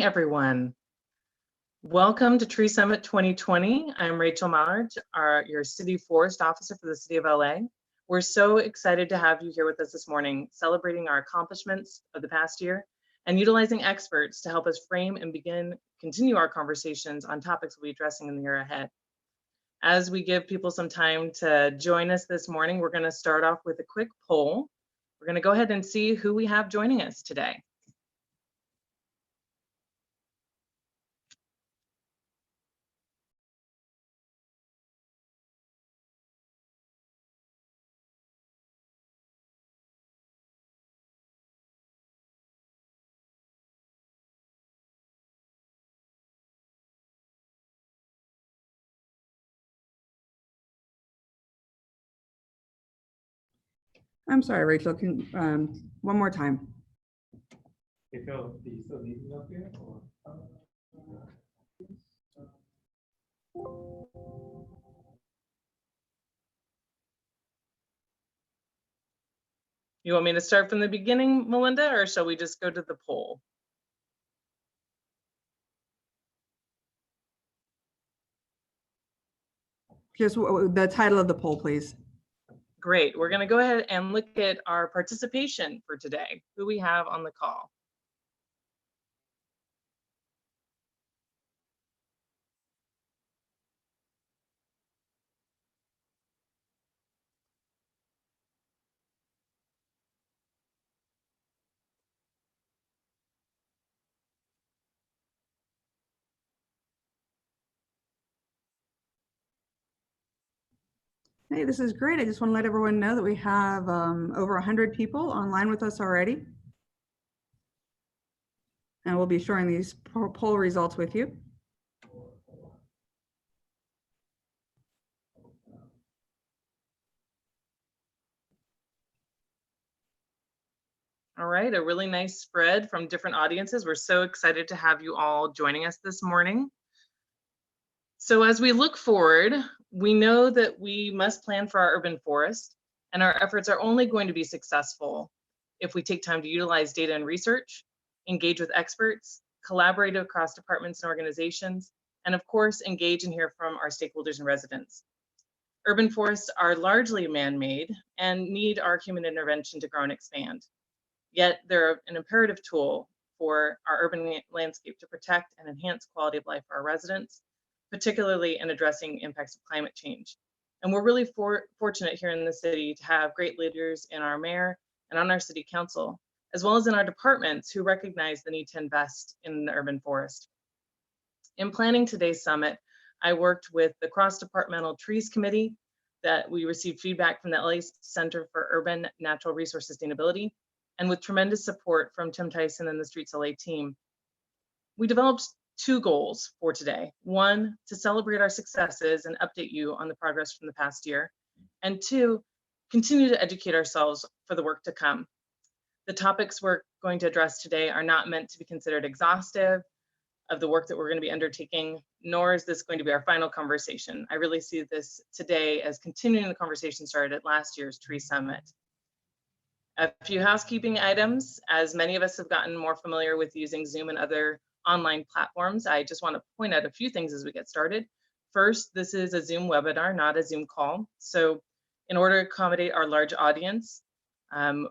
Everyone. Welcome to Tree Summit 2020. I'm Rachel Mallard, your City Forest Officer for the City of LA. We're so excited to have you here with us this morning, celebrating our accomplishments of the past year and utilizing experts to help us frame and continue our conversations on topics we'll be addressing in the year ahead. As we give people some time to join us this morning, we're going to start off with a quick poll. We're going to go ahead and see who we have joining us today. I'm sorry, Rachel, can one more time. Do you still need me up here? You want me to start from the beginning, Melinda, or shall we just go to the poll? Just the title of the poll, please. Great. We're going to go ahead and look at our participation for today, who we have on the call. Hey, this is great. I just want to let everyone know that we have over 100 people online with us already. And we'll be sharing these poll results with you. All right, a really nice spread from different audiences. We're so excited to have you all joining us this morning. So as we look forward, we know that we must plan for our urban forest, and our efforts are only going to be successful if we take time to utilize data and research, engage with experts, collaborate across departments and organizations, and of course, engage and hear from our stakeholders and residents. Urban forests are largely man-made and need our human intervention to grow and expand. Yet they're an imperative tool for our urban landscape to protect and enhance quality of life for our residents, particularly in addressing impacts of climate change. And we're really fortunate here in the city to have great leaders in our mayor and on our city council, as well as in our departments who recognize the need to invest in the urban forest. In planning today's summit, I worked with the Cross-Departmental Trees Committee that we received feedback from the LA Center for Urban Natural Resource Sustainability, and with tremendous support from Tim Tyson and the Streets LA team. We developed two goals for today. One, to celebrate our successes and update you on the progress from the past year. And two, continue to educate ourselves for the work to come. The topics we're going to address today are not meant to be considered exhaustive of the work that we're going to be undertaking, nor is this going to be our final conversation. I really see this today as continuing the conversation started at last year's Tree Summit. A few housekeeping items. As many of us have gotten more familiar with using Zoom and other online platforms, I just want to point out a few things as we get started. First, this is a Zoom webinar, not a Zoom call. So in order to accommodate our large audience,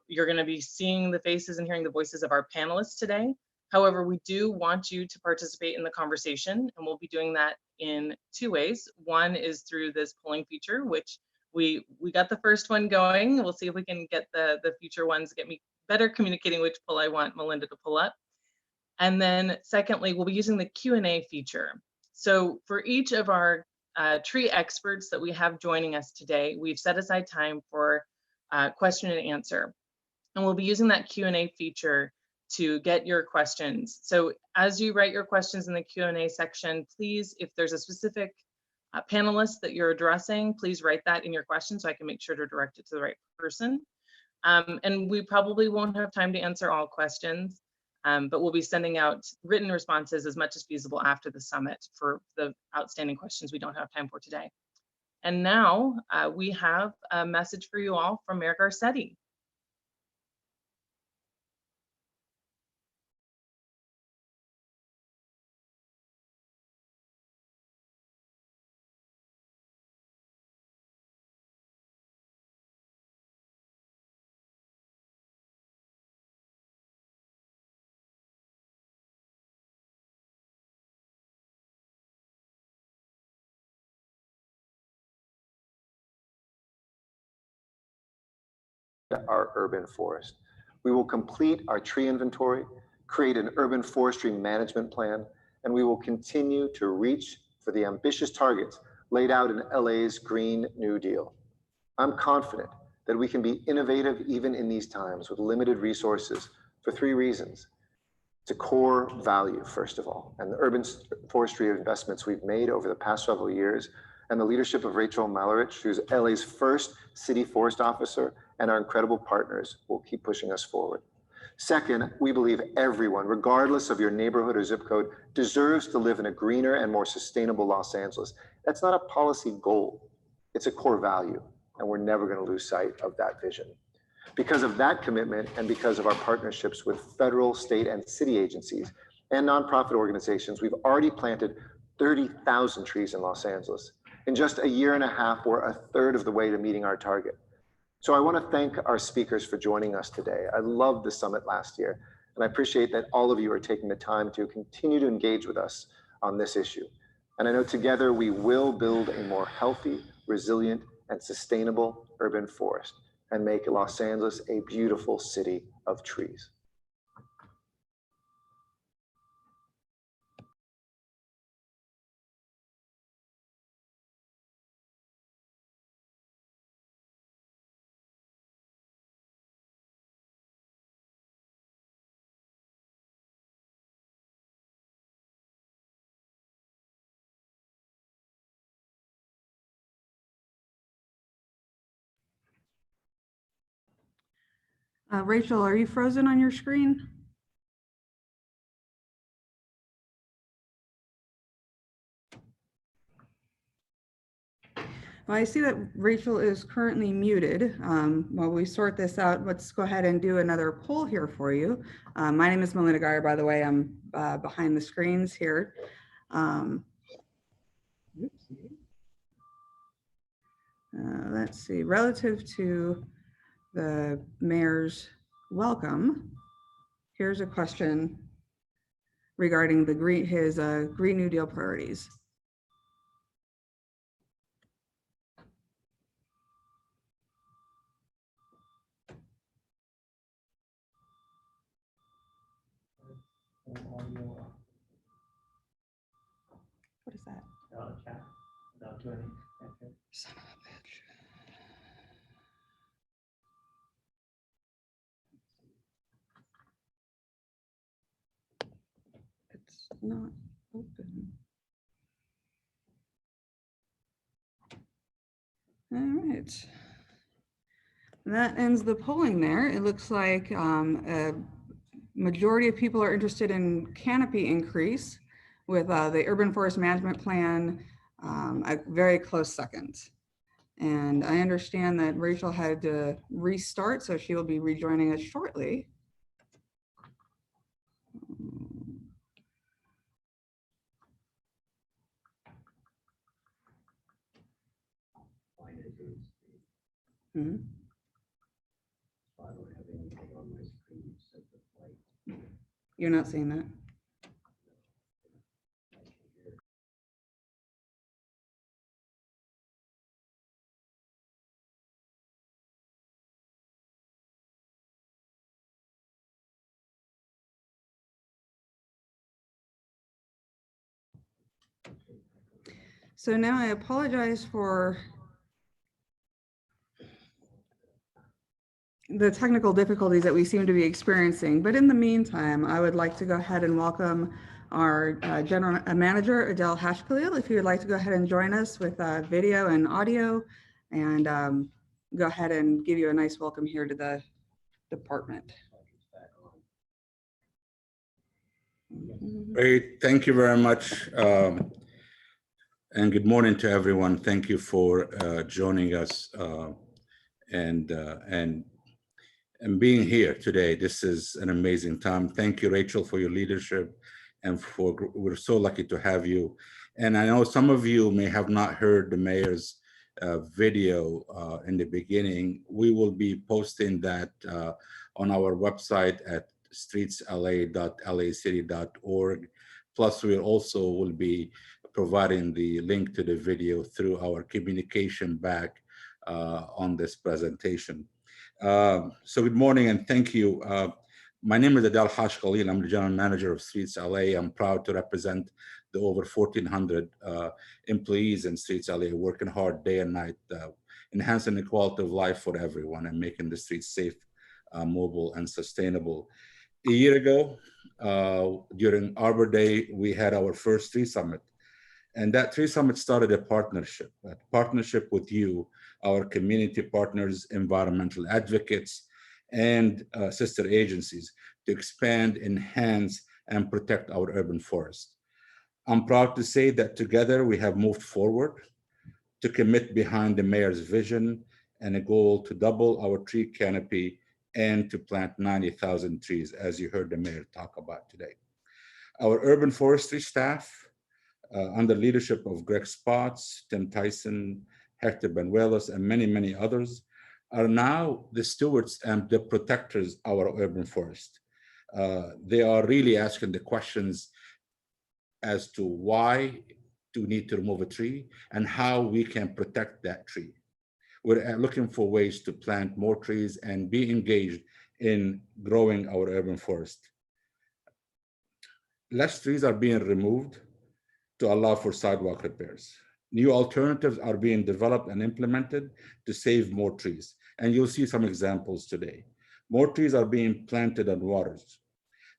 you're going to be seeing the faces and hearing the voices of our panelists today. However, we do want you to participate in the conversation, and we'll be doing that in two ways. One is through this polling feature, which we got the first one going. We'll see if we can get the future ones, get me better communicating which poll I want Melinda to pull up. And then secondly, we'll be using the Q&A feature. So for each of our tree experts that we have joining us today, we've set aside time for question and answer. And we'll be using that Q&A feature to get your questions. So as you write your questions in the Q&A section, please, if there's a specific panelist that you're addressing, please write that in your question so I can make sure to direct it to the right person. And we probably won't have time to answer all questions, but we'll be sending out written responses as much as feasible after the summit for the outstanding questions we don't have time for today. And now we have a message for you all from Mayor Garcetti. our urban forest. We will complete our tree inventory, create an urban forestry management plan, and we will continue to reach for the ambitious targets laid out in LA's Green New Deal. I'm confident that we can be innovative even in these times with limited resources for 3 reasons. It's a core value, first of all, and the urban forestry investments we've made over the past several years, and the leadership of Rachel Malerich, who's LA's first city forest officer, and our incredible partners will keep pushing us forward. Second, we believe everyone, regardless of your neighborhood or zip code, deserves to live in a greener and more sustainable Los Angeles. That's not a policy goal, it's a core value, and we're never going to lose sight of that vision. Because of that commitment and because of our partnerships with federal, state, and city agencies and nonprofit organizations, we've already planted 30,000 trees in Los Angeles. In just a year and a half, we're a third of the way to meeting our target. So I want to thank our speakers for joining us today. I loved the summit last year, and I appreciate that all of you are taking the time to continue to engage with us on this issue. And I know together we will build a more healthy, resilient, and sustainable urban forest and make Los Angeles a beautiful city of trees. Rachel, are you frozen on your screen? Well, I see that Rachel is currently muted. While we sort this out, let's go ahead and do another poll here for you. My name is Melinda Geyer, by the way. I'm behind the screens here. Let's see, relative to the mayor's welcome, here's a question regarding the his Green New Deal priorities. What is that? Chat without doing anything. Son of a bitch. It's not open. All right. That ends the polling there. It looks like a majority of people are interested in canopy increase with the urban forest management plan, a very close second. And I understand that Rachel had to restart, so she will be rejoining us shortly. Hmm. You're not seeing that? So now I apologize for the technical difficulties that we seem to be experiencing. But in the meantime, I would like to go ahead and welcome our general manager, Adele Hashkhalil, if you would like to go ahead and join us with video and audio, and go ahead and give you a nice welcome here to the department. Great, thank you very much. And good morning to everyone. Thank you for joining us and being here today. This is an amazing time. Thank you, Rachel, for your leadership, and we're so lucky to have you. And I know some of you may have not heard the mayor's video in the beginning. We will be posting that on our website at streetsla.lacity.org. Plus, we also will be providing the link to the video through our communication back on this presentation. So good morning and thank you. My name is Adel Hash Khalil. I'm the General Manager of Streets LA. I'm proud to represent the over 1,400 employees in Streets LA working hard day and night, enhancing the quality of life for everyone and making the streets safe, mobile, and sustainable. A year ago, during Arbor Day, we had our first tree summit. And that tree summit started a partnership with you, our community partners, environmental advocates, and sister agencies to expand, enhance, and protect our urban forest. I'm proud to say that together we have moved forward to commit behind the mayor's vision and a goal to double our tree canopy and to plant 90,000 trees, as you heard the mayor talk about today. Our urban forestry staff, under leadership of Greg Spots, Tim Tyson, Hector Benuelos, and many, many others, are now the stewards and the protectors of our urban forest. They are really asking the questions as to why do we need to remove a tree and how we can protect that tree. We're looking for ways to plant more trees and be engaged in growing our urban forest. Less trees are being removed to allow for sidewalk repairs. New alternatives are being developed and implemented to save more trees. And you'll see some examples today. More trees are being planted on waters.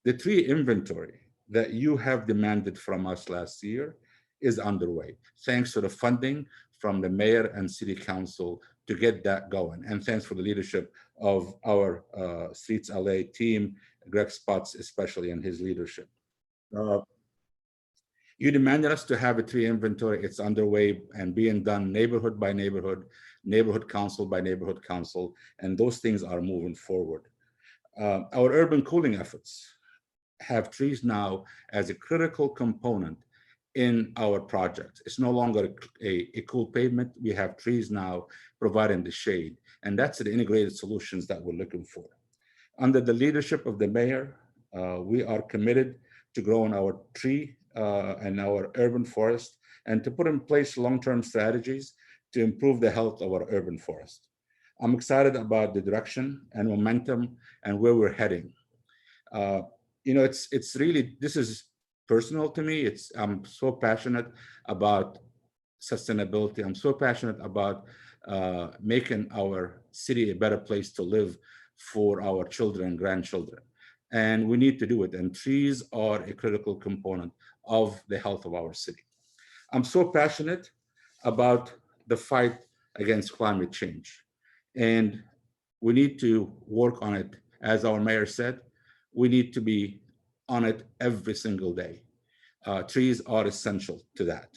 The tree inventory that you have demanded from us last year is underway, thanks to the funding from the mayor and city council to get that going. And thanks for the leadership of our Streets LA team, Greg Spots, especially in his leadership. You demanded us to have a tree inventory. It's underway and being done neighborhood by neighborhood, neighborhood council by neighborhood council, and those things are moving forward. Our urban cooling efforts have trees now as a critical component in our project. It's no longer a cool pavement. We have trees now providing the shade, and that's the integrated solutions that we're looking for. Under the leadership of the mayor, we are committed to growing our tree and our urban forest and to put in place long-term strategies to improve the health of our urban forest. I'm excited about the direction and momentum and where we're heading. You know, it's really, this is personal to me. I'm so passionate about sustainability. I'm so passionate about making our city a better place to live for our children and grandchildren. And we need to do it. And trees are a critical component of the health of our city. I'm so passionate about the fight against climate change. And we need to work on it. As our mayor said, we need to be on it every single day. Trees are essential to that.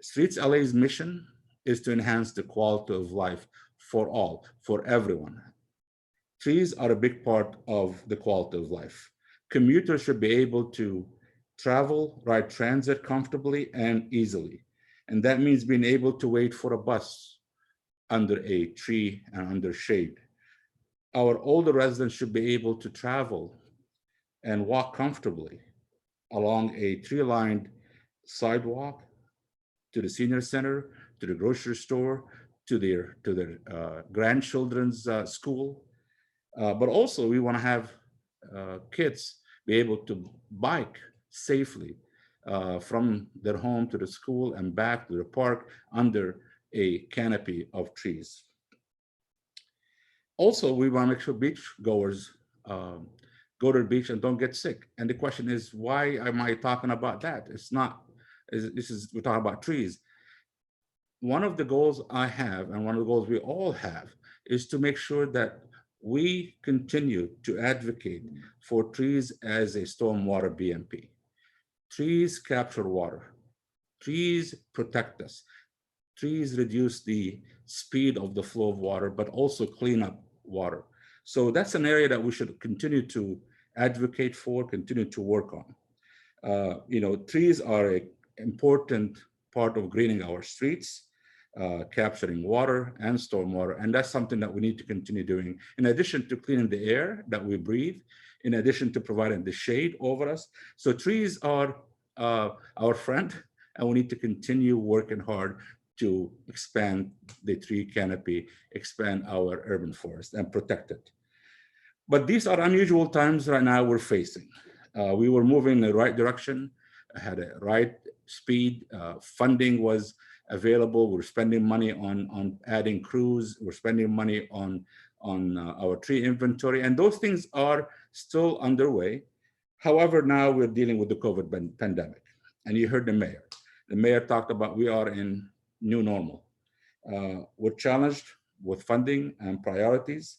Streets LA's mission is to enhance the quality of life for all, for everyone. Trees are a big part of the quality of life. Commuters should be able to travel, ride transit comfortably and easily. And that means being able to wait for a bus under a tree and under shade. Our older residents should be able to travel and walk comfortably along a tree-lined sidewalk to the senior center, to the grocery store, to their grandchildren's school. But also we want to have kids be able to bike safely from their home to the school and back to the park under a canopy of trees. Also, we want to make sure beach goers go to the beach and don't get sick. And the question is, why am I talking about that? It's not, we're talking about trees. One of the goals I have, and one of the goals we all have, is to make sure that we continue to advocate for trees as a stormwater BMP. Trees capture water. Trees protect us. Trees reduce the speed of the flow of water, but also clean up water. So that's an area that we should continue to advocate for, continue to work on. You know, trees are an important part of greening our streets, capturing water and stormwater, and that's something that we need to continue doing. In addition to cleaning the air that we breathe, in addition to providing the shade over us. So trees are our friend, and we need to continue working hard to expand the tree canopy, expand our urban forest and protect it. But these are unusual times right now we're facing. We were moving in the right direction, had a right speed, funding was available. We're spending money on adding crews. We're spending money on our tree inventory, and those things are still underway. However, now we're dealing with the COVID pandemic, and you heard the mayor. The mayor talked about we are in new normal. We're challenged with funding and priorities,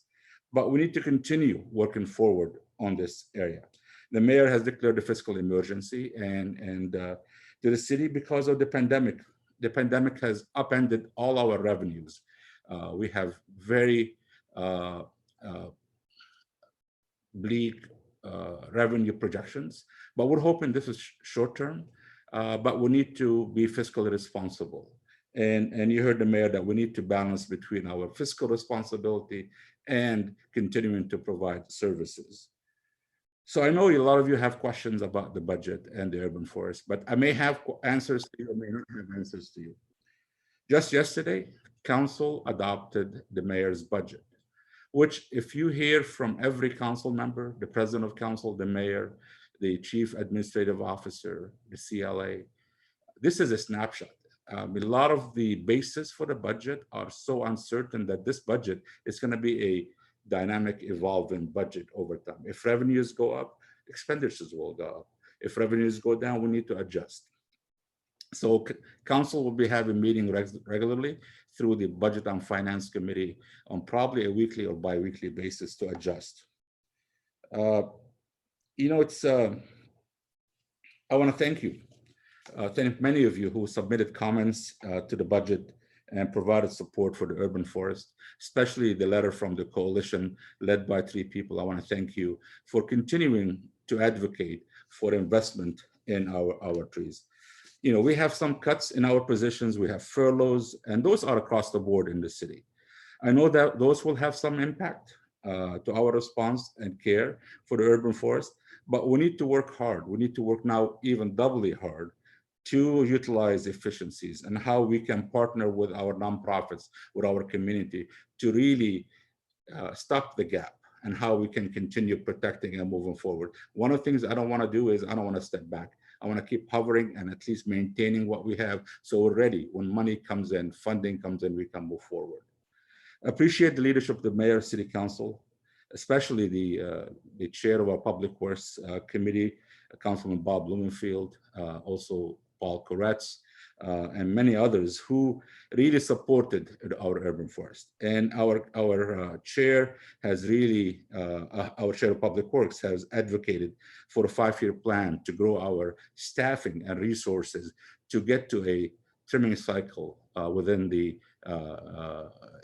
but we need to continue working forward on this area. The mayor has declared a fiscal emergency and to the city because of the pandemic. The pandemic has upended all our revenues. We have very bleak revenue projections, but we're hoping this is short term, but we need to be fiscally responsible. And you heard the mayor that we need to balance between our fiscal responsibility and continuing to provide services. So I know a lot of you have questions about the budget and the urban forest, but I may have answers to you, I may not have answers to you. Just yesterday, council adopted the mayor's budget, which if you hear from every council member, the president of council, the mayor, the chief administrative officer, the CLA, this is a snapshot. A lot of the basis for the budget are so uncertain that this budget is going to be a dynamic, evolving budget over time. If revenues go up, expenditures will go up. If revenues go down, we need to adjust. So council will be having meetings regularly through the Budget and Finance Committee on probably a weekly or bi-weekly basis to adjust. It's, I want to thank you. Thank many of you who submitted comments to the budget and provided support for the urban forest, especially the letter from the coalition led by 3 people. I want to thank you for continuing to advocate for investment in our trees. We have some cuts in our positions, we have furloughs, and those are across the board in the city. I know that those will have some impact to our response and care for the urban forest, but we need to work hard. We need to work now even doubly hard to utilize efficiencies and how we can partner with our nonprofits, with our community to really stop the gap and how we can continue protecting and moving forward. One of the things I don't want to do is I don't want to step back. I want to keep hovering and at least maintaining what we have so we're ready when money comes in, funding comes in, we can move forward. Appreciate the leadership of the mayor, city council, especially the chair of our public works committee, Councilman Bob Blumenfield, also Paul Koretz, and many others who really supported our urban forest. And our chair has really, our chair of public works has advocated for a 5-year plan to grow our staffing and resources to get to a trimming cycle within the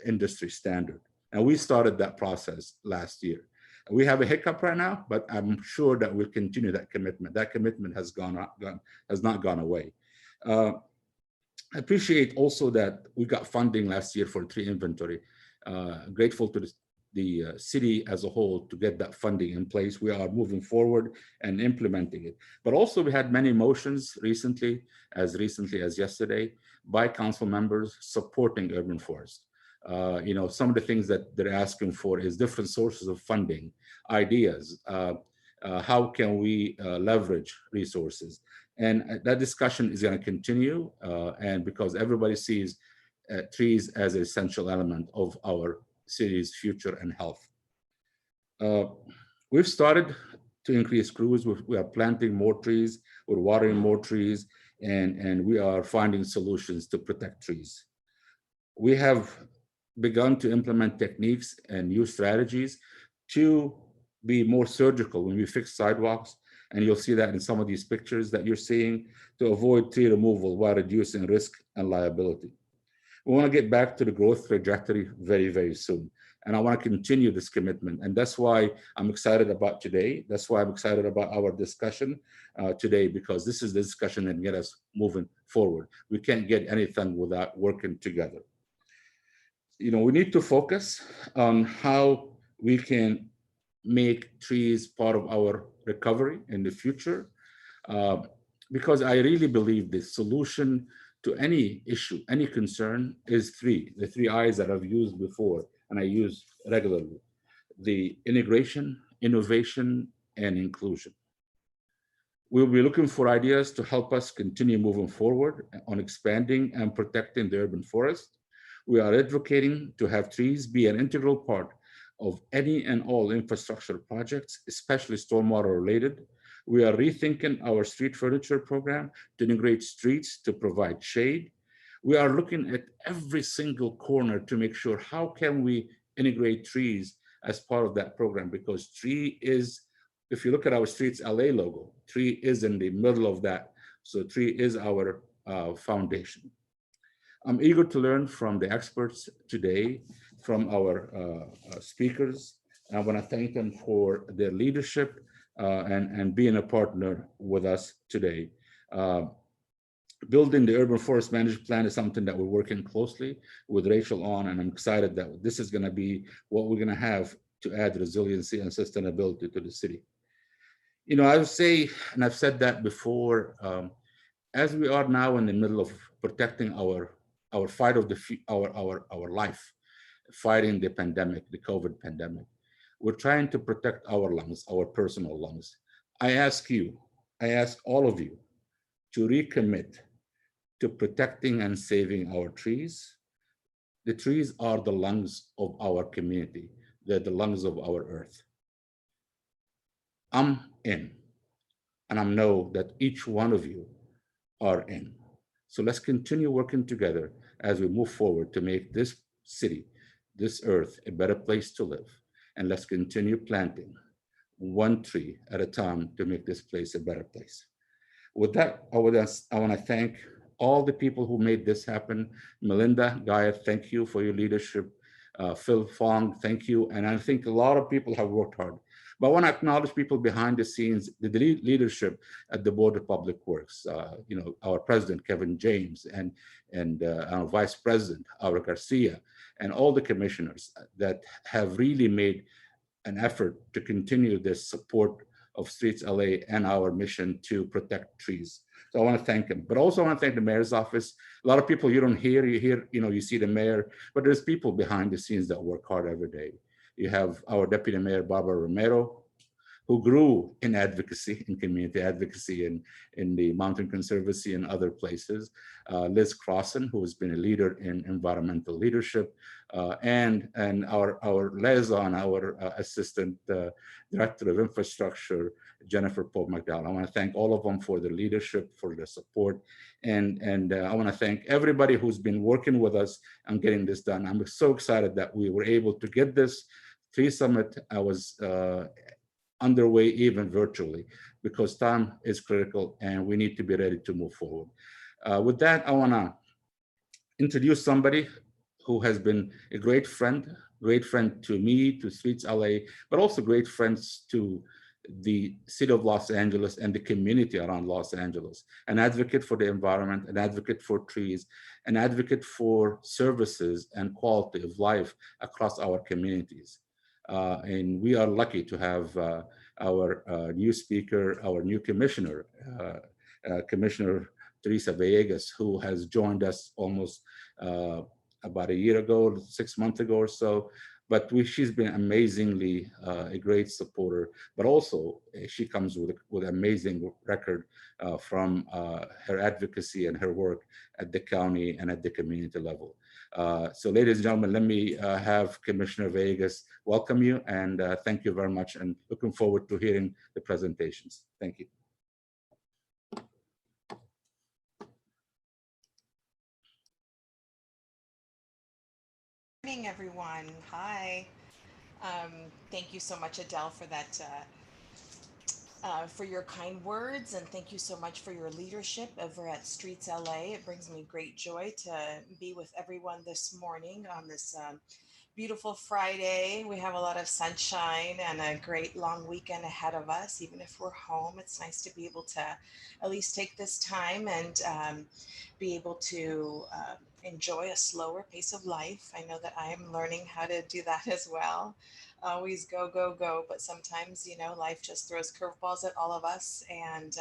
industry standard. And we started that process last year. We have a hiccup right now, but I'm sure that we'll continue that commitment. That commitment has not gone away. I appreciate also that we got funding last year for tree inventory. Grateful to the city as a whole to get that funding in place. We are moving forward and implementing it. But also we had many motions recently as yesterday by council members supporting urban forest. Some of the things that they're asking for is different sources of funding, ideas. How can we leverage resources? And that discussion is going to continue, and because everybody sees trees as an essential element of our city's future and health. We've started to increase crews. We are planting more trees, we're watering more trees, and we are finding solutions to protect trees. We have begun to implement techniques and new strategies to be more surgical when we fix sidewalks. And you'll see that in some of these pictures that you're seeing, to avoid tree removal while reducing risk and liability. We want to get back to the growth trajectory very, very soon. And I want to continue this commitment. And that's why I'm excited about today. That's why I'm excited about our discussion today, because this is the discussion that can get us moving forward. We can't get anything without working together. We need to focus on how we can make trees part of our recovery in the future, because I really believe the solution to any issue, any concern is the three I's that I've used before and I use regularly: the integration, innovation, and inclusion. We'll be looking for ideas to help us continue moving forward on expanding and protecting the urban forest. We are advocating to have trees be an integral part of any and all infrastructure projects, especially stormwater related. We are rethinking our street furniture program to integrate streets to provide shade. We are looking at every single corner to make sure how can we integrate trees as part of that program, because tree is, if you look at our Streets LA logo, tree is in the middle of that. So tree is our foundation. I'm eager to learn from the experts today, from our speakers. I want to thank them for their leadership and being a partner with us today. Building the urban forest management plan is something that we're working closely with Rachel on, and I'm excited that this is going to be what we're going to have to add resiliency and sustainability to the city. You know, I would say, and I've said that before, as we are now in the middle of protecting our fight of our life, fighting the pandemic, the COVID pandemic, we're trying to protect our lungs, our personal lungs. I ask all of you to recommit to protecting and saving our trees. The trees are the lungs of our community. They're the lungs of our earth. I'm in, and I know that each one of you are in. So let's continue working together as we move forward to make this city, this earth, a better place to live. And let's continue planting one tree at a time to make this place a better place. With that, I want to thank all the people who made this happen. Melinda, Gaia, thank you for your leadership. Phil Fong, thank you. And I think a lot of people have worked hard. But I want to acknowledge people behind the scenes, the leadership at the Board of Public Works. You know, our president, Kevin James, and our vice president, Aura Garcia, and all the commissioners that have really made an effort to continue this support of Streets LA and our mission to protect trees. So I want to thank him, but also I want to thank the mayor's office. A lot of people you don't hear, you see the mayor, but there's people behind the scenes that work hard every day. You have our Deputy Mayor, Barbara Romero, who grew in advocacy, in community advocacy in the Mountain Conservancy and other places. Liz Crossan, who has been a leader in environmental leadership, and our liaison, our Assistant Director of Infrastructure, Jennifer Pope McDowell. I want to thank all of them for their leadership, for their support. And I want to thank everybody who's been working with us on getting this done. I'm so excited that we were able to get this tree summit. I was underway even virtually, because time is critical and we need to be ready to move forward. With that, I want to introduce somebody who has been a great friend to me, to Streets LA, but also great friends to the city of Los Angeles and the community around Los Angeles. An advocate for the environment, an advocate for trees, an advocate for services and quality of life across our communities. And we are lucky to have our new speaker, our new commissioner, Commissioner Teresa Villegas, who has joined us almost about a year ago, 6 months ago or so. But she's been amazingly a great supporter, but also she comes with an amazing record from her advocacy and her work at the county and at the community level. So ladies and gentlemen, let me have Commissioner Villegas welcome you, and thank you very much, and looking forward to hearing the presentations. Thank you. Good morning, everyone. Hi. Thank you so much, Adele, for that, for your kind words, and thank you so much for your leadership over at Streets LA. It brings me great joy to be with everyone this morning on this beautiful Friday. We have a lot of sunshine and a great long weekend ahead of us. Even if we're home, it's nice to be able to at least take this time and be able to enjoy a slower pace of life. I know that I am learning how to do that as well. Always go, go, go. But sometimes, life just throws curveballs at all of us. And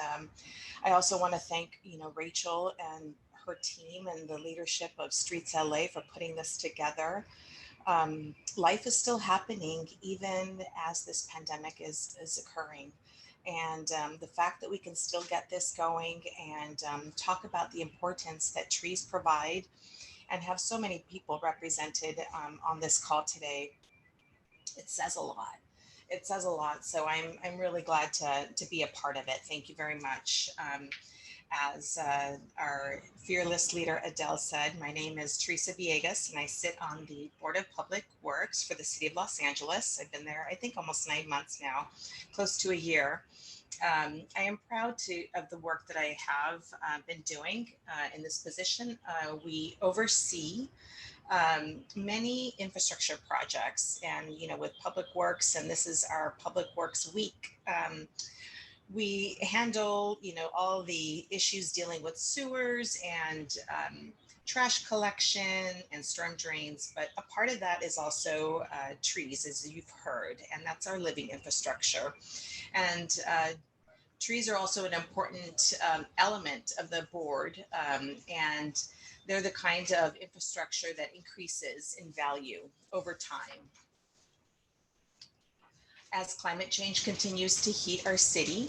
I also want to thank, Rachel and her team and the leadership of Streets LA for putting this together. Life is still happening even as this pandemic is occurring. And the fact that we can still get this going and talk about the importance that trees provide and have so many people represented on this call today, it says a lot. It says a lot. So I'm really glad to be a part of it. Thank you very much. As our fearless leader Adele said, my name is Teresa Villegas and I sit on the Board of Public Works for the City of Los Angeles. I've been there, I think, almost 9 months now, close to a year. I am proud of the work that I have been doing in this position. We oversee many infrastructure projects, and with Public Works, and this is our Public Works Week. We handle, all the issues dealing with sewers and trash collection and storm drains, but a part of that is also trees, as you've heard, and that's our living infrastructure. And trees are also an important element of the board, and they're the kind of infrastructure that increases in value over time. As climate change continues to heat our city,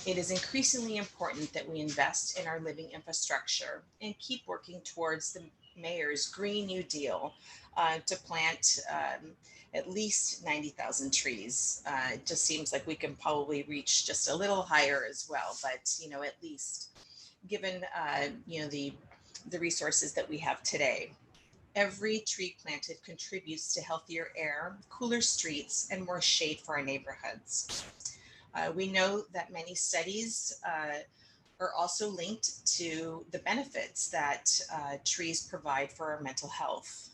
it is increasingly important that we invest in our living infrastructure and keep working towards the mayor's Green New Deal to plant at least 90,000 trees. It just seems like we can probably reach just a little higher as well, but at least given the resources that we have today. Every tree planted contributes to healthier air, cooler streets, and more shade for our neighborhoods. We know that many studies are also linked to the benefits that trees provide for our mental health.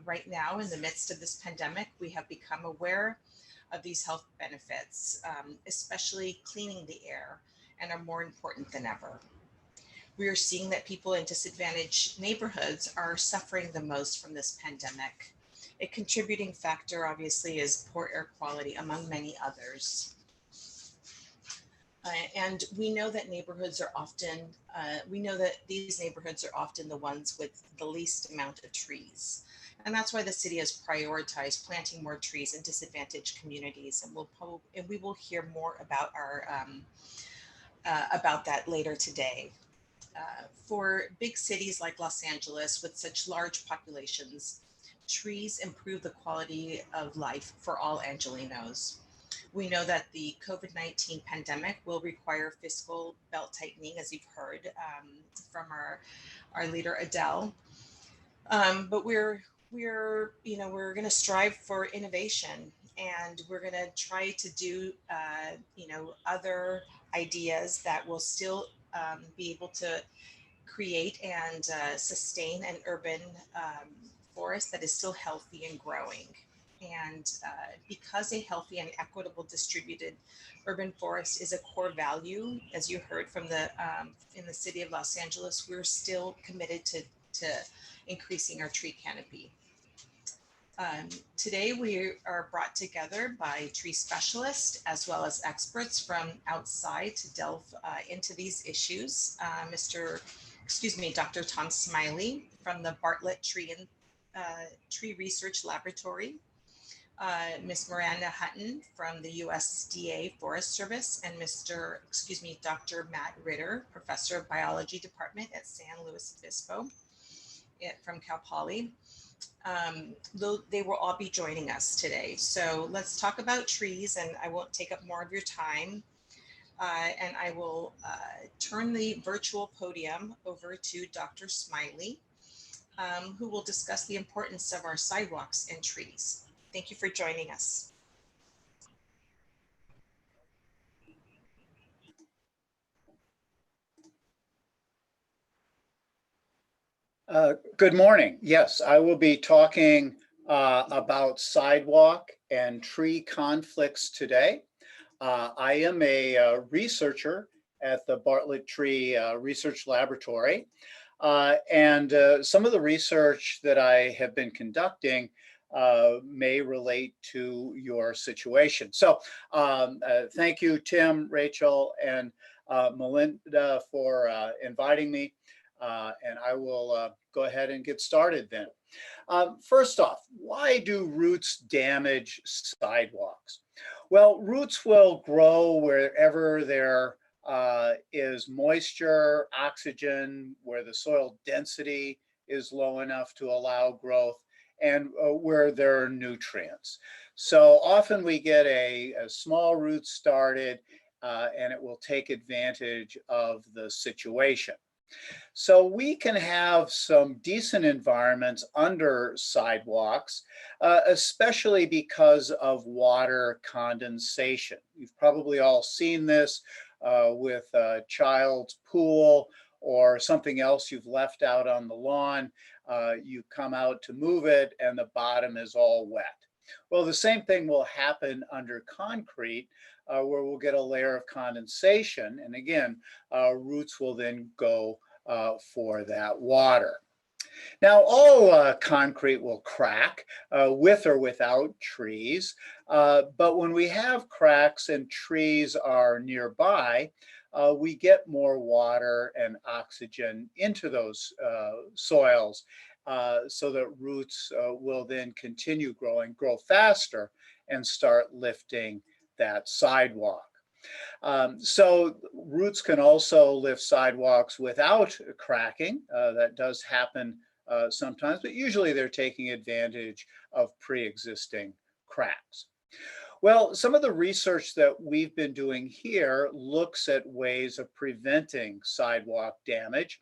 Right now, in the midst of this pandemic, we have become aware of these health benefits, especially cleaning the air, and are more important than ever. We are seeing that people in disadvantaged neighborhoods are suffering the most from this pandemic. A contributing factor, obviously, is poor air quality, among many others. And we know that neighborhoods are often, these neighborhoods are often the ones with the least amount of trees. And that's why the city has prioritized planting more trees in disadvantaged communities. And we will hear more about about that later today. For big cities like Los Angeles with such large populations, trees improve the quality of life for all Angelinos. We know that the COVID-19 pandemic will require fiscal belt tightening, as you've heard from our leader Adele. But we're going to strive for innovation, and we're going to try to do other ideas that will still be able to create and sustain an urban forest that is still healthy and growing. And because a healthy and equitable distributed urban forest is a core value, as you heard from in the city of Los Angeles, we're still committed to increasing our tree canopy. Today we are brought together by tree specialists as well as experts from outside to delve into these issues. Dr. Tom Smiley from the Bartlett Tree Research Laboratory, Ms. Miranda Hutton from the USDA Forest Service, and Dr. Matt Ritter, Professor of Biology Department at San Luis Obispo from Cal Poly. They will all be joining us today. So let's talk about trees, and I won't take up more of your time. And I will turn the virtual podium over to Dr. Smiley, who will discuss the importance of our sidewalks and trees. Thank you for joining us. Good morning. Yes, I will be talking about sidewalk and tree conflicts today. I am a researcher at the Bartlett Tree Research Laboratory. And some of the research that I have been conducting may relate to your situation. So thank you, Tim, Rachel, and Melinda for inviting me. And I will go ahead and get started then. First off, why do roots damage sidewalks? Well, roots will grow wherever there is moisture, oxygen, where the soil density is low enough to allow growth, and where there are nutrients. So often we get a small root started and it will take advantage of the situation. So we can have some decent environments under sidewalks, especially because of water condensation. You've probably all seen this with a child's pool or something else you've left out on the lawn. You come out to move it and the bottom is all wet. Well, the same thing will happen under concrete, where we'll get a layer of condensation. And again, roots will then go for that water. Now, all concrete will crack with or without trees, but when we have cracks and trees are nearby, we get more water and oxygen into those soils so that roots will then continue growing, grow faster, and start lifting that sidewalk. So roots can also lift sidewalks without cracking. That does happen sometimes, but usually they're taking advantage of pre-existing cracks. Well, some of the research that we've been doing here looks at ways of preventing sidewalk damage.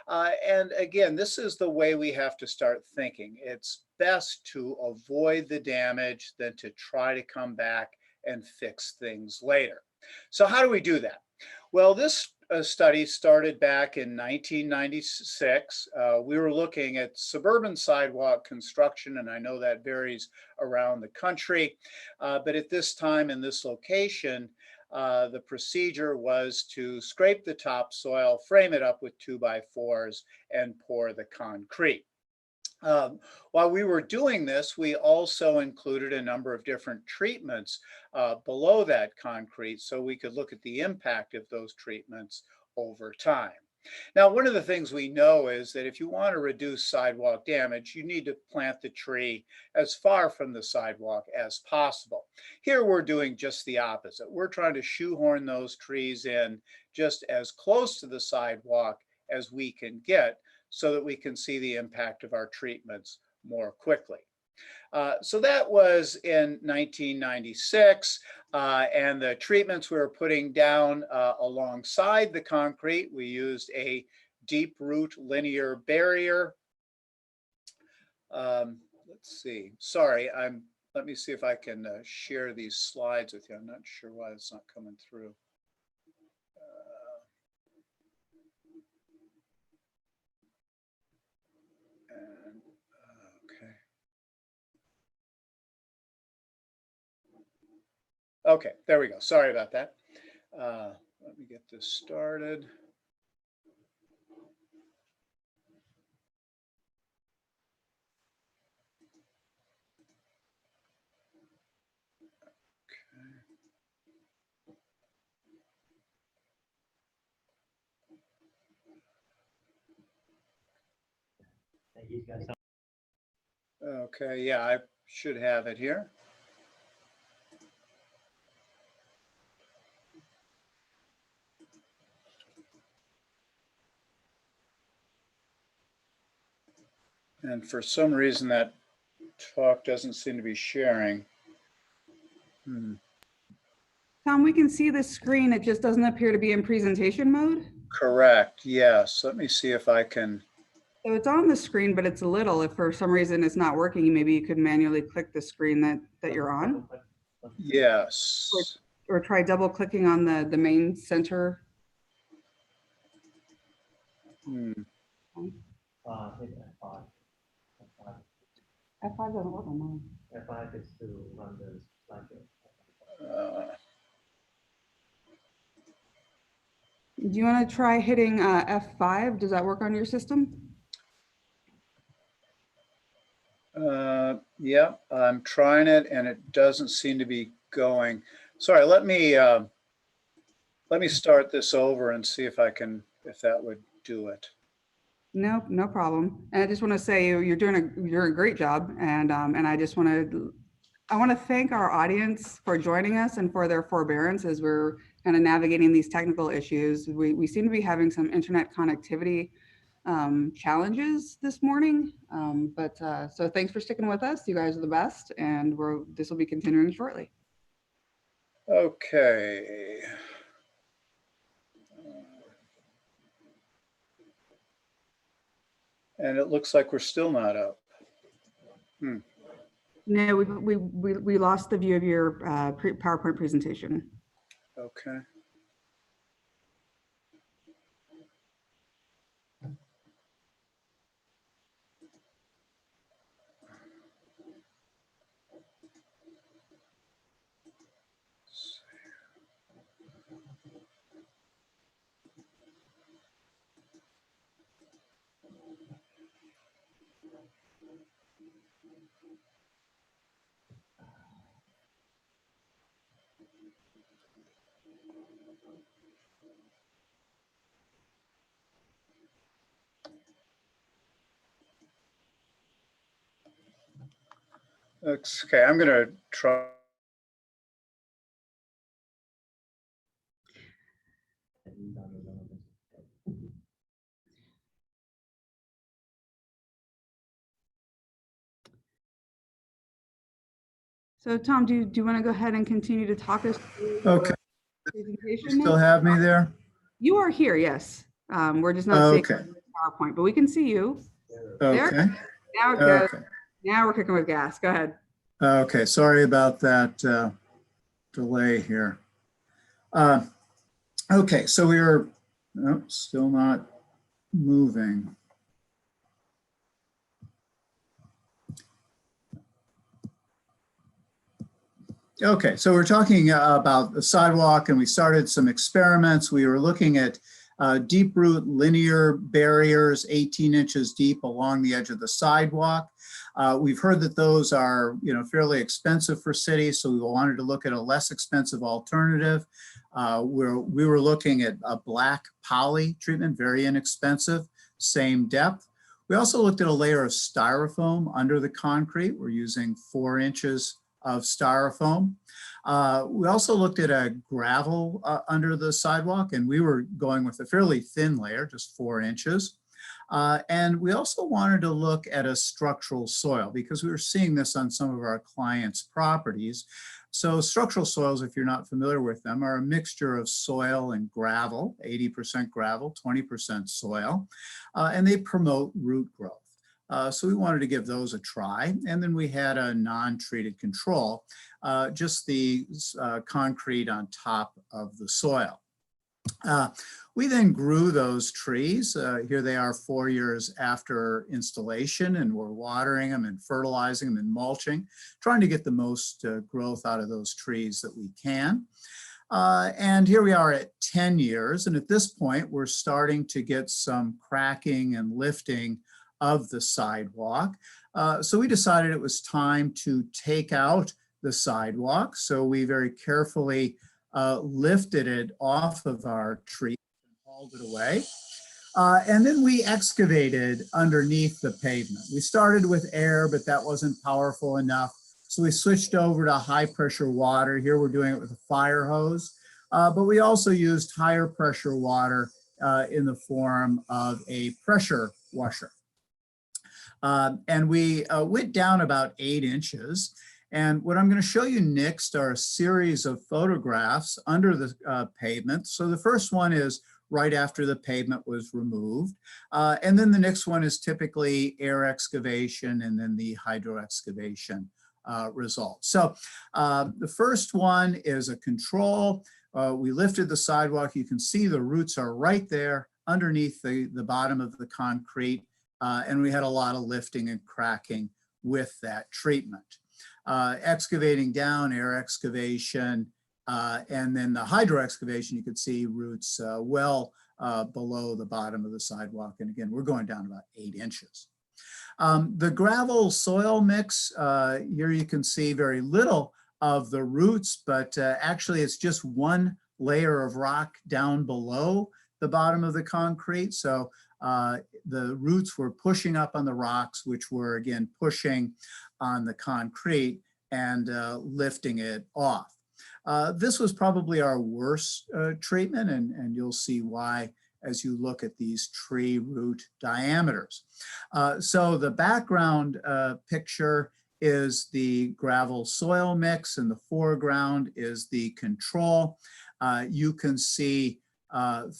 And again, this is the way we have to start thinking. It's best to avoid the damage than to try to come back and fix things later. So how do we do that? Well, this study started back in 1996. We were looking at suburban sidewalk construction, and I know that varies around the country. But at this time in this location, the procedure was to scrape the topsoil, frame it up with 2x4s, and pour the concrete. While we were doing this, we also included a number of different treatments below that concrete so we could look at the impact of those treatments over time. Now, one of the things we know is that if you want to reduce sidewalk damage, you need to plant the tree as far from the sidewalk as possible. Here we're doing just the opposite. We're trying to shoehorn those trees in just as close to the sidewalk as we can get, so that we can see the impact of our treatments more quickly. So that was in 1996, and the treatments we were putting down alongside the concrete, we used a deep root linear barrier. Let's see, sorry, let me see if I can share these slides with you. I'm not sure why it's not coming through. Okay, there we go. Sorry about that. Let me get this started. Okay, yeah, I should have it here. And for some reason that talk doesn't seem to be sharing. Tom, we can see the screen. It just doesn't appear to be in presentation mode. Correct, yes. Let me see if I can. So it's on the screen, but it's a little. If for some reason it's not working, maybe you could manually click the screen that you're on. Yes. Or try double clicking on the main center. Hit F5. F5 doesn't work on mine. F5 is to run the slideshow. Do you want to try hitting F5? Does that work on your system? Yeah, I'm trying it and it doesn't seem to be going. Sorry, let me start this over and see if I can, if that would do it. No, no problem. And I just want to say you're doing a great job, and I just want to thank our audience for joining us and for their forbearance as we're kind of navigating these technical issues. We seem to be having some internet connectivity challenges this morning, so thanks for sticking with us. You guys are the best, and this will be continuing shortly. Okay. And it looks like we're still not up. No, we lost the view of your PowerPoint presentation. Okay. Okay, I'm going to try. So Tom, do you want to go ahead and continue to talk us through Okay. the presentation? You still have me there? You are here, yes. We're just not seeing Okay. PowerPoint, but we can see you. There. Okay. Now it goes. Okay. Now we're cooking with gas. Go ahead. Okay, sorry about that delay here. Okay, so we were still not moving. Okay, so we're talking about the sidewalk, and we started some experiments. We were looking at deep root linear barriers 18 inches deep along the edge of the sidewalk. We've heard that those are, fairly expensive for cities, so we wanted to look at a less expensive alternative. We were looking at a black poly treatment, very inexpensive, same depth. We also looked at a layer of styrofoam under the concrete. We're using 4 inches of styrofoam. We also looked at a gravel under the sidewalk, and we were going with a fairly thin layer, just 4 inches. And we also wanted to look at a structural soil because we were seeing this on some of our clients' properties. So structural soils, if you're not familiar with them, are a mixture of soil and gravel, 80% gravel, 20% soil, and they promote root growth. So we wanted to give those a try. And then we had a non-treated control, just the concrete on top of the soil. We then grew those trees. Here they are 4 years after installation, and we're watering them and fertilizing them and mulching, trying to get the most growth out of those trees that we can. And here we are at 10 years. And at this point, we're starting to get some cracking and lifting of the sidewalk. So we decided it was time to take out the sidewalk. So we very carefully lifted it off of our tree and hauled it away. And then we excavated underneath the pavement. We started with air, but that wasn't powerful enough. So we switched over to high pressure water. Here we're doing it with a fire hose, but we also used higher pressure water in the form of a pressure washer. And we went down about 8 inches. And what I'm going to show you next are a series of photographs under the pavement. So the first one is right after the pavement was removed. And then the next one is typically air excavation and then the hydro excavation results. So the first one is a control. We lifted the sidewalk. You can see the roots are right there underneath the bottom of the concrete. And we had a lot of lifting and cracking with that treatment. Excavating down, air excavation, and then the hydro excavation, you could see roots well below the bottom of the sidewalk. And again, we're going down about 8 inches. The gravel soil mix, here you can see very little of the roots, but actually it's just one layer of rock down below the bottom of the concrete. So the roots were pushing up on the rocks, which were again pushing on the concrete and lifting it off. This was probably our worst treatment, and you'll see why as you look at these tree root diameters. So the background picture is the gravel soil mix, and the foreground is the control. You can see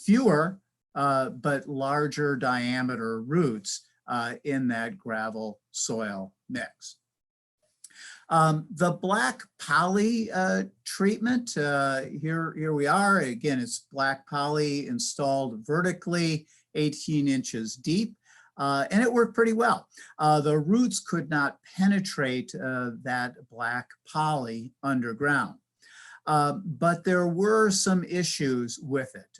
fewer but larger diameter roots in that gravel soil mix. The black poly treatment, here we are. Again, it's black poly installed vertically, 18 inches deep, and it worked pretty well. The roots could not penetrate that black poly underground. But there were some issues with it.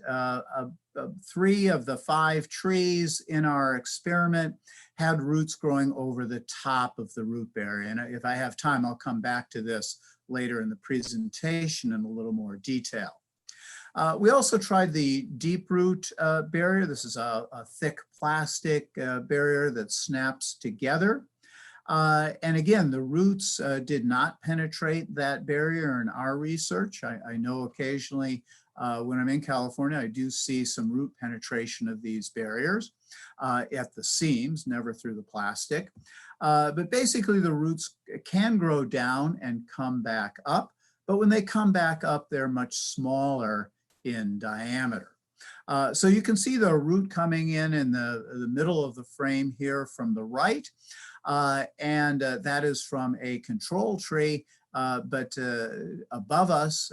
3 of the 5 trees in our experiment had roots growing over the top of the root barrier. And if I have time, I'll come back to this later in the presentation in a little more detail. We also tried the deep root barrier. This is a thick plastic barrier that snaps together. And again, the roots did not penetrate that barrier in our research. I know occasionally when I'm in California, I do see some root penetration of these barriers at the seams, never through the plastic. But basically the roots can grow down and come back up. But when they come back up, they're much smaller in diameter. So you can see the root coming in the middle of the frame here from the right. And that is from a control tree, but above us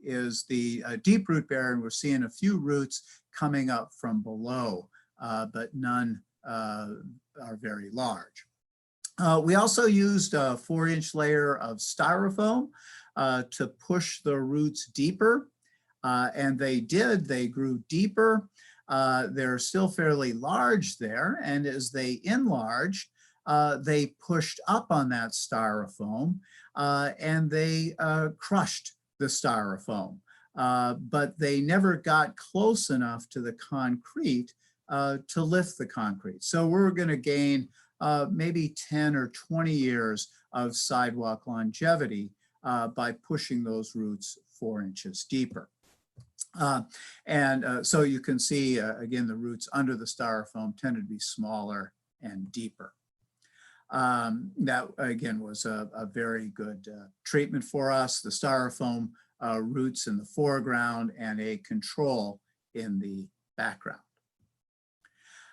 is the deep root barrier, and we're seeing a few roots coming up from below, but none are very large. We also used a 4-inch layer of styrofoam to push the roots deeper, and they grew deeper. They're still fairly large there, and as they enlarged, they pushed up on that styrofoam and they crushed the styrofoam, but they never got close enough to the concrete to lift the concrete. So we're going to gain maybe 10 or 20 years of sidewalk longevity by pushing those roots 4 inches deeper. So you can see, again, the roots under the styrofoam tended to be smaller and deeper. That again was a very good treatment for us. The styrofoam roots in the foreground and a control in the background.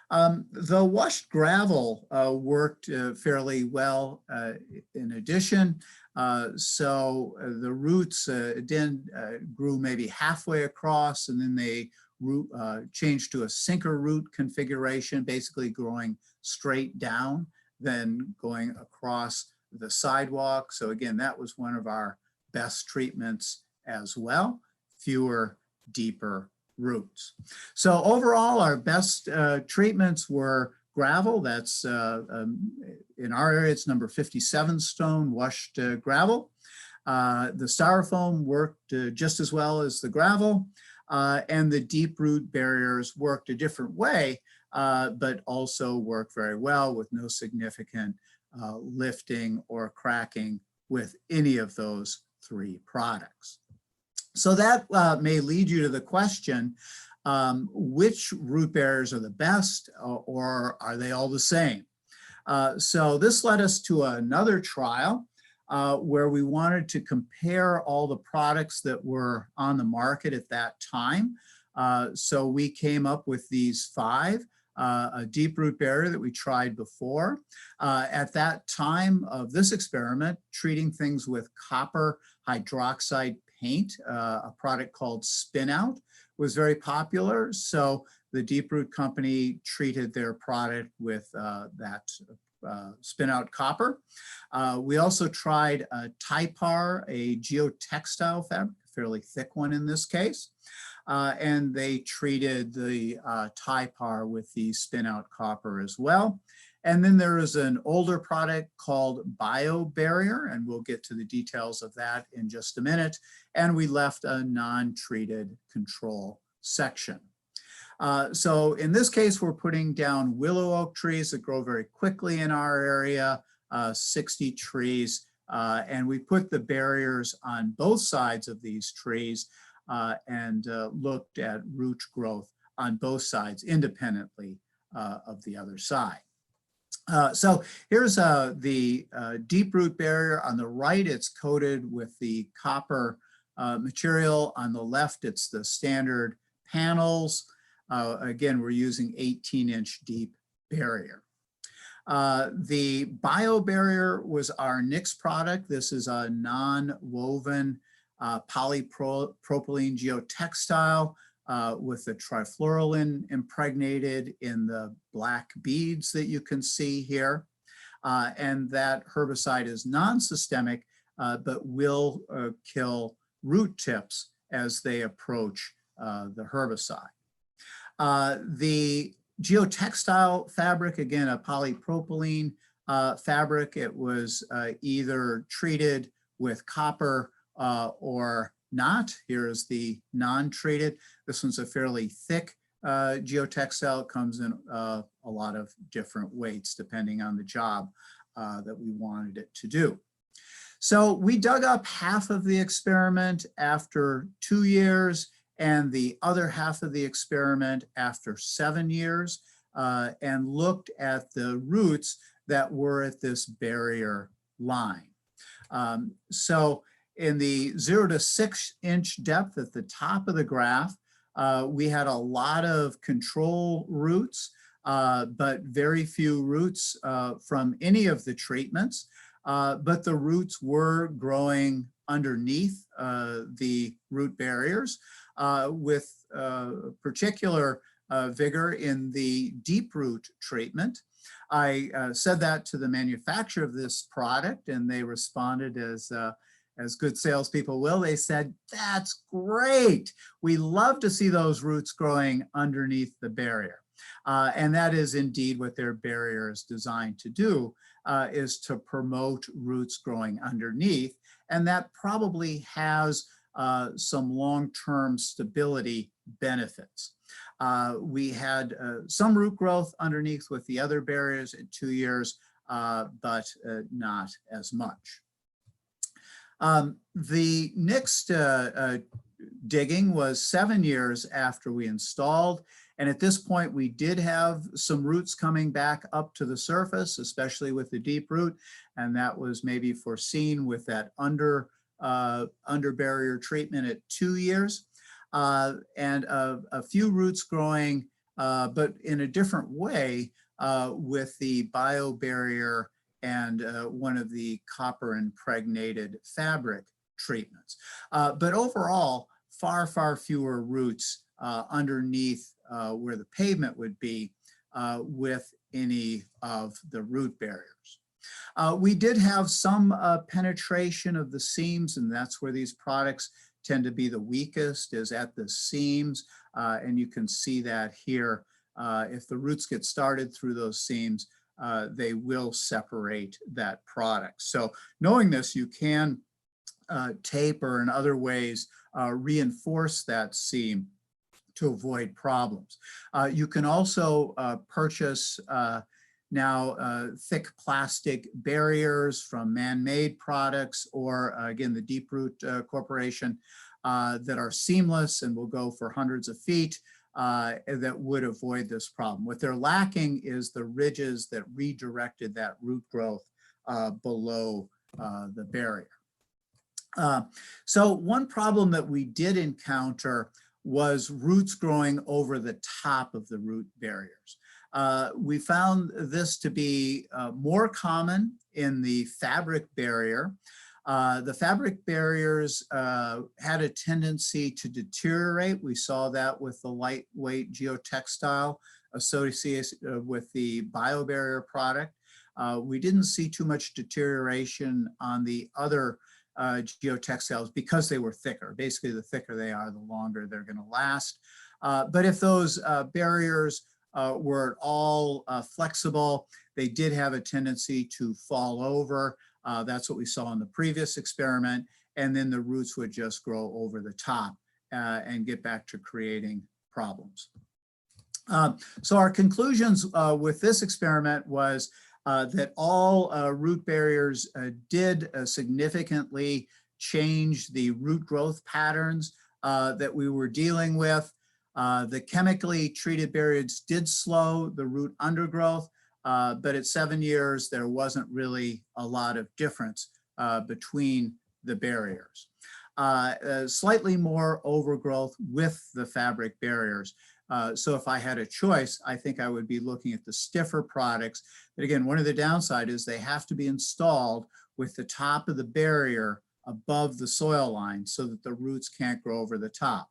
The washed gravel worked fairly well in addition. So the roots grew maybe halfway across, and then they changed to a sinker root configuration, basically growing straight down, then going across the sidewalk. So again, that was one of our best treatments as well, fewer, deeper roots. So overall, our best treatments were gravel. That's in our area, it's number 57 stone washed gravel. The styrofoam worked just as well as the gravel, and the deep root barriers worked a different way, but also work very well with no significant lifting or cracking with any of those 3 products. So that may lead you to the question, which root barriers are the best, or are they all the same? So this led us to another trial where we wanted to compare all the products that were on the market at that time. So we came up with these 5. A deep root barrier that we tried before. At that time of this experiment, treating things with copper hydroxide paint, a product called Spin Out, was very popular. So the Deep Root company treated their product with that Spin Out copper. We also tried Typar, a geotextile fabric, a fairly thick one in this case. And they treated the Typar with the Spin Out copper as well. And then there is an older product called Bio Barrier, and we'll get to the details of that in just a minute. And we left a non-treated control section. So in this case, we're putting down willow oak trees that grow very quickly in our area, 60 trees. And we put the barriers on both sides of these trees and looked at root growth on both sides independently of the other side. So here's the deep root barrier. On the right, it's coated with the copper material. On the left, it's the standard panels. Again, we're using 18-inch deep barrier. The bio barrier was our next product. This is a non-woven polypropylene geotextile with the trifluralin impregnated in the black beads that you can see here. And that herbicide is non-systemic, but will kill root tips as they approach the herbicide. The geotextile fabric, again, a polypropylene fabric. It was either treated with copper or not. Here is the non-treated. This one's a fairly thick geotextile. It comes in a lot of different weights depending on the job that we wanted it to do. So we dug up half of the experiment after 2 years and the other half of the experiment after 7 years and looked at the roots that were at this barrier line. So in the 0 to 6 inch depth at the top of the graph, we had a lot of control roots, but very few roots from any of the treatments. But the roots were growing underneath the root barriers with particular vigor in the deep root treatment. I said that to the manufacturer of this product, and they responded as good salespeople will. They said, "That's great. We love to see those roots growing underneath the barrier." And that is indeed what their barrier is designed to do, is to promote roots growing underneath. And that probably has some long-term stability benefits. We had some root growth underneath with the other barriers at 2 years, but not as much. The next digging was 7 years after we installed. And at this point, we did have some roots coming back up to the surface, especially with the deep root. And that was maybe foreseen with that under barrier treatment at 2 years. And a few roots growing, but in a different way with the bio barrier and one of the copper impregnated fabric treatments. But overall, far, far fewer roots underneath where the pavement would be with any of the root barriers. We did have some penetration of the seams, and that's where these products tend to be the weakest, is at the seams. And you can see that here. If the roots get started through those seams, they will separate that product. So knowing this, you can tape or in other ways reinforce that seam to avoid problems. You can also purchase now thick plastic barriers from man-made products, or again, the Deep Root Corporation, that are seamless and will go for hundreds of feet that would avoid this problem. What they're lacking is the ridges that redirected that root growth below the barrier. So one problem that we did encounter was roots growing over the top of the root barriers. We found this to be more common in the fabric barrier. The fabric barriers had a tendency to deteriorate. We saw that with the lightweight geotextile associated with the biobarrier product. We didn't see too much deterioration on the other geotextiles because they were thicker. Basically, the thicker they are, the longer they're going to last. But if those barriers were at all flexible, they did have a tendency to fall over. That's what we saw in the previous experiment. And then the roots would just grow over the top and get back to creating problems. So our conclusions with this experiment was that all root barriers did significantly change the root growth patterns that we were dealing with. The chemically treated barriers did slow the root undergrowth, but at 7 years, there wasn't really a lot of difference between the barriers. Slightly more overgrowth with the fabric barriers. So if I had a choice, I think I would be looking at the stiffer products. But again, one of the downside is they have to be installed with the top of the barrier above the soil line so that the roots can't grow over the top.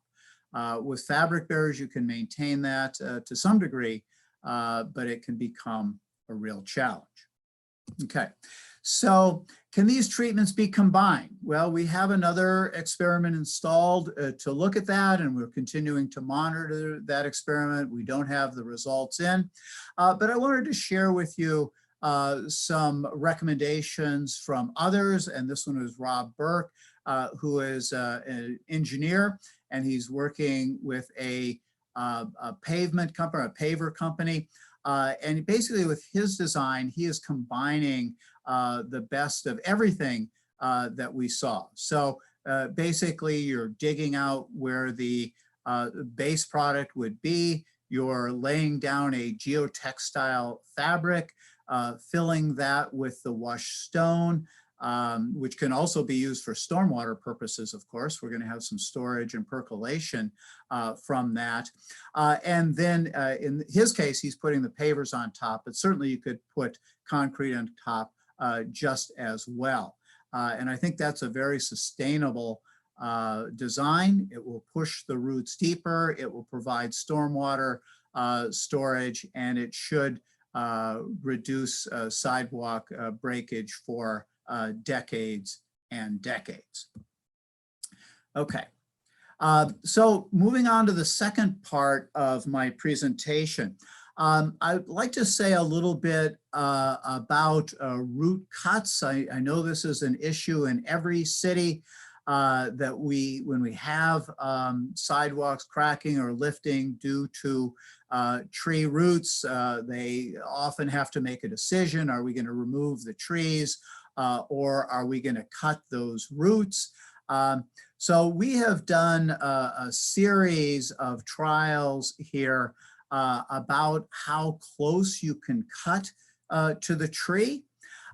With fabric barriers, you can maintain that to some degree, but it can become a real challenge. Okay, so can these treatments be combined? Well, we have another experiment installed to look at that, and we're continuing to monitor that experiment. We don't have the results in, but I wanted to share with you some recommendations from others, and this one is Rob Burke, who is an engineer, and he's working with a pavement company, a paver company. And basically with his design, he is combining the best of everything that we saw. So basically you're digging out where the base product would be, you're laying down a geotextile fabric, filling that with the washed stone, which can also be used for stormwater purposes, of course. We're going to have some storage and percolation from that. And then in his case, he's putting the pavers on top, but certainly you could put concrete on top just as well. And I think that's a very sustainable design. It will push the roots deeper, it will provide stormwater storage, and it should reduce sidewalk breakage for decades and decades. Okay, so moving on to the second part of my presentation. I'd like to say a little bit about root cuts. I know this is an issue in every city that when we have sidewalks cracking or lifting due to tree roots, they often have to make a decision. Are we going to remove the trees? Or are we going to cut those roots? So we have done a series of trials here about how close you can cut to the tree.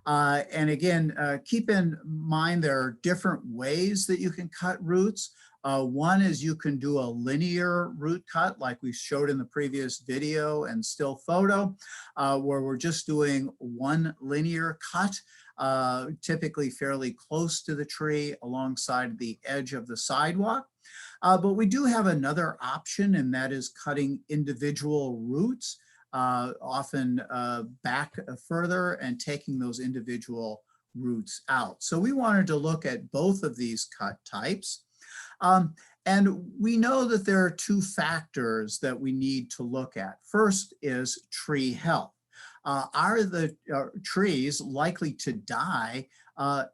And again, keep in mind there are different ways that you can cut roots. One is you can do a linear root cut like we showed in the previous video and still photo, where we're just doing one linear cut, typically fairly close to the tree alongside the edge of the sidewalk. But we do have another option, and that is cutting individual roots, often back further and taking those individual roots out. So we wanted to look at both of these cut types. And we know that there are two factors that we need to look at. First is tree health. Are the trees likely to die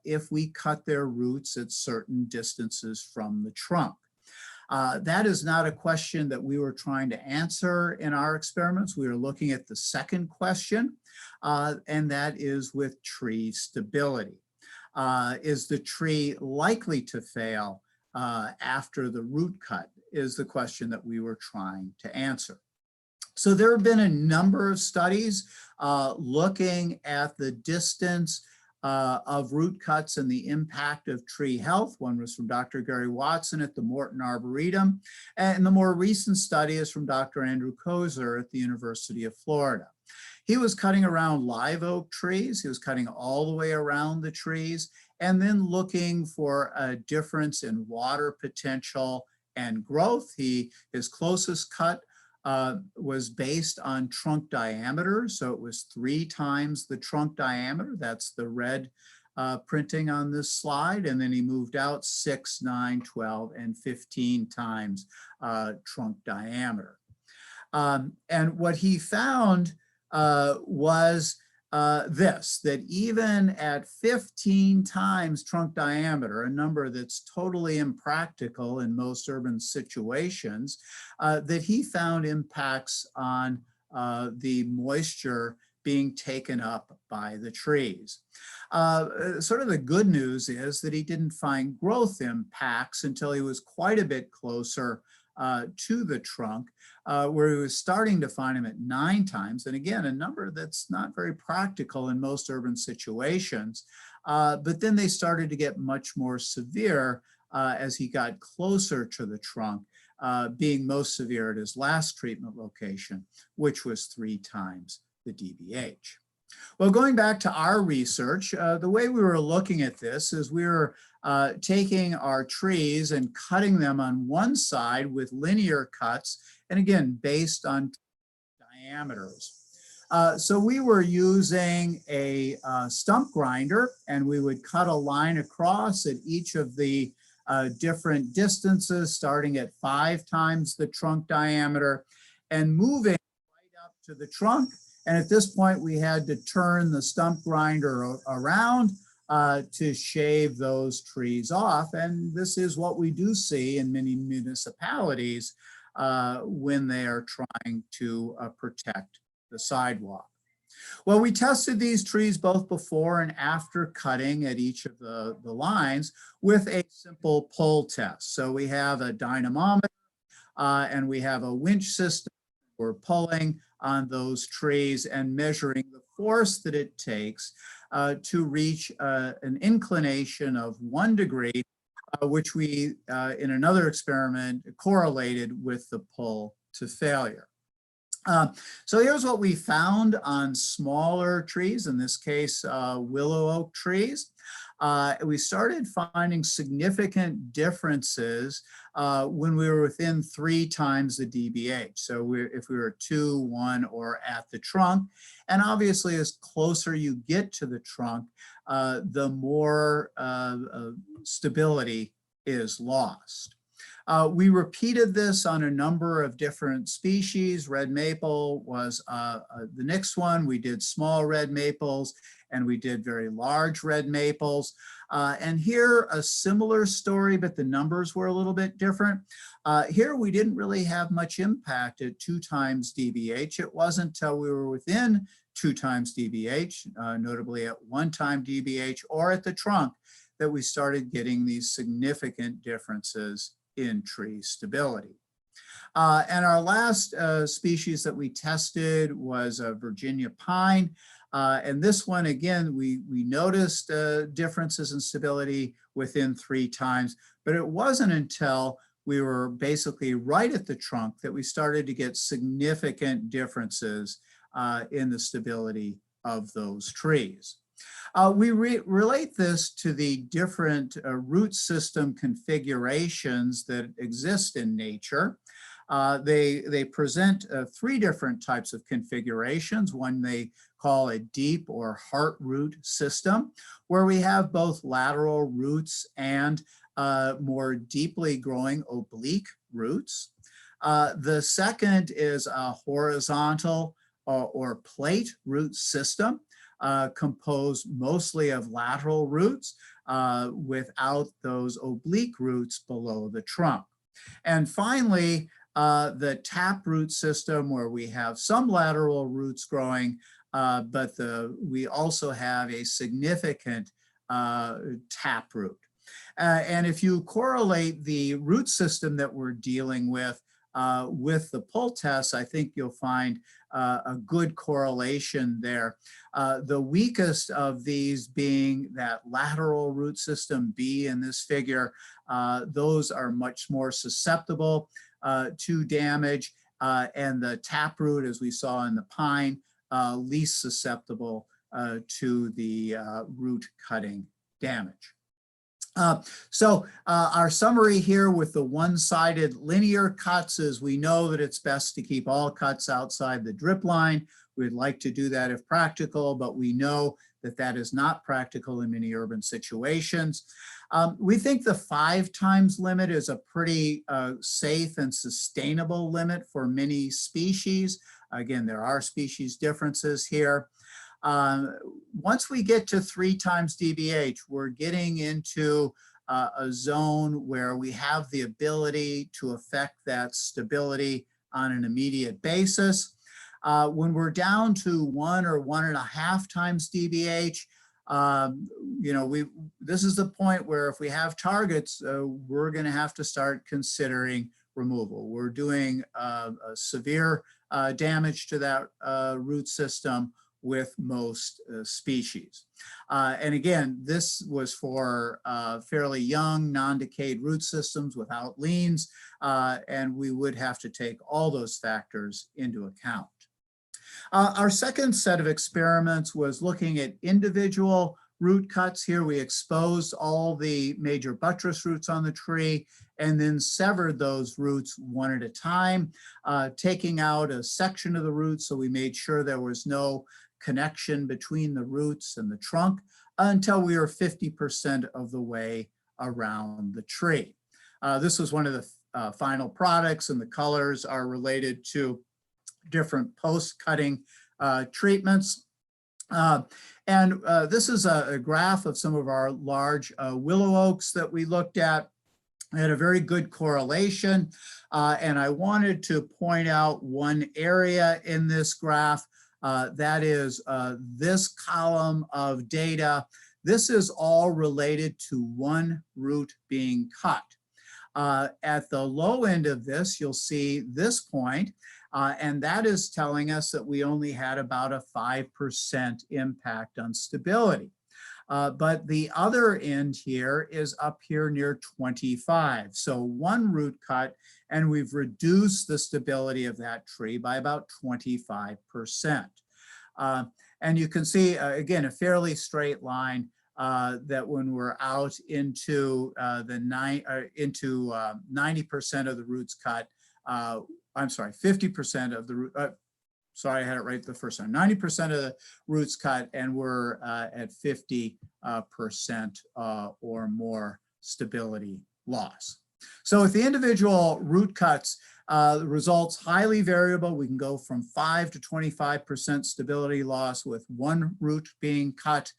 if we cut their roots at certain distances from the trunk? That is not a question that we were trying to answer in our experiments. We were looking at the second question, and that is with tree stability. Is the tree likely to fail after the root cut is the question that we were trying to answer. So there have been a number of studies looking at the distance of root cuts and the impact of tree health. One was from Dr. Gary Watson at the Morton Arboretum, and the more recent study is from Dr. Andrew Kozer at the University of Florida. He was cutting around live oak trees. He was cutting all the way around the trees and then looking for a difference in water potential and growth. His closest cut was based on trunk diameter. So it was 3 times the trunk diameter. That's the red printing on this slide. And then he moved out 6, 9, 12, and 15 times trunk diameter. And what he found was that even at 15 times trunk diameter, a number that's totally impractical in most urban situations, that he found impacts on the moisture being taken up by the trees. Sort of the good news is that he didn't find growth impacts until he was quite a bit closer to the trunk, where he was starting to find them at 9 times. And again, a number that's not very practical in most urban situations. But then they started to get much more severe as he got closer to the trunk, being most severe at his last treatment location, which was 3 times the DBH. Well, going back to our research, the way we were looking at this is we were taking our trees and cutting them on one side with linear cuts, and again, based on diameters. So we were using a stump grinder, and we would cut a line across at each of the different distances, starting at 5 times the trunk diameter and moving right up to the trunk. And at this point, we had to turn the stump grinder around to shave those trees off. And this is what we do see in many municipalities when they are trying to protect the sidewalk. Well, we tested these trees both before and after cutting at each of the lines with a simple pull test. So we have a dynamometer and we have a winch system. We're pulling on those trees and measuring the force that it takes to reach an inclination of 1 degree, which we, in another experiment, correlated with the pull to failure. So here's what we found on smaller trees, in this case, willow oak trees. We started finding significant differences when we were within 3 times the DBH. So if we were 2, 1, or at the trunk. And obviously, as closer you get to the trunk, the more stability is lost. We repeated this on a number of different species. Red maple was the next one. We did small red maples and we did very large red maples. And here a similar story, but the numbers were a little bit different. Here we didn't really have much impact at 2 times DBH. It wasn't until we were within 2 times DBH, notably at 1 time DBH or at the trunk, that we started getting these significant differences in tree stability. And our last species that we tested was Virginia pine. And this one, again, we noticed differences in stability within 3 times, but it wasn't until we were basically right at the trunk that we started to get significant differences in the stability of those trees. We relate this to the different root system configurations that exist in nature. They present 3 different types of configurations. One they call a deep or heart root system, where we have both lateral roots and more deeply growing oblique roots. The second is a horizontal or plate root system, composed mostly of lateral roots without those oblique roots below the trunk. And finally, the taproot system, where we have some lateral roots growing, but we also have a significant taproot. And if you correlate the root system that we're dealing with the pull test, I think you'll find a good correlation there. The weakest of these being that lateral root system B in this figure. Those are much more susceptible to damage, and the taproot, as we saw in the pine, least susceptible to the root cutting damage. So our summary here with the one-sided linear cuts is we know that it's best to keep all cuts outside the drip line. We'd like to do that if practical, but we know that that is not practical in many urban situations. We think the 5 times limit is a pretty safe and sustainable limit for many species. Again, there are species differences here. Once we get to 3 times dBH, we're getting into a zone where we have the ability to affect that stability on an immediate basis. When we're down to 1 or 1.5 times dBH, this is the point where if we have targets, we're going to have to start considering removal. We're doing severe damage to that root system with most species. And again, this was for fairly young, non-decayed root systems without leans, and we would have to take all those factors into account. Our second set of experiments was looking at individual root cuts. Here we exposed all the major buttress roots on the tree and then severed those roots one at a time, taking out a section of the root, so we made sure there was no connection between the roots and the trunk until we were 50% of the way around the tree. This was one of the final products, and the colors are related to different post-cutting treatments. This is a graph of some of our large willow oaks that we looked at. It had a very good correlation, and I wanted to point out one area in this graph. That is this column of data. This is all related to one root being cut. At the low end of this, you'll see this point, and that is telling us that we only had about a 5% impact on stability. But the other end here is up here near 25. So one root cut, and we've reduced the stability of that tree by about 25%. And you can see, again, a fairly straight line that when we're out into 90% of the roots cut, I'm sorry, 50% of the root, sorry, I had it right the first time, 90% of the roots cut, and we're at 50% or more stability loss. So with the individual root cuts, the results highly variable. We can go from 5 to 25% stability loss with one root being cut.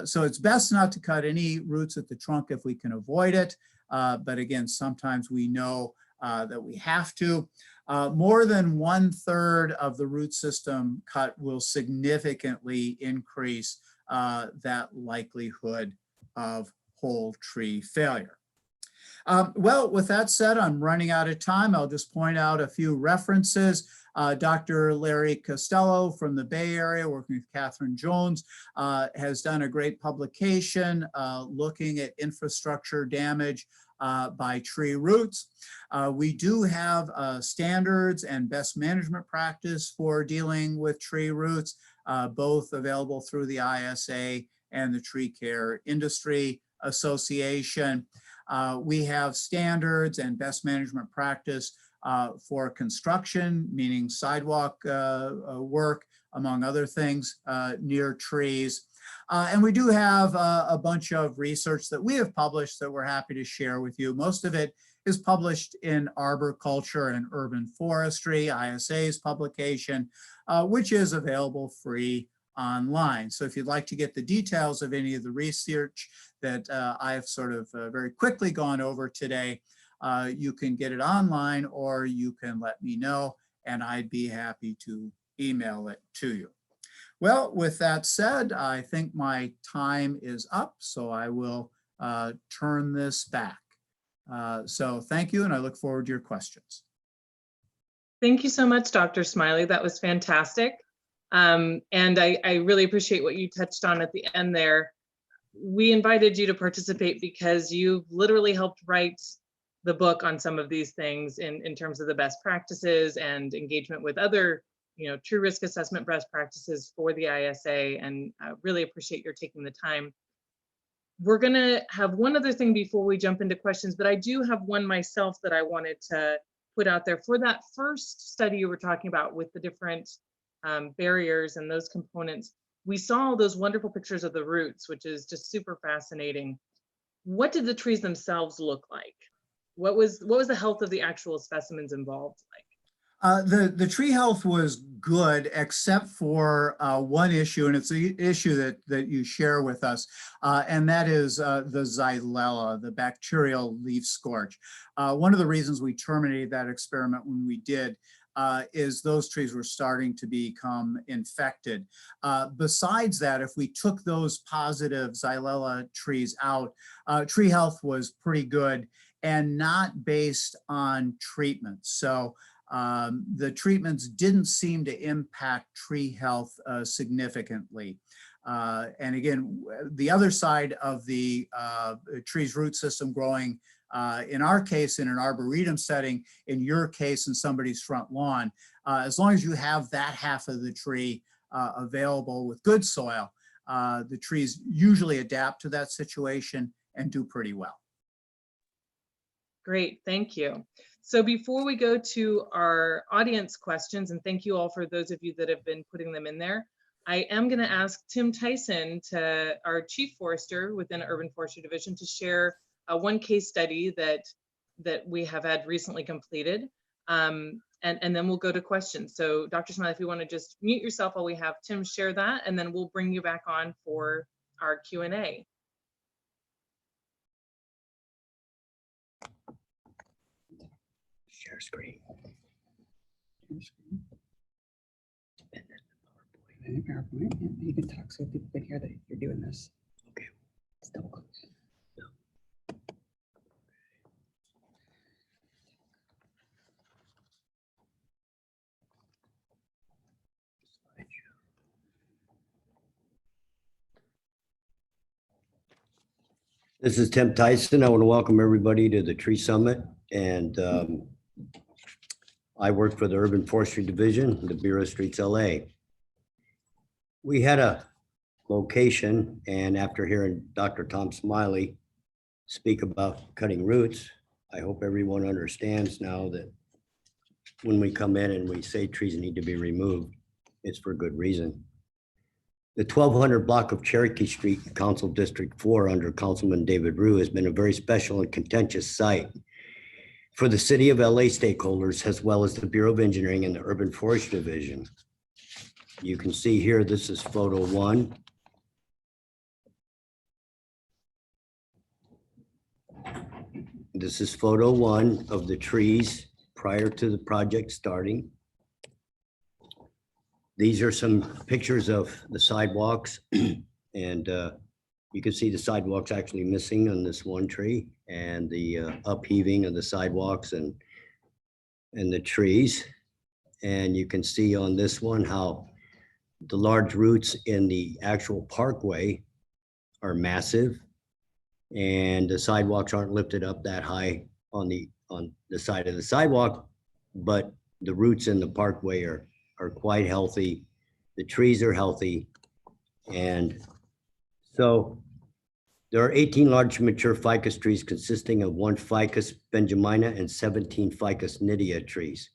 So it's best not to cut any roots at the trunk if we can avoid it. But again, sometimes we know that we have to. More than 1/3 of the root system cut will significantly increase that likelihood of whole tree failure. Well, with that said, I'm running out of time. I'll just point out a few references. Dr. Larry Costello from the Bay Area, working with Catherine Jones, has done a great publication looking at infrastructure damage by tree roots. We do have standards and best management practice for dealing with tree roots, both available through the ISA and the Tree Care Industry Association. We have standards and best management practice for construction, meaning sidewalk work, among other things, near trees. And we do have a bunch of research that we have published that we're happy to share with you. Most of it is published in Arboriculture and Urban Forestry, ISA's publication, which is available free online. So if you'd like to get the details of any of the research that I've sort of very quickly gone over today, you can get it online, or you can let me know, and I'd be happy to email it to you. Well, with that said, I think my time is up, so I will turn this back. So thank you, and I look forward to your questions. Thank you so much, Dr. Smiley. That was fantastic. And I really appreciate what you touched on at the end there. We invited you to participate because you literally helped write the book on some of these things in terms of the best practices and engagement with other, true risk assessment best practices for the ISA, and I really appreciate your taking the time. We're gonna have one other thing before we jump into questions, but I do have one myself that I wanted to put out there. For that first study you were talking about with the different barriers and those components, we saw those wonderful pictures of the roots, which is just super fascinating. What did the trees themselves look like? What was the health of the actual specimens involved like? The tree health was good, except for one issue, and it's the issue that you share with us, and that is the Xylella, the bacterial leaf scorch. One of the reasons we terminated that experiment when we did is those trees were starting to become infected. Besides that, if we took those positive Xylella trees out, tree health was pretty good and not based on treatment. So the treatments didn't seem to impact tree health significantly. And again, the other side of the tree's root system growing, in our case, in an arboretum setting, in your case, in somebody's front lawn, as long as you have that half of the tree available with good soil, the trees usually adapt to that situation and do pretty well. Great, thank you. So before we go to our audience questions, and thank you all for those of you that have been putting them in there, I am going to ask Tim Tyson, our Chief Forester within Urban Forestry Division, to share one case study that we have had recently completed, and then we'll go to questions. So Dr. Smiley, if you want to just mute yourself while we have Tim share that, and then we'll bring you back on for our Q&A. Share screen. You can talk so people can hear that you're doing this. Okay. It's double click. This is Tim Tyson. I want to welcome everybody to the Tree Summit. And I work for the Urban Forestry Division, the Bureau of Streets, LA. We had a location, and after hearing Dr. Tom Smiley speak about cutting roots, I hope everyone understands now that when we come in and we say trees need to be removed, it's for good reason. The 1200 block of Cherokee Street, Council District 4 under Councilman David Rue has been a very special and contentious site for the City of LA stakeholders, as well as the Bureau of Engineering and the Urban Forestry Division. You can see here, this is photo 1. This is photo 1 of the trees prior to the project starting. These are some pictures of the sidewalks, and you can see the sidewalks actually missing on this one tree, and the upheaving of the sidewalks and the trees. And you can see on this one how the large roots in the actual parkway are massive, and the sidewalks aren't lifted up that high on the side of the sidewalk, but the roots in the parkway are quite healthy. The trees are healthy. And so there are 18 large mature ficus trees consisting of 1 Ficus benjamina and 17 Ficus nidea trees.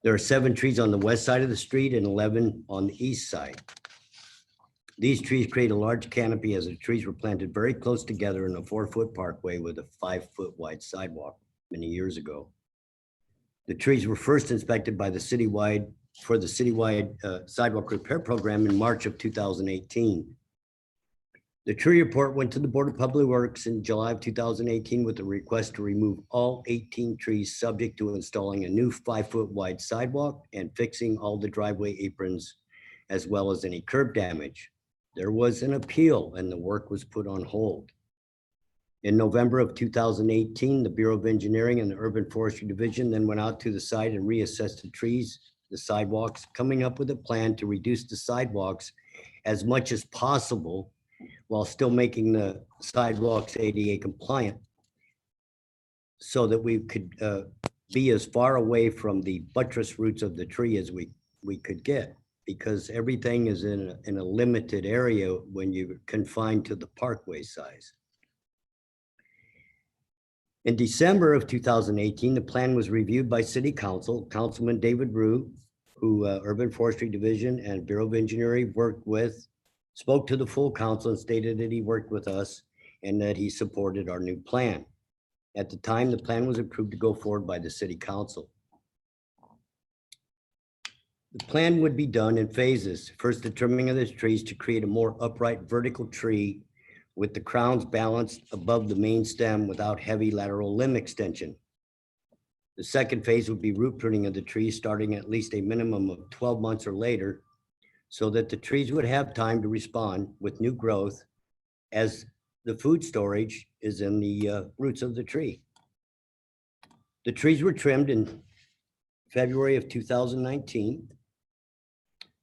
There are 7 trees on the west side of the street and 11 on the east side. These trees create a large canopy as the trees were planted very close together in a 4-foot parkway with a 5-foot wide sidewalk many years ago. The trees were first inspected by the citywide sidewalk repair program in March of 2018. The tree report went to the Board of Public Works in July of 2018 with a request to remove all 18 trees subject to installing a new 5-foot wide sidewalk and fixing all the driveway aprons, as well as any curb damage. There was an appeal and the work was put on hold. In November of 2018, the Bureau of Engineering and the Urban Forestry Division then went out to the site and reassessed the trees, the sidewalks, coming up with a plan to reduce the sidewalks as much as possible while still making the sidewalks ADA compliant, so that we could be as far away from the buttress roots of the tree as we could get, because everything is in a limited area when you're confined to the parkway size. In December of 2018, the plan was reviewed by City Council. Councilman David Rue, who Urban Forestry Division and Bureau of Engineering worked with, spoke to the full council and stated that he worked with us and that he supported our new plan. At the time, the plan was approved to go forward by the City Council. The plan would be done in phases. First, the trimming of the trees to create a more upright vertical tree with the crowns balanced above the main stem without heavy lateral limb extension. The second phase would be root pruning of the trees starting at least a minimum of 12 months or later, so that the trees would have time to respond with new growth as the food storage is in the roots of the tree. The trees were trimmed in February of 2019.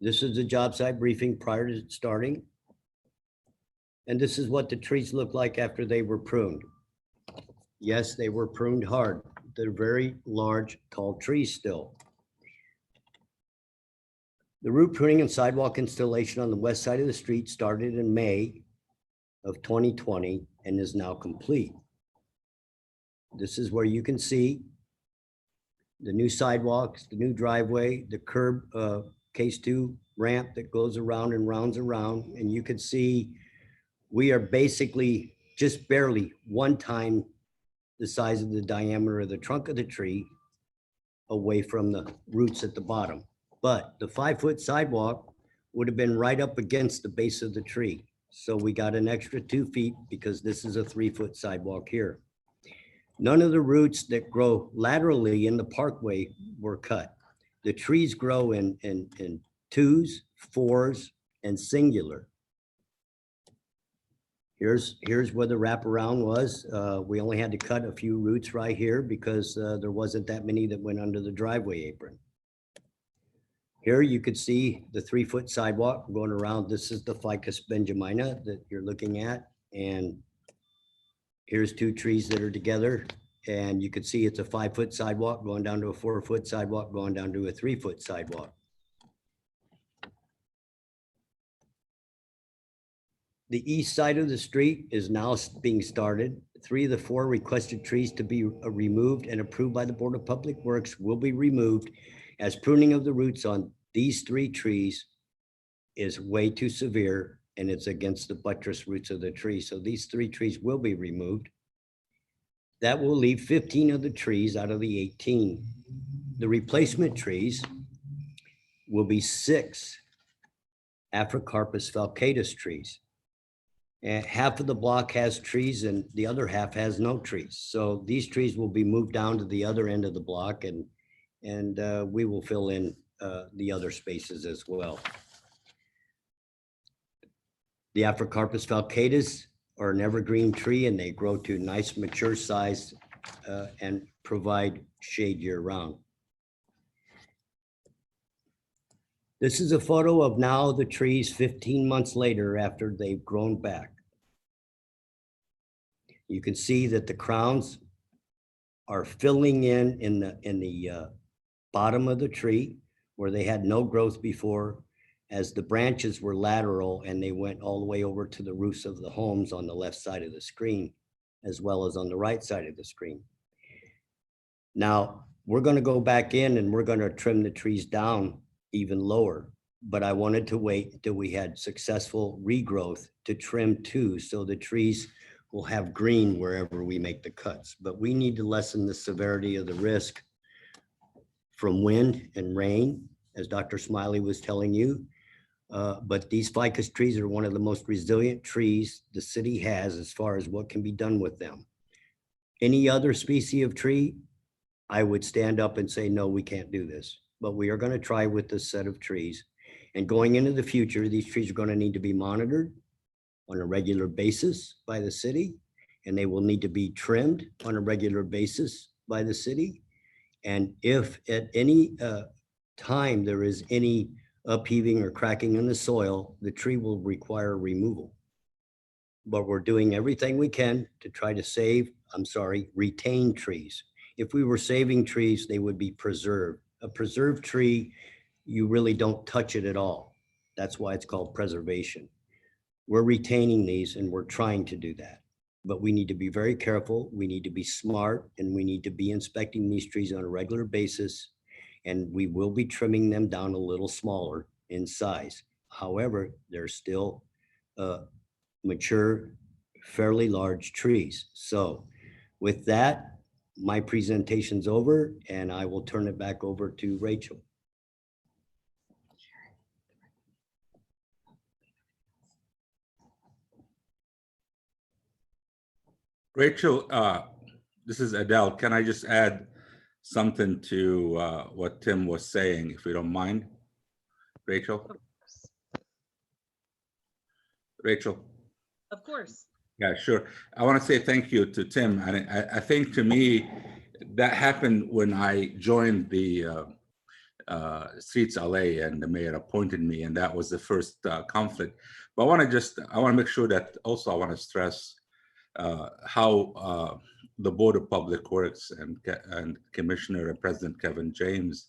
This is the job site briefing prior to starting. And this is what the trees look like after they were pruned. Yes, they were pruned hard. They're very large, tall trees still. The root pruning and sidewalk installation on the west side of the street started in May of 2020 and is now complete. This is where you can see the new sidewalks, the new driveway, the curb case 2 ramp that goes around and rounds around. And you can see we are basically just barely 1 time the size of the diameter of the trunk of the tree away from the roots at the bottom. But the 5-foot sidewalk would have been right up against the base of the tree. So we got an extra 2 feet because this is a 3-foot sidewalk here. None of the roots that grow laterally in the parkway were cut. The trees grow in 2s, 4s, and singular. Here's where the wraparound was. We only had to cut a few roots right here because there wasn't that many that went under the driveway apron. Here you could see the 3-foot sidewalk going around. This is the Ficus benjamina that you're looking at. And here's 2 trees that are together. And you can see it's a 5-foot sidewalk going down to a 4-foot sidewalk, going down to a 3-foot sidewalk. The east side of the street is now being started. 3 of the 4 requested trees to be removed and approved by the Board of Public Works will be removed, as pruning of the roots on these 3 trees is way too severe and it's against the buttress roots of the tree. So these 3 trees will be removed. That will leave 15 of the trees out of the 18. The replacement trees will be 6 Aphrocarpus falcatus trees. And half of the block has trees and the other half has no trees. So these trees will be moved down to the other end of the block, and we will fill in the other spaces as well. The Aphrocarpus falcatus are an evergreen tree and they grow to nice mature size and provide shade year round. This is a photo of now the trees 15 months later after they've grown back. You can see that the crowns are filling in the bottom of the tree where they had no growth before, as the branches were lateral and they went all the way over to the roofs of the homes on the left side of the screen, as well as on the right side of the screen. Now, we're going to go back in and we're going to trim the trees down even lower, but I wanted to wait until we had successful regrowth to trim too, so the trees will have green wherever we make the cuts. But we need to lessen the severity of the risk from wind and rain, as Dr. Smiley was telling you. But these ficus trees are one of the most resilient trees the city has as far as what can be done with them. Any other species of tree, I would stand up and say, no, we can't do this. But we are going to try with this set of trees. And going into the future, these trees are going to need to be monitored on a regular basis by the city, and they will need to be trimmed on a regular basis by the city. And if at any time there is any upheaving or cracking in the soil, the tree will require removal. But we're doing everything we can to try to retain trees. If we were saving trees, they would be preserved. A preserved tree, you really don't touch it at all. That's why it's called preservation. We're retaining these and we're trying to do that. But we need to be very careful. We need to be smart, and we need to be inspecting these trees on a regular basis. And we will be trimming them down a little smaller in size. However, they're still mature, fairly large trees. So with that, my presentation's over and I will turn it back over to Rachel. Rachel, this is Adele. Can I just add something to what Tim was saying, if you don't mind? Rachel? Rachel? Of course. Yeah, sure. I want to say thank you to Tim. And I think to me, that happened when I joined the Streets LA and the mayor appointed me, and that was the first conflict. But I want to make sure that also I want to stress how the Board of Public Works and Commissioner and President Kevin James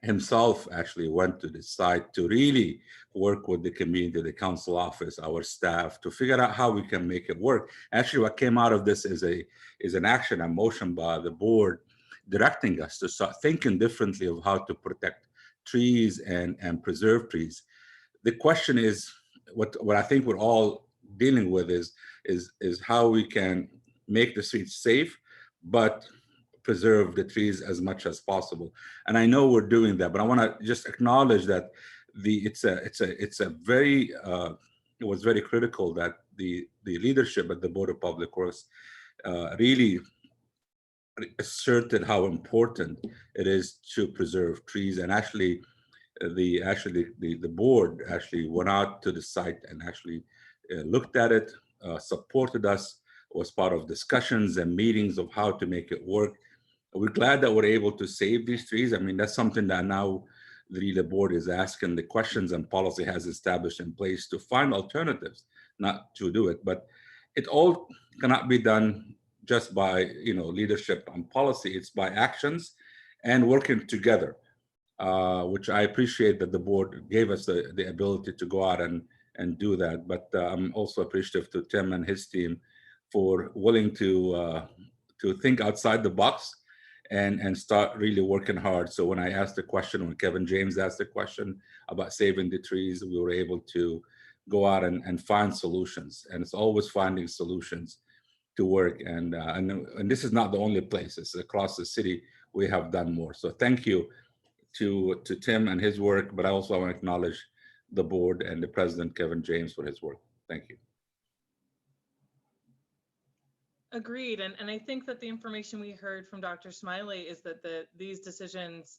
himself actually went to the site to really work with the community, the council office, our staff, to figure out how we can make it work. Actually, what came out of this is an action, a motion by the board directing us to start thinking differently of how to protect trees and preserve trees. The question is, what I think we're all dealing with is how we can make the streets safe, but preserve the trees as much as possible. And I know we're doing that, but I want to just acknowledge that it was very critical that the leadership at the Board of Public Works really asserted how important it is to preserve trees. And actually the board actually went out to the site and actually looked at it, supported us, was part of discussions and meetings of how to make it work. We're glad that we're able to save these trees. I mean, that's something that now the board is asking the questions, and policy has established in place to find alternatives, not to do it. But it all cannot be done just by leadership and policy. It's by actions and working together, which I appreciate that the board gave us the ability to go out and do that. But I'm also appreciative to Tim and his team for willing to think outside the box and start really working hard. So when I asked the question, when Kevin James asked the question about saving the trees, we were able to go out and find solutions. And it's always finding solutions to work. And this is not the only place. It's across the city. We have done more. So thank you to Tim and his work, but I also want to acknowledge the board and the president, Kevin James, for his work. Thank you. Agreed. And I think that the information we heard from Dr. Smiley is that these decisions,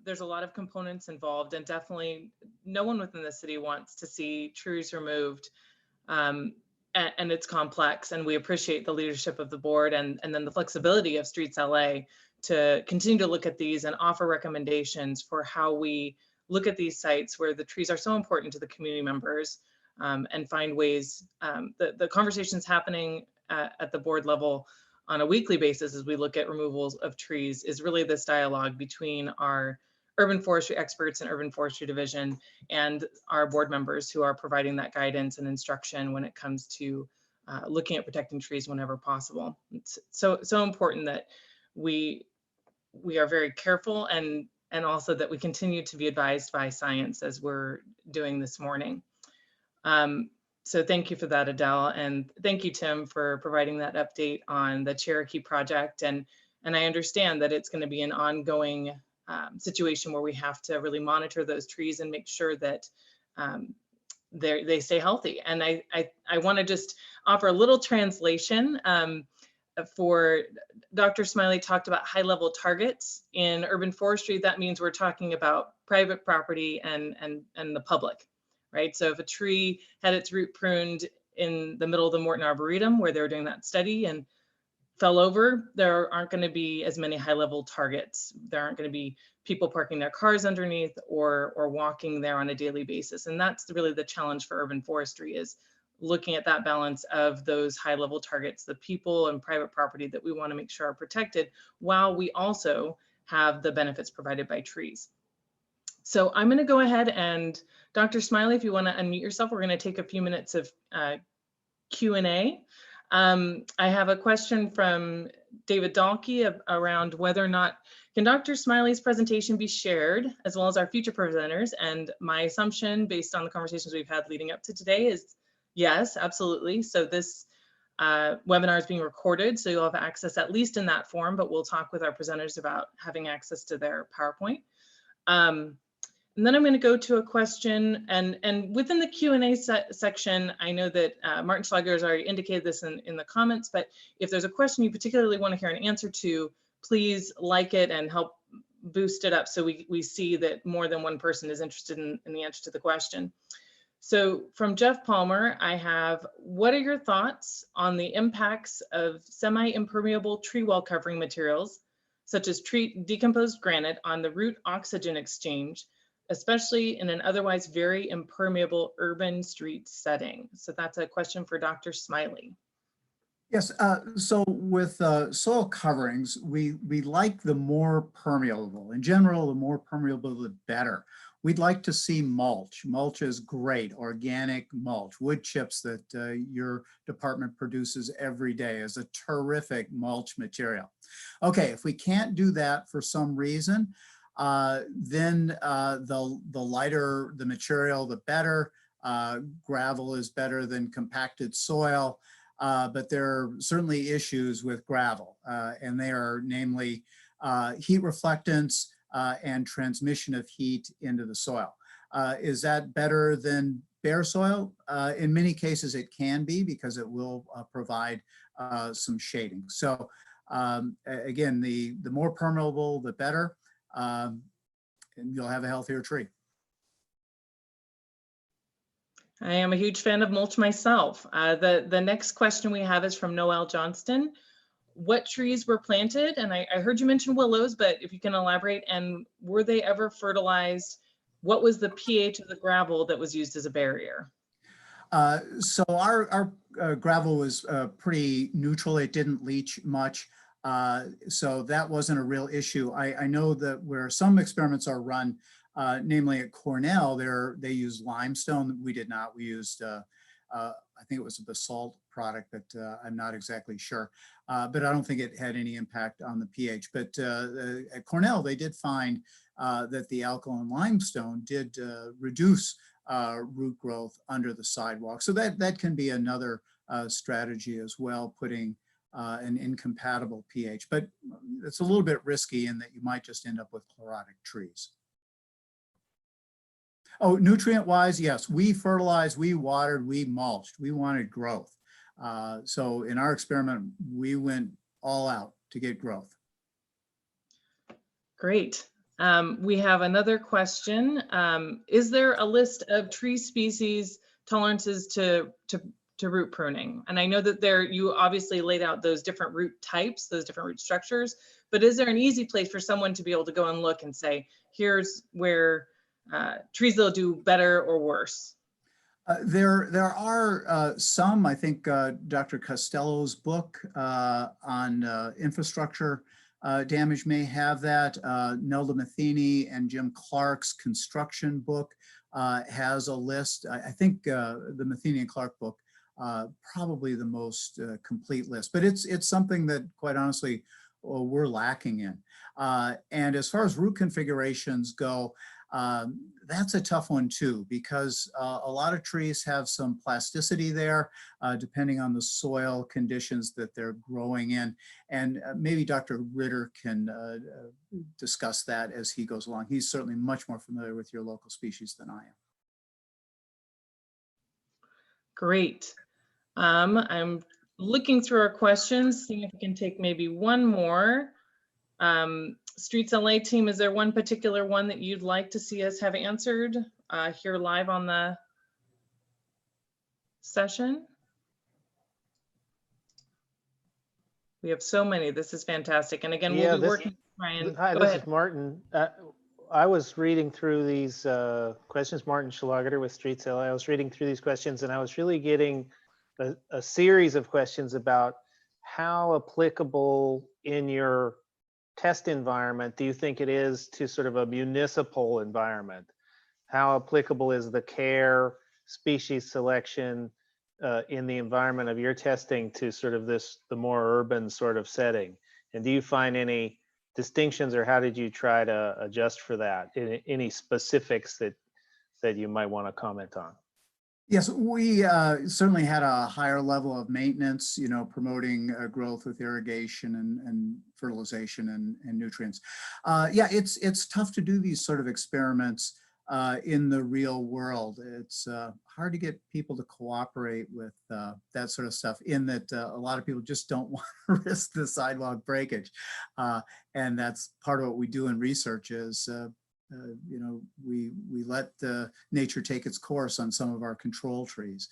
there's a lot of components involved, and definitely no one within the city wants to see trees removed. And it's complex, and we appreciate the leadership of the board and then the flexibility of Streets LA to continue to look at these and offer recommendations for how we look at these sites where the trees are so important to the community members, and find ways. The conversations happening at the board level on a weekly basis as we look at removals of trees is really this dialogue between our urban forestry experts and urban forestry division and our board members who are providing that guidance and instruction when it comes to looking at protecting trees whenever possible. It's so important that we are very careful and also that we continue to be advised by science as we're doing this morning. So thank you for that, Adele, and thank you, Tim, for providing that update on the Cherokee project. And I understand that it's going to be an ongoing situation where we have to really monitor those trees and make sure that they stay healthy. And I want to just offer a little translation for Dr. Smiley talked about high-level targets in urban forestry. That means we're talking about private property and the public. Right. So if a tree had its root pruned in the middle of the Morton Arboretum where they were doing that study and fell over, there aren't going to be as many high level targets. There aren't going to be people parking their cars underneath or walking there on a daily basis. And that's really the challenge for urban forestry, is looking at that balance of those high level targets, the people and private property that we want to make sure are protected, while we also have the benefits provided by trees. So I'm going to go ahead and Dr. Smiley, if you want to unmute yourself, we're going to take a few minutes of Q&A. I have a question from David Dahlke around whether or not can Dr. Smiley's presentation be shared, as well as our future presenters. And my assumption, based on the conversations we've had leading up to today, is yes, absolutely. So this webinar is being recorded, so you'll have access at least in that form, but we'll talk with our presenters about having access to their PowerPoint. And then I'm going to go to a question, and within the Q&A section, I know that Martin Schlager has already indicated this in the comments, but if there's a question you particularly want to hear an answer to, please like it and help boost it up so we see that more than one person is interested in the answer to the question. So from Jeff Palmer, I have, what are your thoughts on the impacts of semi-impermeable tree wall covering materials, such as decomposed granite, on the root oxygen exchange, especially in an otherwise very impermeable urban street setting? So that's a question for Dr. Smiley. Yes, so with soil coverings, we like the more permeable. In general, the more permeable, the better. We'd like to see mulch. Mulch is great, organic mulch. Wood chips that your department produces every day is a terrific mulch material. Okay, if we can't do that for some reason, then the lighter the material, the better. Gravel is better than compacted soil. But there are certainly issues with gravel, and they are namely heat reflectance and transmission of heat into the soil. Is that better than bare soil? In many cases it can be, because it will provide some shading. So again, the more permeable, the better, and you'll have a healthier tree. I am a huge fan of mulch myself. The next question we have is from Noel Johnston. What trees were planted? And I heard you mention willows, but if you can elaborate, and were they ever fertilized? What was the pH of the gravel that was used as a barrier? So our gravel was pretty neutral. It didn't leach much. So that wasn't a real issue. I know that where some experiments are run, namely at Cornell, they use limestone. We did not. We used, I think it was a basalt product, but I'm not exactly sure. But I don't think it had any impact on the pH. But at Cornell, they did find that the alkaline limestone did reduce root growth under the sidewalk. So that can be another strategy as well, putting an incompatible pH. But it's a little bit risky in that you might just end up with chlorotic trees. Oh, nutrient-wise, yes, we fertilized, we watered, we mulched, we wanted growth. So in our experiment, we went all out to get growth. Great. We have another question. Is there a list of tree species tolerances to root pruning? And I know that you obviously laid out those different root types, those different root structures, but is there an easy place for someone to be able to go and look and say, here's where trees that'll do better or worse? There are some. I think Dr. Costello's book on infrastructure damage may have that. Nelda Matheny and Jim Clark's construction book has a list. I think the Matheny and Clark book probably the most complete list, but it's something that, quite honestly, we're lacking in. And as far as root configurations go, that's a tough one too, because a lot of trees have some plasticity there, depending on the soil conditions that they're growing in. And maybe Dr. Ritter can discuss that as he goes along. He's certainly much more familiar with your local species than I am. Great. I'm looking through our questions, seeing if we can take maybe one more. Streets LA team, is there one particular one that you'd like to see us have answered here live on the session? We have so many. This is fantastic. And again, we'll be working. Ryan, hi, go this ahead. is Martin. I was reading through these questions, Martin Schlager with Streets LA. I was reading through these questions, and I was really getting a series of questions about how applicable in your test environment do you think it is to sort of a municipal environment? How applicable is the care, species selection in the environment of your testing to sort of the more urban sort of setting? And do you find any distinctions, or how did you try to adjust for that? Any specifics that you might want to comment on? Yes, we certainly had a higher level of maintenance, promoting growth with irrigation and fertilization and nutrients. Yeah, it's tough to do these sort of experiments in the real world. It's hard to get people to cooperate with that sort of stuff, in that a lot of people just don't want to risk the sidewalk breakage. And that's part of what we do in research is, you know, we let nature take its course on some of our control trees.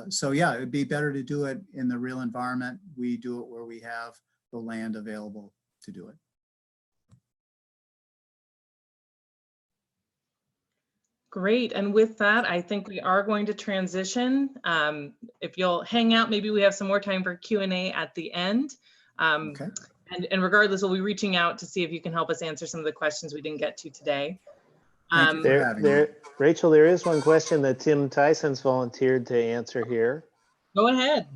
So yeah, it'd be better to do it in the real environment. We do it where we have the land available to do it. Great. And with that, I think we are going to transition. If you'll hang out, maybe we have some more time for Q&A at the end. Okay. And regardless, we'll be reaching out to see if you can help us answer some of the questions we didn't get to today. Thank you for having me. Rachel, there is one question that Tim Tyson's volunteered to answer here. Go ahead.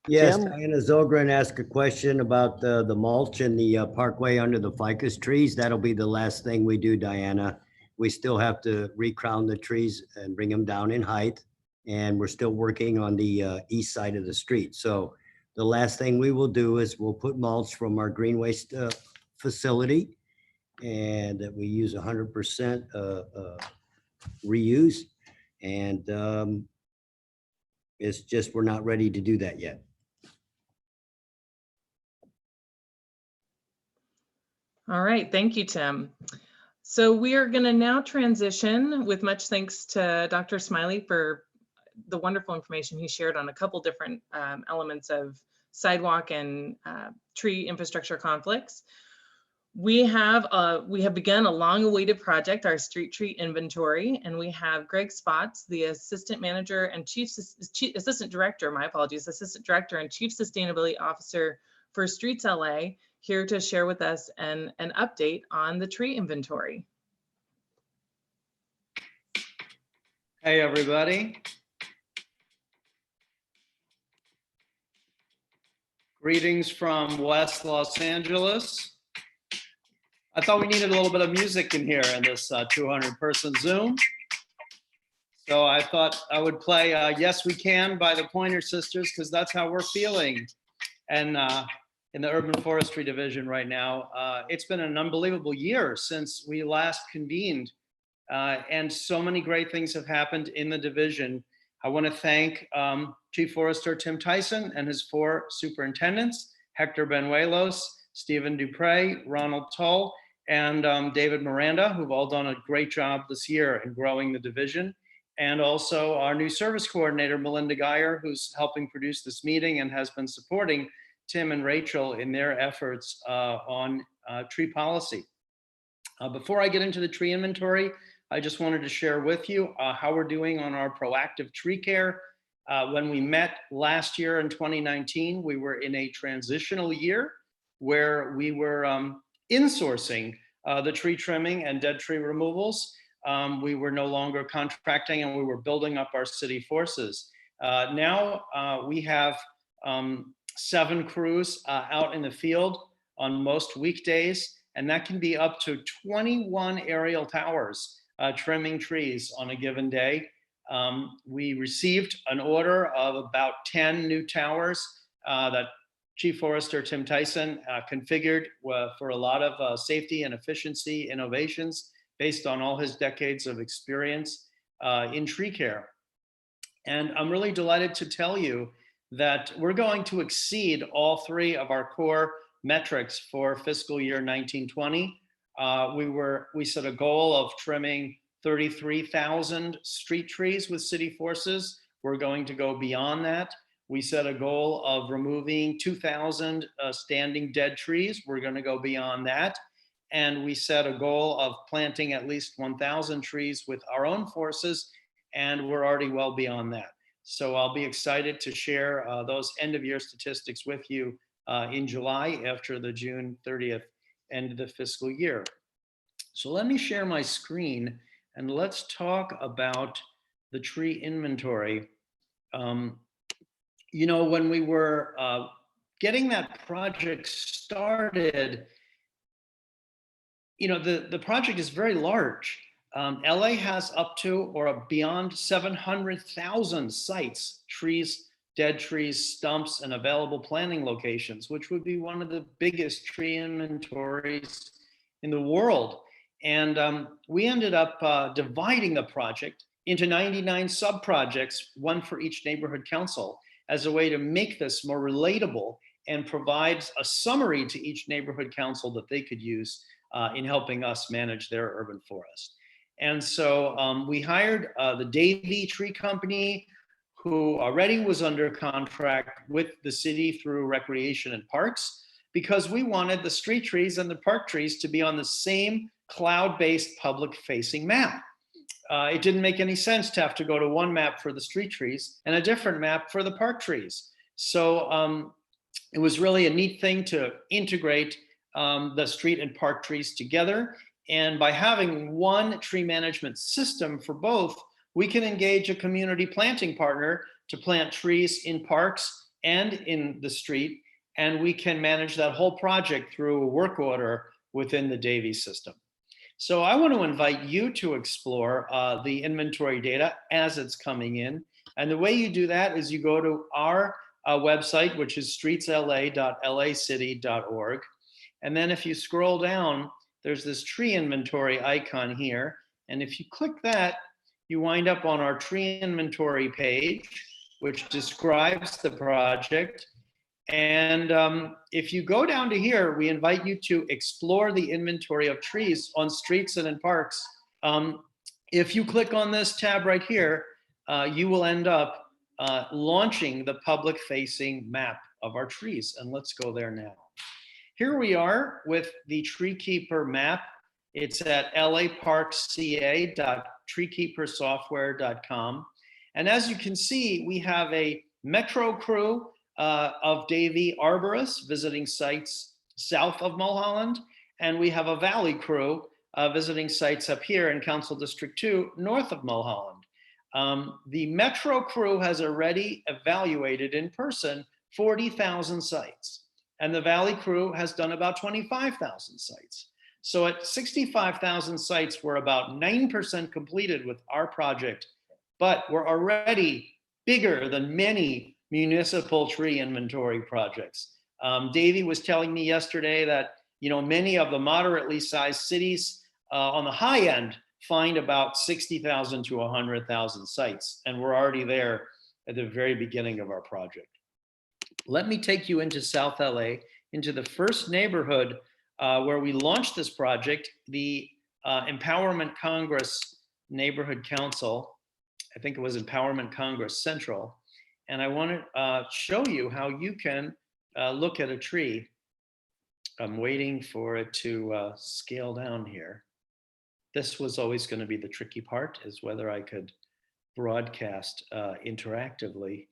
Yes, Tim? Diana Zogren asked a question about the mulch in the parkway under the ficus trees. That'll be the last thing we do, Diana. We still have to recrown the trees and bring them down in height. And we're still working on the east side of the street. So the last thing we will do is we'll put mulch from our green waste facility, and that we use 100% reuse. And it's just, we're not ready to do that yet. All right. Thank you, Tim. So we are going to now transition, with much thanks to Dr. Smiley for the wonderful information he shared on a couple different elements of sidewalk and tree infrastructure conflicts. We have begun a long-awaited project, our street tree inventory, and we have Greg Spots, the assistant manager and assistant director and chief sustainability officer for Streets LA, here to share with us an update on the tree inventory. Hey, everybody. Greetings from West Los Angeles. I thought we needed a little bit of music in here in this 200-person Zoom. So I thought I would play Yes We Can by the Pointer Sisters, because that's how we're feeling. And in the Urban Forestry Division right now. It's been an unbelievable year since we last convened, and so many great things have happened in the division. I want to thank Chief Forester Tim Tyson and his 4 superintendents, Hector Benuelos, Stephen Dupre, Ronald Tull, and David Miranda, who've all done a great job this year in growing the division. And also our new service coordinator, Melinda Geyer, who's helping produce this meeting and has been supporting Tim and Rachel in their efforts on tree policy. Before I get into the tree inventory, I just wanted to share with you how we're doing on our proactive tree care. When we met last year in 2019, we were in a transitional year where we were insourcing the tree trimming and dead tree removals. We were no longer contracting, and we were building up our city forces. Now we have 7 crews out in the field on most weekdays, and that can be up to 21 aerial towers trimming trees on a given day. We received an order of about 10 new towers that Chief Forester Tim Tyson configured for a lot of safety and efficiency innovations based on all his decades of experience in tree care. And I'm really delighted to tell you that we're going to exceed all 3 of our core metrics for fiscal year 1920. We set a goal of trimming 33,000 street trees with city forces. We're going to go beyond that. We set a goal of removing 2,000 standing dead trees. We're going to go beyond that. And we set a goal of planting at least 1,000 trees with our own forces, and we're already well beyond that. So I'll be excited to share those end of year statistics with you in July after the June 30th end of the fiscal year. So let me share my screen and let's talk about the tree inventory. You know, when we were getting that project started, you know, the project is very large. LA has up to or beyond 700,000 sites, trees, dead trees, stumps, and available planting locations, which would be one of the biggest tree inventories in the world. And we ended up dividing the project into 99 sub-projects, one for each neighborhood council, as a way to make this more relatable and provides a summary to each neighborhood council that they could use in helping us manage their urban forest. And so we hired the Davy Tree Company, who already was under contract with the city through Recreation and Parks, because we wanted the street trees and the park trees to be on the same cloud-based public-facing map. It didn't make any sense to have to go to one map for the street trees and a different map for the park trees. So it was really a neat thing to integrate the street and park trees together. And by having one tree management system for both, we can engage a community planting partner to plant trees in parks and in the street. And we can manage that whole project through a work order within the Davy system. So I want to invite you to explore the inventory data as it's coming in. And the way you do that is you go to our website, which is streetsla.lacity.org. And then if you scroll down, there's this tree inventory icon here. And if you click that, you wind up on our tree inventory page, which describes the project. And if you go down to here, we invite you to explore the inventory of trees on streets and in parks. If you click on this tab right here, you will end up launching the public-facing map of our trees. And let's go there now. Here we are with the Treekeeper map. It's at laparksca.treekeepersoftware.com. And as you can see, we have a metro crew of Davy arborists visiting sites south of Mulholland, and we have a valley crew visiting sites up here in Council District 2 north of Mulholland. The metro crew has already evaluated in person 40,000 sites, and the valley crew has done about 25,000 sites. So at 65,000 sites, we're about 9% completed with our project, but we're already bigger than many municipal tree inventory projects. Davey was telling me yesterday that many of the moderately sized cities on the high end find about 60,000 to 100,000 sites, and we're already there at the very beginning of our project. Let me take you into South LA, into the first neighborhood where we launched this project, the Empowerment Congress Neighborhood Council. I think it was Empowerment Congress Central. And I want to show you how you can look at a tree. I'm waiting for it to scale down here. This was always going to be the tricky part, is whether I could broadcast interactively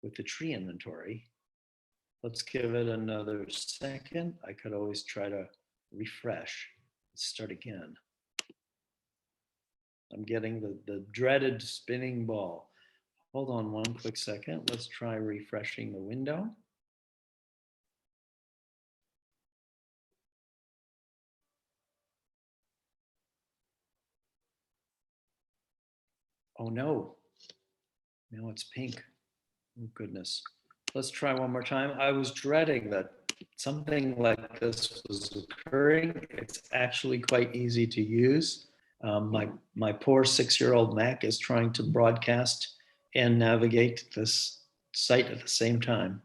with the tree inventory. Let's give it another second. I could always try to refresh. Let's start again. I'm getting the dreaded spinning ball. Hold on one quick second. Let's try refreshing the window. Oh no, now it's pink. Oh goodness. Let's try one more time. I was dreading that something like this was occurring. It's actually quite easy to use. My poor 6-year-old Mac is trying to broadcast and navigate this site at the same time.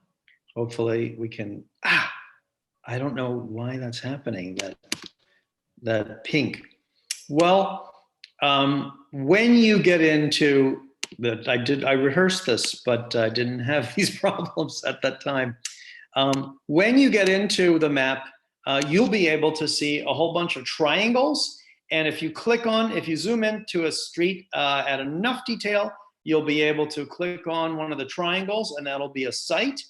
Hopefully we can, I don't know why that's happening, that pink. Well, when you get into I rehearsed this, but I didn't have these problems at that time. When you get into the map, you'll be able to see a whole bunch of triangles. And if you zoom into a street at enough detail, you'll be able to click on one of the triangles, and that'll be a site.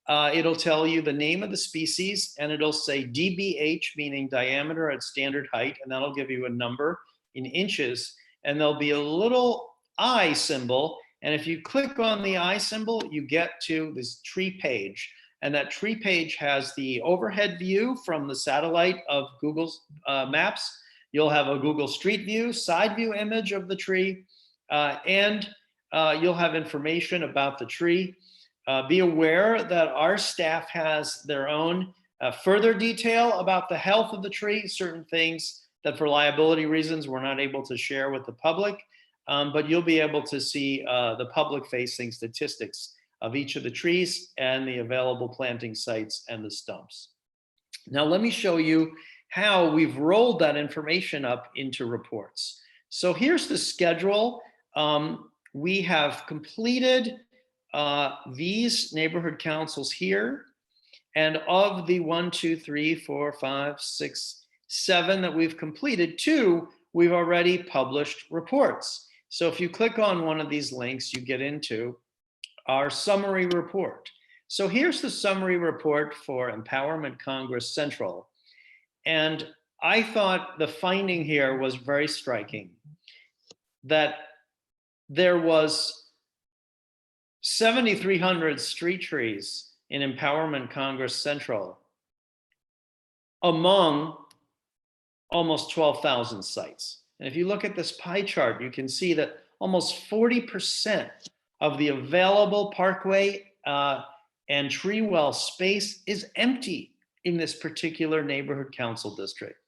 It'll tell you the name of the species, and it'll say DBH, meaning diameter at standard height, and that'll give you a number in inches. And there'll be a little eye symbol, and if you click on the eye symbol, you get to this tree page, and that tree page has the overhead view from the satellite of Google's Maps. You'll have a Google Street View, side view image of the tree, and you'll have information about the tree. Be aware that our staff has their own further detail about the health of the tree, certain things that for liability reasons, we're not able to share with the public, but you'll be able to see the public-facing statistics of each of the trees and the available planting sites and the stumps. Now, let me show you how we've rolled that information up into reports. So here's the schedule. We have completed these neighborhood councils here. And of the 1, 2, 3, 4, 5, 6, 7 that we've completed, 2, we've already published reports. So if you click on one of these links, you get into our summary report. So here's the summary report for Empowerment Congress Central. And I thought the finding here was very striking, that there was 7,300 street trees in Empowerment Congress Central among almost 12,000 sites. And if you look at this pie chart, you can see that almost 40% of the available parkway and tree well space is empty in this particular neighborhood council district.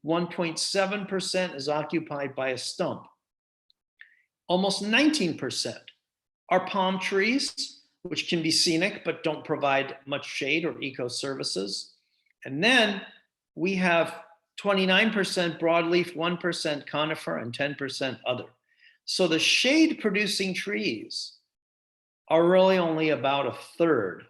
1.7% is occupied by a stump. Almost 19% are palm trees, which can be scenic but don't provide much shade or eco services. And then we have 29% broadleaf, 1% conifer, and 10% other. So the shade producing trees are really only about 1/3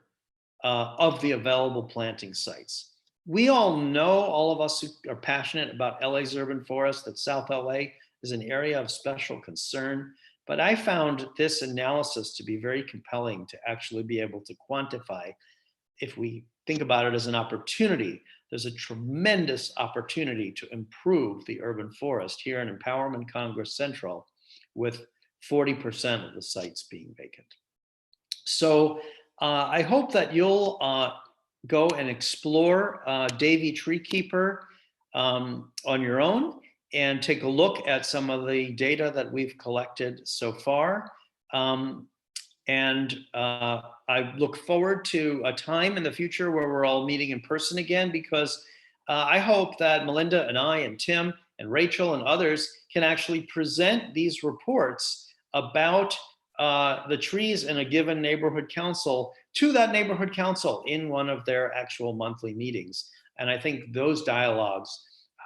of the available planting sites. We all know, all of us who are passionate about LA's urban forest, that South LA is an area of special concern. But I found this analysis to be very compelling to actually be able to quantify. If we think about it as an opportunity, there's a tremendous opportunity to improve the urban forest here in Empowerment Congress Central, with 40% of the sites being vacant. So I hope that you'll go and explore Davy Treekeeper on your own and take a look at some of the data that we've collected so far. I look forward to a time in the future where we're all meeting in person again, because I hope that Melinda and I and Tim and Rachel and others can actually present these reports about the trees in a given neighborhood council to that neighborhood council in one of their actual monthly meetings. And I think those dialogues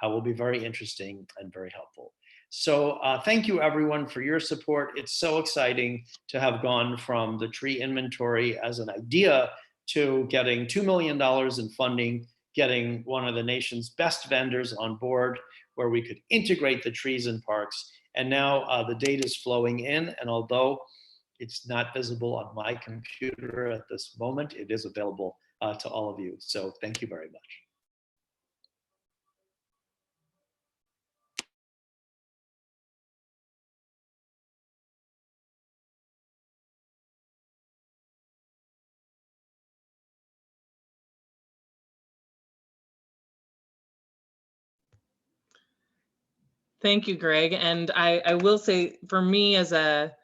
will be very interesting and very helpful. So thank you everyone for your support. It's so exciting to have gone from the tree inventory as an idea to getting $2 million in funding, getting one of the nation's best vendors on board where we could integrate the trees in parks. And now the data is flowing in, and although it's not visible on my computer at this moment, it is available to all of you. So thank you very much. Thank you, Greg. And I will say, for me as a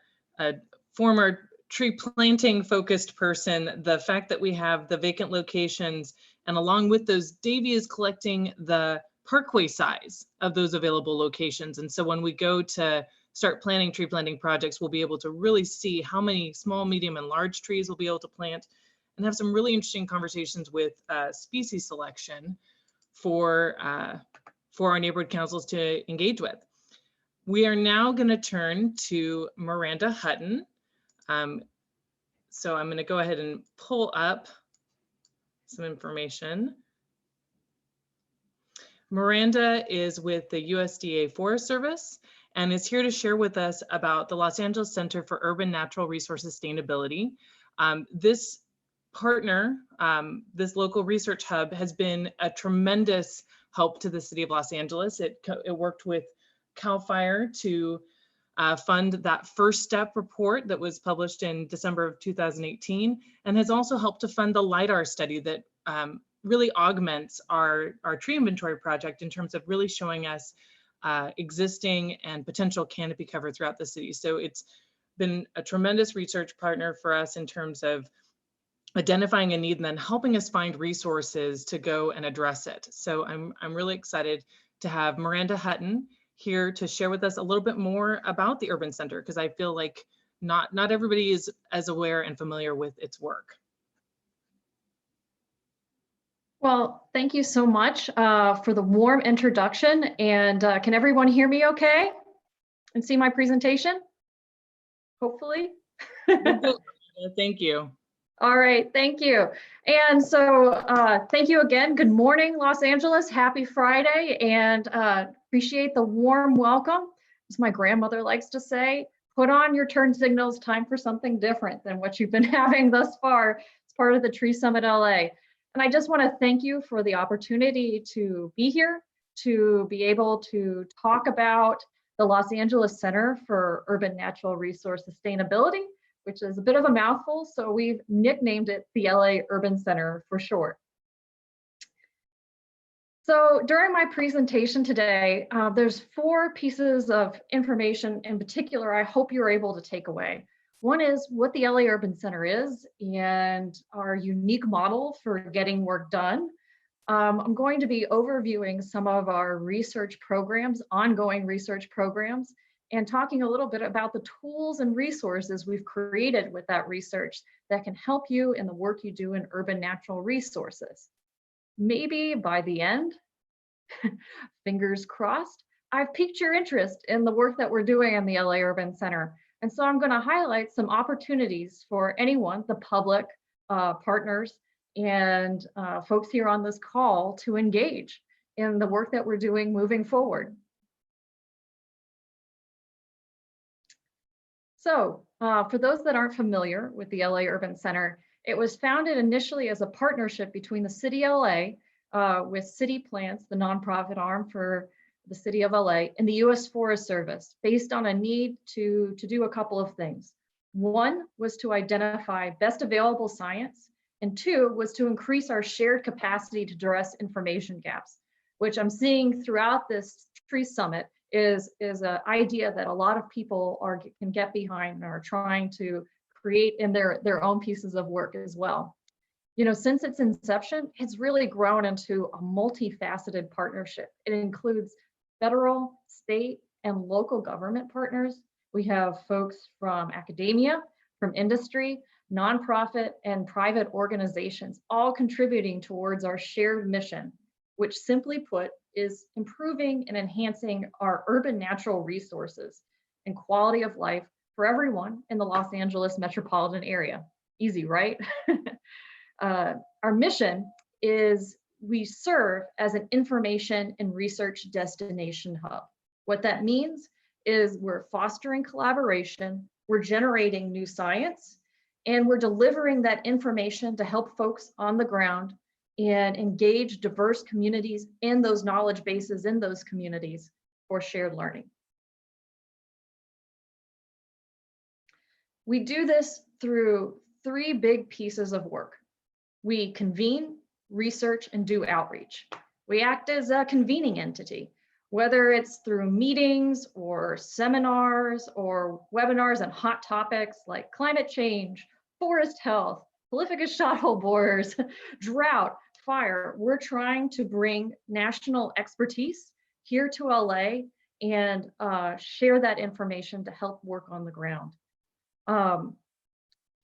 former tree planting focused person, the fact that we have the vacant locations, and along with those, Davy is collecting the parkway size of those available locations. And so when we go to start planning tree planting projects, we'll be able to really see how many small, medium, and large trees we'll be able to plant, and have some really interesting conversations with species selection for our neighborhood councils to engage with. We are now going to turn to Miranda Hutton. So I'm going to go ahead and pull up some information. Miranda is with the USDA Forest Service and is here to share with us about the Los Angeles Center for Urban Natural Resource Sustainability. This partner, this local research hub, has been a tremendous help to the city of Los Angeles. It worked with CAL FIRE to fund that first step report that was published in December of 2018, and has also helped to fund the LIDAR study that really augments our tree inventory project in terms of really showing us existing and potential canopy cover throughout the city. So it's been a tremendous research partner for us in terms of identifying a need and then helping us find resources to go and address it. So I'm really excited to have Miranda Hutton here to share with us a little bit more about the Urban Center, because I feel like not everybody is as aware and familiar with its work. Well, thank you so much for the warm introduction. And can everyone hear me okay and see my presentation? Hopefully. Thank you. All right, thank you. And so thank you again. Good morning, Los Angeles. Happy Friday, and appreciate the warm welcome. As my grandmother likes to say, put on your turn signals, time for something different than what you've been having thus far. It's part of the Tree Summit LA. And I just want to thank you for the opportunity to be here, to be able to talk about the Los Angeles Center for Urban Natural Resource Sustainability, which is a bit of a mouthful, so we've nicknamed it the LA Urban Center for short. So during my presentation today, there's 4 pieces of information in particular I hope you're able to take away. One is what the LA Urban Center is and our unique model for getting work done. I'm going to be overviewing some of our research programs, ongoing research programs, and talking a little bit about the tools and resources we've created with that research that can help you in the work you do in urban natural resources. Maybe by the end, fingers crossed, I've piqued your interest in the work that we're doing in the LA Urban Center. And so I'm going to highlight some opportunities for anyone, the public, partners, and folks here on this call to engage in the work that we're doing moving forward. So for those that aren't familiar with the LA Urban Center, it was founded initially as a partnership between the City of LA with City Plants, the nonprofit arm for the City of LA, and the US Forest Service, based on a need to do a couple of things. One was to identify best available science, and 2 was to increase our shared capacity to address information gaps, which I'm seeing throughout this Tree Summit is an idea that a lot of people can get behind and are trying to create in their own pieces of work as well. You know, since its inception, it's really grown into a multifaceted partnership. It includes federal, state, and local government partners. We have folks from academia, from industry, nonprofit, and private organizations, all contributing towards our shared mission, which simply put is improving and enhancing our urban natural resources and quality of life for everyone in the Los Angeles metropolitan area. Easy, right? Our mission is we serve as an information and research destination hub. What that means is we're fostering collaboration, we're generating new science, and we're delivering that information to help folks on the ground and engage diverse communities in those knowledge bases in those communities for shared learning. We do this through 3 big pieces of work. We convene, research, and do outreach. We act as a convening entity, whether it's through meetings or seminars or webinars on hot topics like climate change, forest health, prolific shot-hole borers, drought, fire. We're trying to bring national expertise here to LA and share that information to help work on the ground.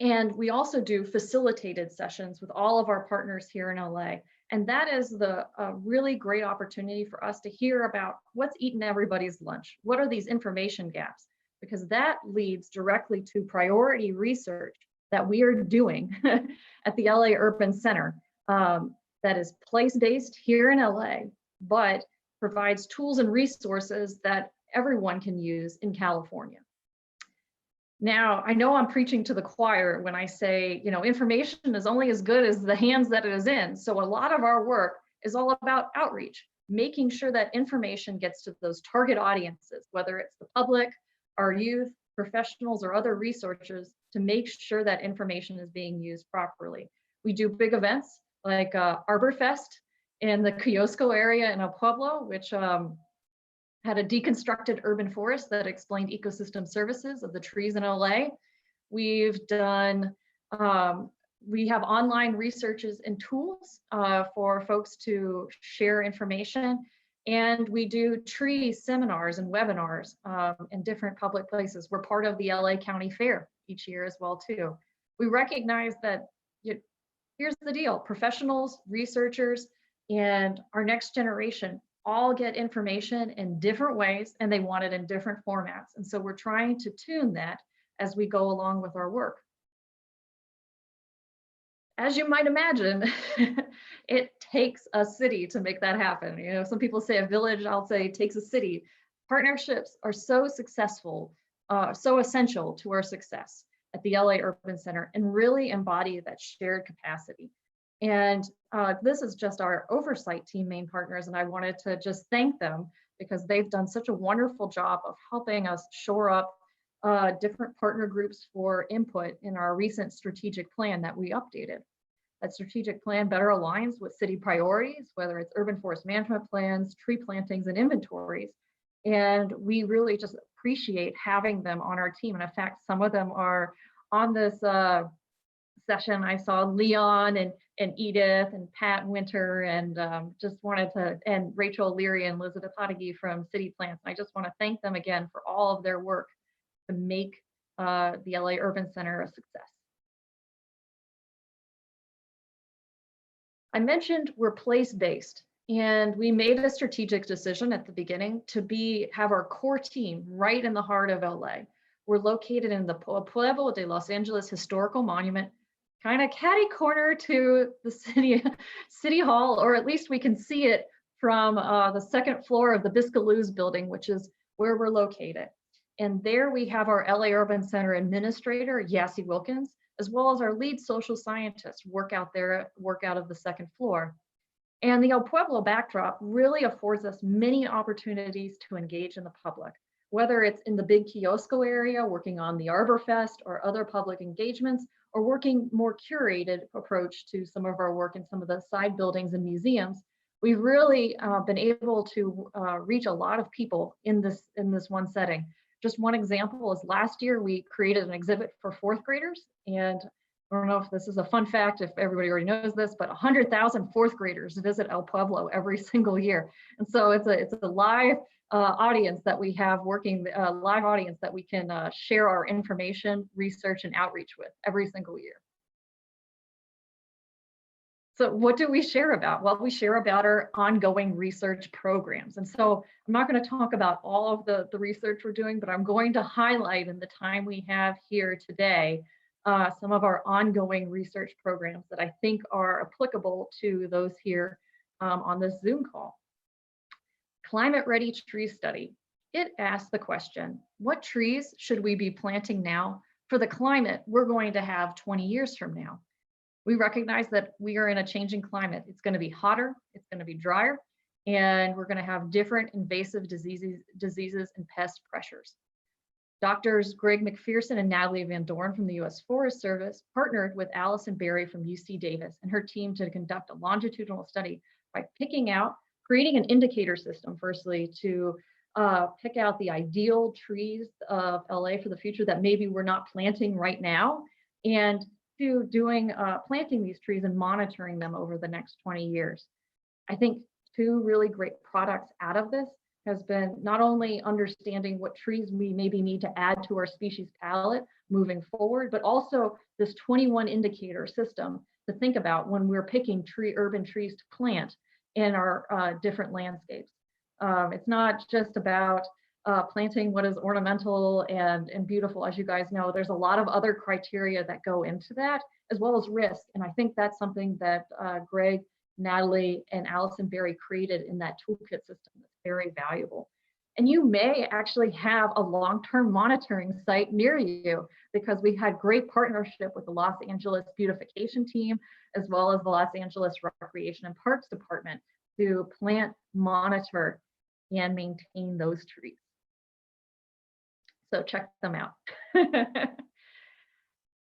And we also do facilitated sessions with all of our partners here in LA. And that is a really great opportunity for us to hear about what's eating everybody's lunch. What are these information gaps? Because that leads directly to priority research that we are doing at the LA Urban Center that is place-based here in LA, but provides tools and resources that everyone can use in California. Now, I know I'm preaching to the choir when I say, you know, information is only as good as the hands that it is in. So a lot of our work is all about outreach, making sure that information gets to those target audiences, whether it's the public, our youth, professionals, or other researchers, to make sure that information is being used properly. We do big events like Arborfest in the Kiosko area in El Pueblo, which had a deconstructed urban forest that explained ecosystem services of the trees in LA. We've done, we have online researches and tools for folks to share information. And we do tree seminars and webinars in different public places. We're part of the LA County Fair each year as well too. We recognize that here's the deal, professionals, researchers, and our next generation all get information in different ways and they want it in different formats. And so we're trying to tune that as we go along with our work. As you might imagine, it takes a city to make that happen. You know, some people say a village, I'll say it takes a city. Partnerships are so successful, so essential to our success at the LA Urban Center and really embody that shared capacity. And this is just our oversight team main partners, and I wanted to just thank them because they've done such a wonderful job of helping us shore up different partner groups for input in our recent strategic plan that we updated. That strategic plan better aligns with city priorities, whether it's urban forest management plans, tree plantings, and inventories. And we really just appreciate having them on our team. And in fact, some of them are on this session. I saw Leon and Edith and Pat Winter and just wanted to, and Rachel Leary and Elizabeth Hodeggy from City Plants. I just want to thank them again for all of their work to make the LA Urban Center a success. I mentioned we're place-based, and we made a strategic decision at the beginning to have our core team right in the heart of LA. We're located in the Pueblo de Los Angeles Historical Monument, kind of catty corner to the city hall, or at least we can see it from the second floor of the Biscaluz building, which is where we're located. And there we have our LA Urban Center administrator, Yassi Wilkins, as well as our lead social scientist work out of the second floor. And the El Pueblo backdrop really affords us many opportunities to engage in the public, whether it's in the big Kiosco area, working on the Arbor Fest or other public engagements, or working more curated approach to some of our work in some of the side buildings and museums. We've really been able to reach a lot of people in this one setting. Just one example is last year we created an exhibit for fourth graders, and I don't know if this is a fun fact, if everybody already knows this, but 100,000 fourth graders visit El Pueblo every single year. And so it's a live audience that we have working, live audience that we can share our information, research, and outreach with every single year. So what do we share about? Well, we share about our ongoing research programs. And so I'm not going to talk about all of the research we're doing, but I'm going to highlight in the time we have here today some of our ongoing research programs that I think are applicable to those here on this Zoom call. Climate Ready Tree Study. It asks the question, what trees should we be planting now for the climate we're going to have 20 years from now? We recognize that we are in a changing climate. It's going to be hotter, it's going to be drier, and we're going to have different invasive diseases and pest pressures. Doctors Greg McPherson and Natalie Van Dorn from the U.S. Forest Service partnered with Allison Berry from UC Davis and her team to conduct a longitudinal study by creating an indicator system, firstly, to pick out the ideal trees of LA for the future that maybe we're not planting right now, and to planting these trees and monitoring them over the next 20 years. I think two really great products out of this has been not only understanding what trees we maybe need to add to our species palette moving forward, but also this 21 indicator system to think about when we're picking urban trees to plant in our different landscapes. It's not just about planting what is ornamental and beautiful. As you guys know, there's a lot of other criteria that go into that, as well as risk. And I think that's something that Greg, Natalie, and Allison Berry created in that toolkit system that's very valuable. And you may actually have a long-term monitoring site near you, because we had great partnership with the Los Angeles Beautification Team, as well as the Los Angeles Recreation and Parks Department, to plant, monitor, and maintain those trees. So check them out.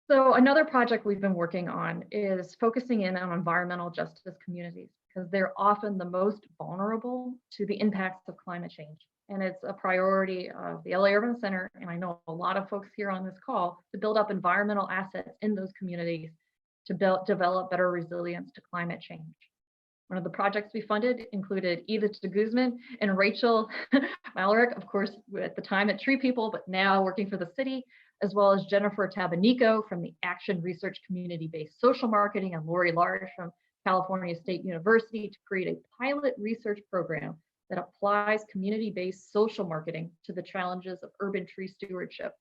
So another project we've been working on is focusing in on environmental justice communities, because they're often the most vulnerable to the impacts of climate change. And it's a priority of the LA Urban Center, and I know a lot of folks here on this call, to build up environmental assets in those communities to develop better resilience to climate change. One of the projects we funded included Edith de Guzman and Rachel Malarick, of course, at the time at Tree People, but now working for the city, as well as Jennifer Tabanico from the Action Research Community-Based Social Marketing, and Lori Large from California State University, to create a pilot research program that applies community-based social marketing to the challenges of urban tree stewardship.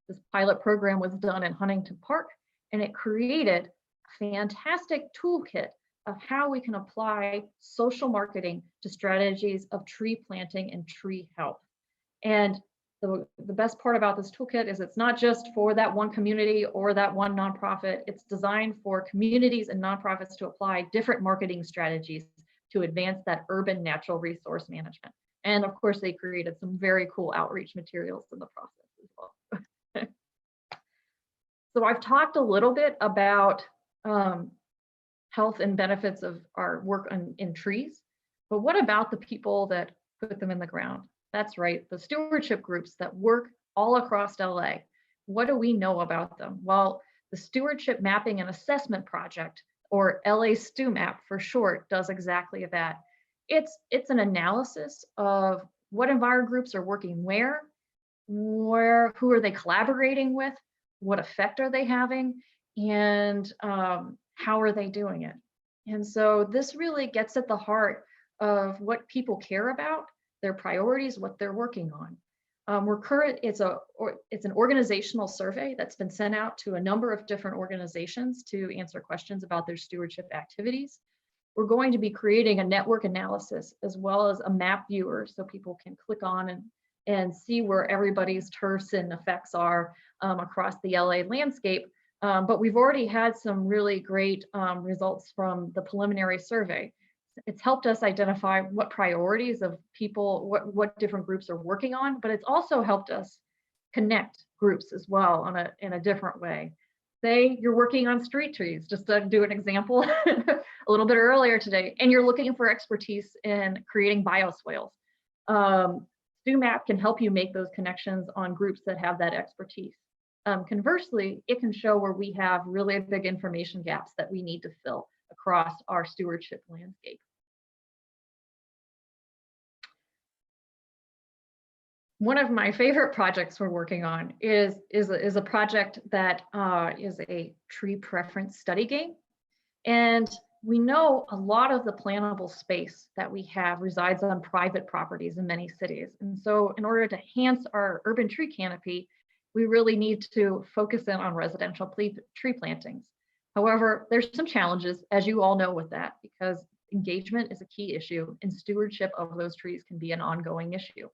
This pilot program was done in Huntington Park, and it created a fantastic toolkit of how we can apply social marketing to strategies of tree planting and tree health. And the best part about this toolkit is it's not just for that one community or that one nonprofit. It's designed for communities and nonprofits to apply different marketing strategies to advance that urban natural resource management. And of course, they created some very cool outreach materials in the process as well. So I've talked a little bit about health and benefits of our work in trees, but what about the people that put them in the ground? That's right, the stewardship groups that work all across LA. What do we know about them? Well, the Stewardship Mapping and Assessment Project, or LA StewMap for short, does exactly that. It's an analysis of what enviro groups are working where, who are they collaborating with, what effect are they having, and how are they doing it? And so this really gets at the heart of what people care about, their priorities, what they're working on. It's an organizational survey that's been sent out to a number of different organizations to answer questions about their stewardship activities. We're going to be creating a network analysis as well as a map viewer so people can click on and see where everybody's turfs and effects are across the LA landscape. But we've already had some really great results from the preliminary survey. It's helped us identify what priorities of people, what different groups are working on, but it's also helped us connect groups as well in a different way. Say you're working on street trees, just to do an example a little bit earlier today, and you're looking for expertise in creating bioswales. StewMap can help you make those connections on groups that have that expertise. Conversely, it can show where we have really big information gaps that we need to fill across our stewardship landscape. One of my favorite projects we're working on is a project that is a tree preference study game. And we know a lot of the plantable space that we have resides on private properties in many cities. And so in order to enhance our urban tree canopy, we really need to focus in on residential tree plantings. However, there's some challenges, as you all know, with that, because engagement is a key issue and stewardship of those trees can be an ongoing issue.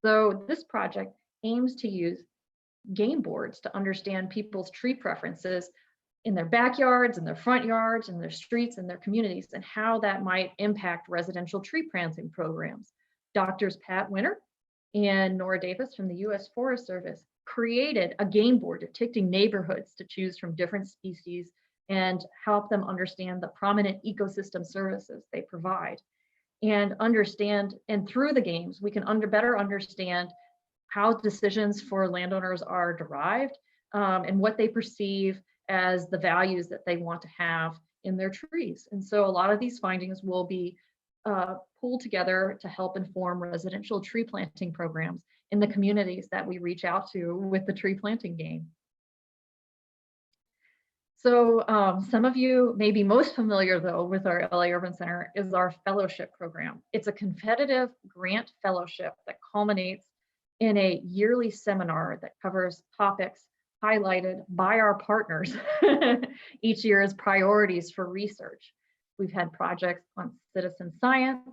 So this project aims to use game boards to understand people's tree preferences in their backyards, in their front yards, in their streets, and their communities, and how that might impact residential tree planting programs. Doctors Pat Winter and Nora Davis from the U.S. Forest Service created a game board depicting neighborhoods to choose from different species and help them understand the prominent ecosystem services they provide. And through the games, we can better understand how decisions for landowners are derived and what they perceive as the values that they want to have in their trees. And so a lot of these findings will be pulled together to help inform residential tree planting programs in the communities that we reach out to with the tree planting game. So some of you may be most familiar though with our LA Urban Center is our fellowship program. It's a competitive grant fellowship that culminates in a yearly seminar that covers topics highlighted by our partners each year as priorities for research. We've had projects on citizen science,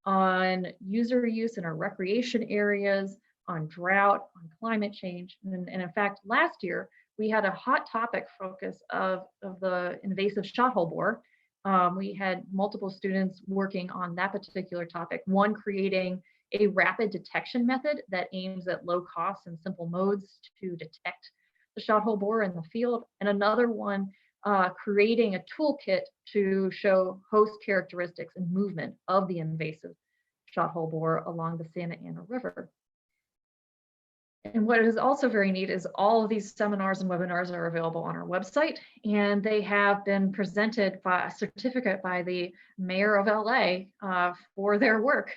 on user use in our recreation areas, on drought, on climate change. And in fact, last year, we had a hot topic focus of the invasive shothole borer. We had multiple students working on that particular topic, one creating a rapid detection method that aims at low cost and simple modes to detect the shothole borer in the field, and another one creating a toolkit to show host characteristics and movement of the invasive shothole borer along the Santa Ana River. And what is also very neat is all of these seminars and webinars are available on our website, and they have been presented by a certificate by the mayor of LA for their work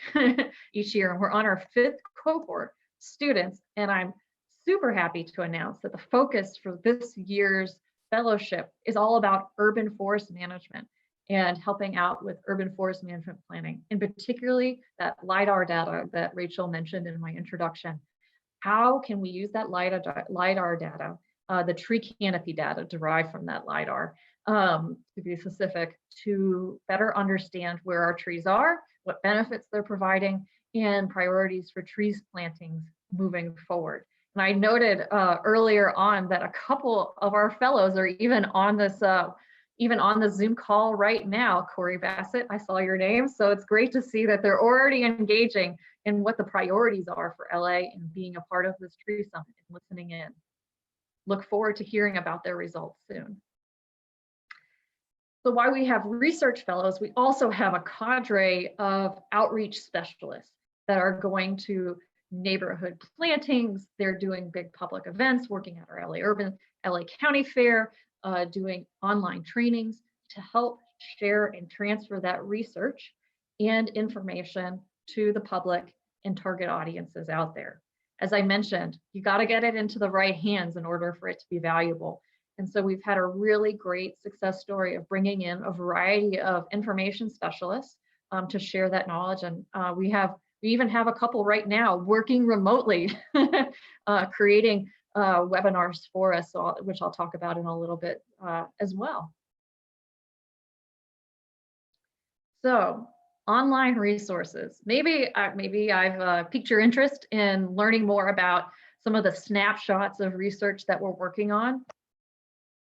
each year. And we're on our 5th cohort students, and I'm super happy to announce that the focus for this year's fellowship is all about urban forest management and helping out with urban forest management planning, and particularly that LiDAR data that Rachel mentioned in my introduction. How can we use that LiDAR data, the tree canopy data derived from that LiDAR, to be specific, to better understand where our trees are, what benefits they're providing, and priorities for trees plantings moving forward. And I noted earlier on that a couple of our fellows are even on this, even on the Zoom call right now. Corey Bassett, I saw your name. So it's great to see that they're already engaging in what the priorities are for LA and being a part of this tree summit and listening in. Look forward to hearing about their results soon. So while we have research fellows, we also have a cadre of outreach specialists that are going to neighborhood plantings. They're doing big public events, working at our LA County Fair, doing online trainings to help share and transfer that research and information to the public and target audiences out there. As I mentioned, you got to get it into the right hands in order for it to be valuable. And so we've had a really great success story of bringing in a variety of information specialists to share that knowledge. And we even have a couple right now working remotely, creating webinars for us, which I'll talk about in a little bit as well. So online resources. Maybe I've piqued your interest in learning more about some of the snapshots of research that we're working on.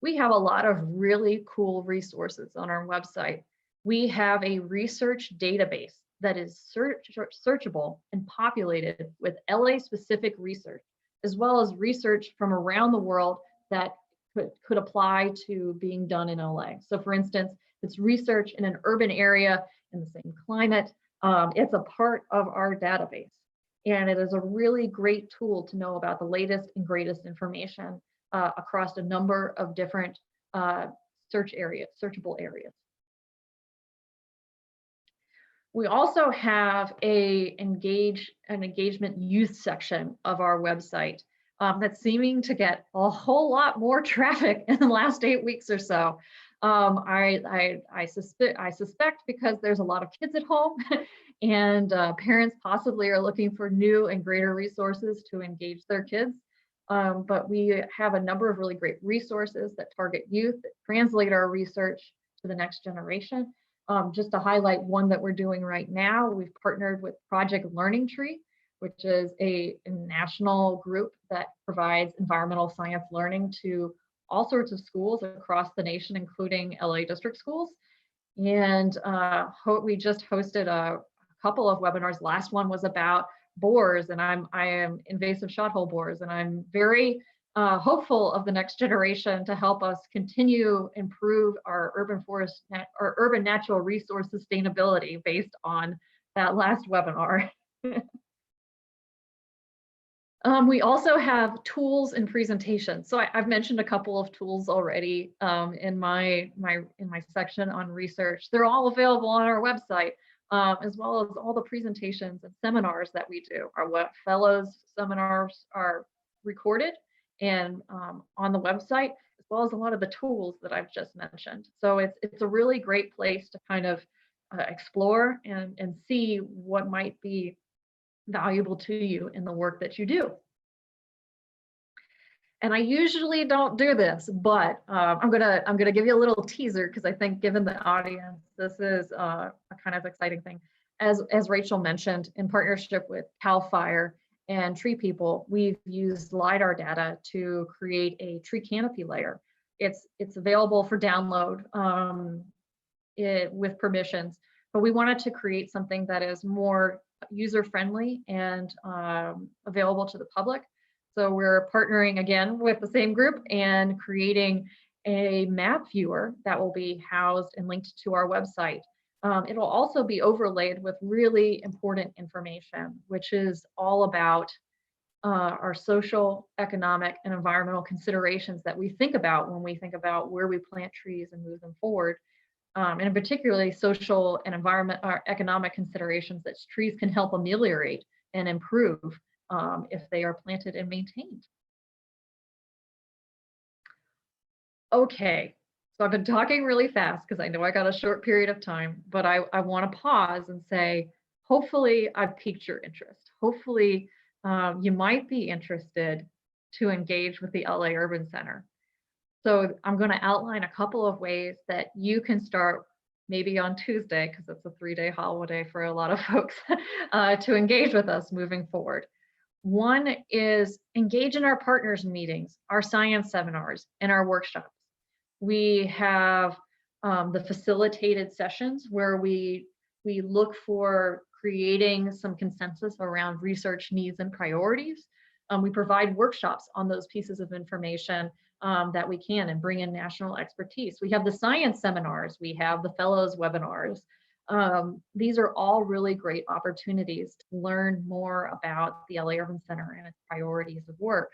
We have a lot of really cool resources on our website. We have a research database that is searchable and populated with LA-specific research, as well as research from around the world that could apply to being done in LA. So for instance, it's research in an urban area in the same climate. It's a part of our database. And it is a really great tool to know about the latest and greatest information across a number of different searchable areas. We also have an engagement youth section of our website that's seeming to get a whole lot more traffic in the last 8 weeks or so. I suspect because there's a lot of kids at home and parents possibly are looking for new and greater resources to engage their kids. But we have a number of really great resources that target youth, that translate our research to the next generation. Just to highlight one that we're doing right now, we've partnered with Project Learning Tree, which is a national group that provides environmental science learning to all sorts of schools across the nation, including LA district schools. And we just hosted a couple of webinars. Last one was about borers, and I am invasive shot-hole borers, and I'm very hopeful of the next generation to help us continue improve our urban natural resource sustainability based on that last webinar. We also have tools and presentations. So I've mentioned a couple of tools already in my section on research. They're all available on our website, as well as all the presentations and seminars that we do. Our fellows seminars are recorded and on the website, as well as a lot of the tools that I've just mentioned. So it's a really great place to kind of explore and see what might be valuable to you in the work that you do. And I usually don't do this, but I'm gonna give you a little teaser because I think, given the audience, this is a kind of exciting thing. As Rachel mentioned, in partnership with CAL FIRE and Tree People, we've used LiDAR data to create a tree canopy layer. It's available for download with permissions, but we wanted to create something that is more user-friendly and available to the public. So we're partnering again with the same group and creating a map viewer that will be housed and linked to our website. It'll also be overlaid with really important information, which is all about are social, economic, and environmental considerations that we think about when we think about where we plant trees and move them forward. And particularly social and economic considerations that trees can help ameliorate and improve if they are planted and maintained. Okay, so I've been talking really fast because I know I got a short period of time, but I want to pause and say, hopefully I've piqued your interest. Hopefully you might be interested to engage with the LA Urban Center. So I'm going to outline a couple of ways that you can start maybe on Tuesday, because it's a 3-day holiday for a lot of folks, to engage with us moving forward. One is engage in our partners meetings, our science seminars, and our workshops. We have the facilitated sessions where we look for creating some consensus around research needs and priorities. We provide workshops on those pieces of information that we can and bring in national expertise. We have the science seminars, we have the fellows webinars. These are all really great opportunities to learn more about the LA Urban Center and its priorities of work.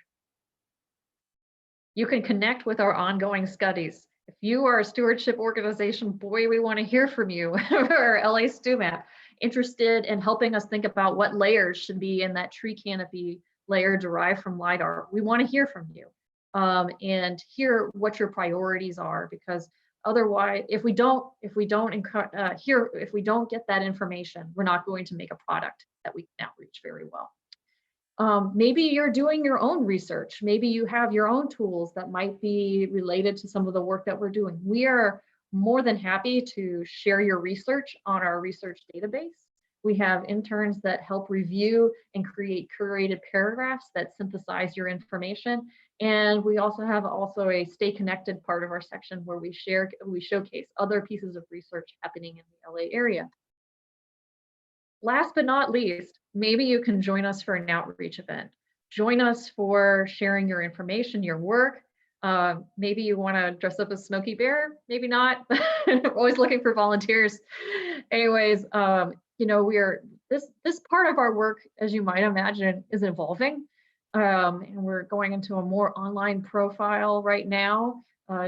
You can connect with our ongoing studies. If you are a stewardship organization, boy, we want to hear from you, or LA StewMap, interested in helping us think about what layers should be in that tree canopy layer derived from LiDAR. We want to hear from you and hear what your priorities are, because otherwise, if we don't get that information, we're not going to make a product that we can outreach very well. Maybe you're doing your own research. Maybe you have your own tools that might be related to some of the work that we're doing. We are more than happy to share your research on our research database. We have interns that help review and create curated paragraphs that synthesize your information. And we also have a stay connected part of our section where we showcase other pieces of research happening in the LA area. Last but not least, maybe you can join us for an outreach event. Join us for sharing your information, your work. Maybe you want to dress up as Smokey Bear, maybe not. Always looking for volunteers. Anyways, this part of our work, as you might imagine, is evolving. And we're going into a more online profile right now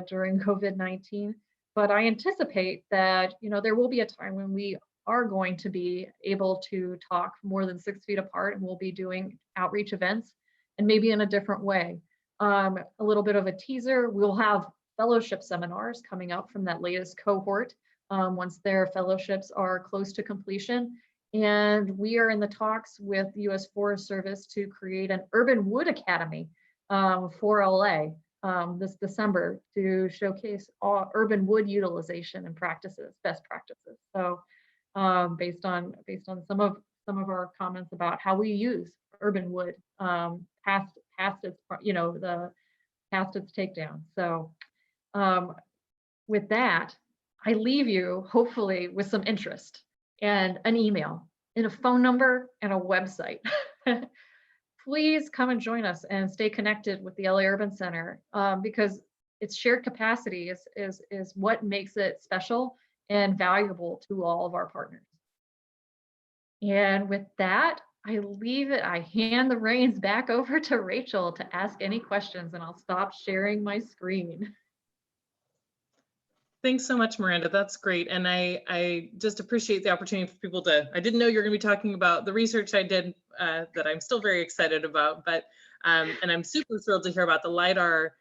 during COVID-19. But I anticipate that there will be a time when we are going to be able to talk more than 6 feet apart, and we'll be doing outreach events, and maybe in a different way. A little bit of a teaser, we'll have fellowship seminars coming up from that latest cohort once their fellowships are close to completion. And we are in the talks with the U.S. Forest Service to create an Urban Wood Academy for LA this December to showcase all urban wood utilization and practices, best practices. So based on some of our comments about how we use urban wood past its takedown. So with that, I leave you hopefully with some interest and an email and a phone number and a website. Please come and join us and stay connected with the LA Urban Center because its shared capacity is what makes it special and valuable to all of our partners. And with that, I hand the reins back over to Rachel to ask any questions, and I'll stop sharing my screen. Thanks so much, Miranda. That's great. And I just appreciate the opportunity for people I didn't know you were going to be talking about the research I did that I'm still very excited about, but, and I'm super thrilled to hear about the LiDAR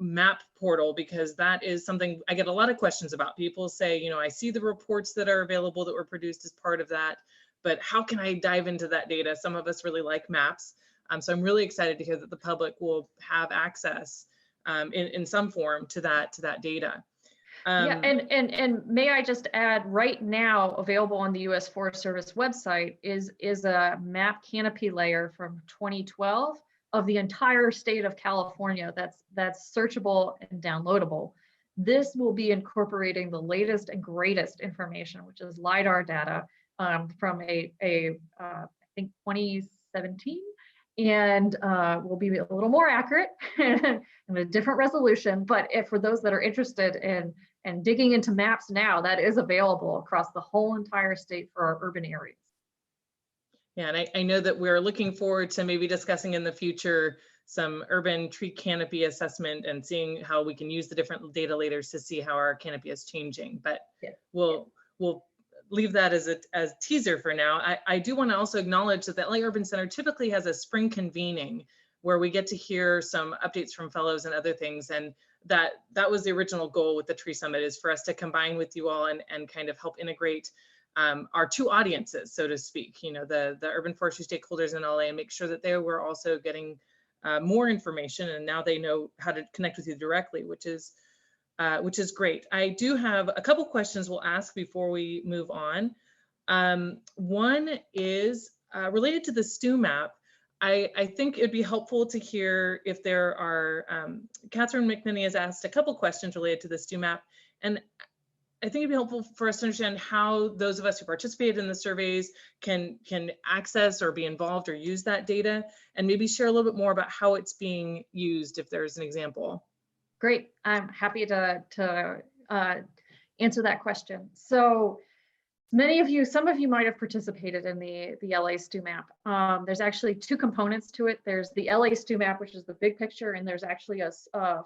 map portal, because that is something I get a lot of questions about. People say, I see the reports that are available that were produced as part of that, but how can I dive into that data? Some of us really like maps. So I'm really excited to hear that the public will have access in some form to that data. Yeah, and may I just add, right now available on the U.S. Forest Service website is a map canopy layer from 2012 of the entire state of California that's searchable and downloadable. This will be incorporating the latest and greatest information, which is LiDAR data from I think 2017, and will be a little more accurate and a different resolution. But for those that are interested in digging into maps now, that is available across the whole entire state for our urban areas. Yeah, and I know that we're looking forward to maybe discussing in the future some urban tree canopy assessment and seeing how we can use the different data layers to see how our canopy is changing. But Yeah. we'll leave that as a teaser for now. I do want to also acknowledge that the LA Urban Center typically has a spring convening where we get to hear some updates from fellows and other things. And that was the original goal with the Tree Summit, is for us to combine with you all and kind of help integrate our two audiences, so to speak, you know, the urban forestry stakeholders in LA, and make sure that they were also getting more information, and now they know how to connect with you directly, which is great. I do have a couple questions we'll ask before we move on. One is related to the STU map. I think it'd be helpful to hear if there are, Catherine McNinney has asked a couple questions related to the STU map, and I think it'd be helpful for us to understand how those of us who participated in the surveys can access or be involved or use that data, and maybe share a little bit more about how it's being used, if there's an example. Great, I'm happy to answer that question. So some of you might have participated in the LA STU map. There's actually two components to it. There's the LA STU map, which is the big picture, and there's actually a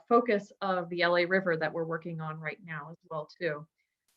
focus of the LA River that we're working on right now as well too.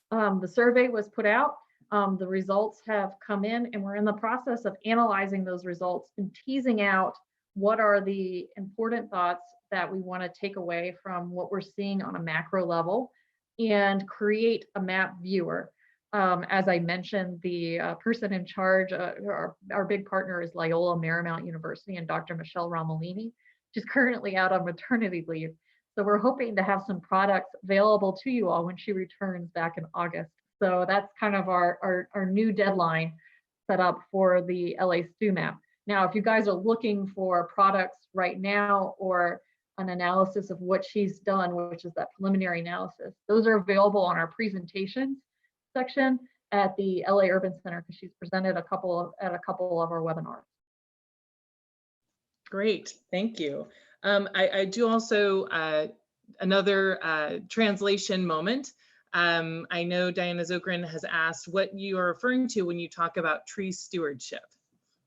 The survey was put out, the results have come in, and we're in the process of analyzing those results and teasing out what are the important thoughts that we want to take away from what we're seeing on a macro level and create a map viewer. As I mentioned, the person in charge, our big partner is Loyola Marymount University and Dr. Michelle Romolini. She's currently out on maternity leave. So we're hoping to have some products available to you all when she returns back in August. So that's kind of our new deadline set up for the LA STU map. Now, if you guys are looking for products right now or an analysis of what she's done, which is that preliminary analysis, those are available on our presentations section at the LA Urban Center, because she's presented at a couple of our webinars. Great, thank you. I do also, another translation moment. I know Diana Zokrin has asked what you are referring to when you talk about tree stewardship.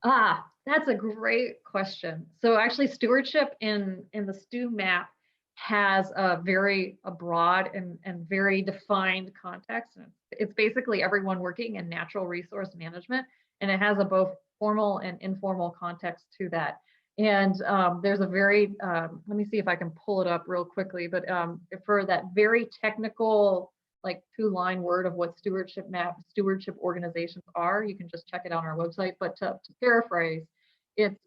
That's a great question. So actually stewardship in the STU map has a broad and very defined context. It's basically everyone working in natural resource management, and it has a both formal and informal context to that. And there's a very, let me see if I can pull it up real quickly, but for that very technical, like 2-line word of what stewardship organizations are, you can just check it out on our website. But to paraphrase, it's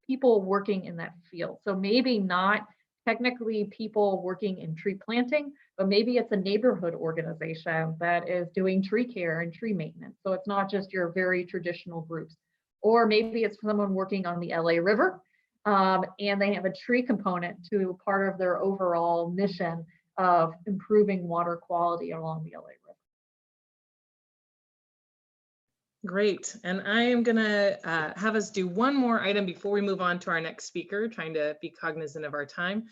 people working in that field. So maybe not technically people working in tree planting, but maybe it's a neighborhood organization that is doing tree care and tree maintenance. So it's not just your very traditional groups. Or maybe it's someone working on the LA River, and they have a tree component to part of their overall mission of improving water quality along the LA River. Great, and I am gonna have us do one more item before we move on to our next speaker, trying to be cognizant of our time.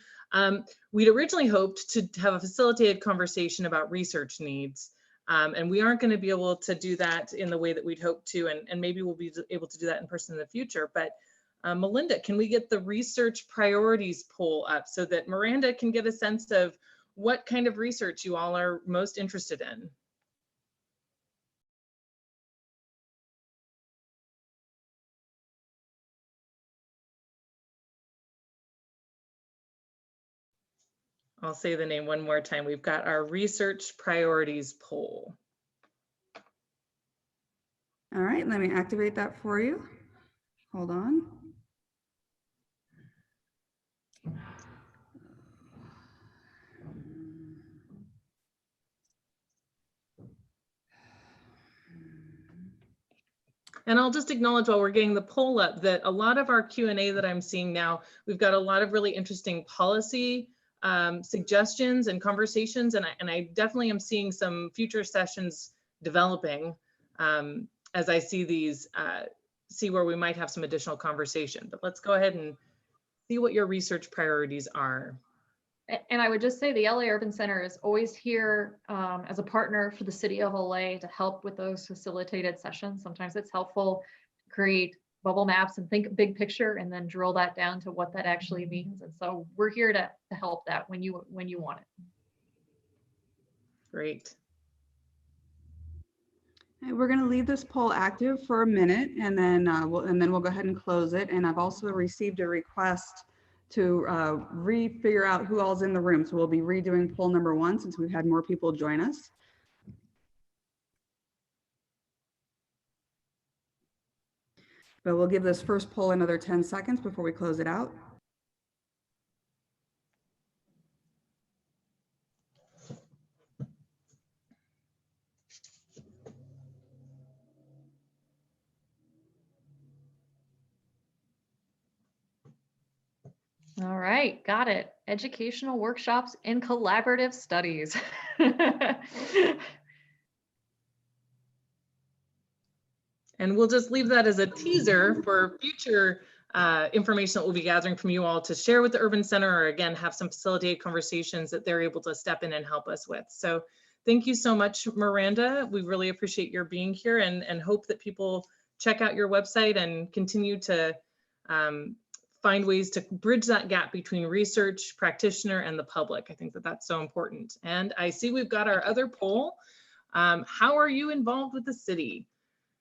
We'd originally hoped to have a facilitated conversation about research needs, and we aren't gonna be able to do that in the way that we'd hoped to, and maybe we'll be able to do that in person in the future. But Melinda, can we get the research priorities poll up so that Miranda can get a sense of what kind of research you all are most interested in? I'll say the name one more time. We've got our research priorities poll. All right, let me activate that for you. Hold on. And I'll just acknowledge while we're getting the poll up that a lot of our Q&A that I'm seeing now, we've got a lot of really interesting policy suggestions and conversations, and I definitely am seeing some future sessions developing as I see these, see where we might have some additional conversation. But let's go ahead and see what your research priorities are. And I would just say the LA Urban Center is always here as a partner for the city of LA to help with those facilitated sessions. Sometimes it's helpful create bubble maps and think big picture and then drill that down to what that actually means. And so we're here to help that when you want it. Great. And we're going to leave this poll active for a minute, and then we'll go ahead and close it. And I've also received a request to figure out who all's in the room. So we'll be redoing poll number 1 since we've had more people join us. But we'll give this first poll another 10 seconds before we close it out. All right, got it. Educational workshops and collaborative studies. And we'll just leave that as a teaser for future information that we'll be gathering from you all to share with the Urban Center, or again, have some facilitated conversations that they're able to step in and help us with. So thank you so much, Miranda. We really appreciate your being here, and hope that people check out your website and continue to find ways to bridge that gap between research, practitioner, and the public. I think that that's so important. And I see we've got our other poll. How are you involved with the city?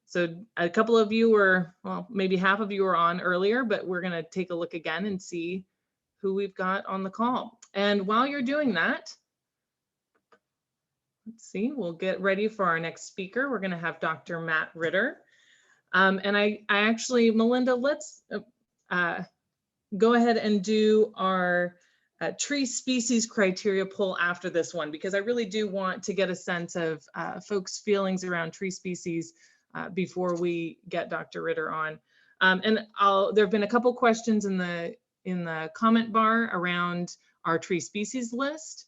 So a couple of you were, well, maybe half of you were on earlier, but we're going to take a look again and see who we've got on the call. And while you're doing that, let's see, we'll get ready for our next speaker. We're going to have Dr. Matt Ritter. And I actually, Melinda, let's go ahead and do our tree species criteria poll after this one, because I really do want to get a sense of folks' feelings around tree species before we get Dr. Ritter on. And there have been a couple questions in the comment bar around our tree species list.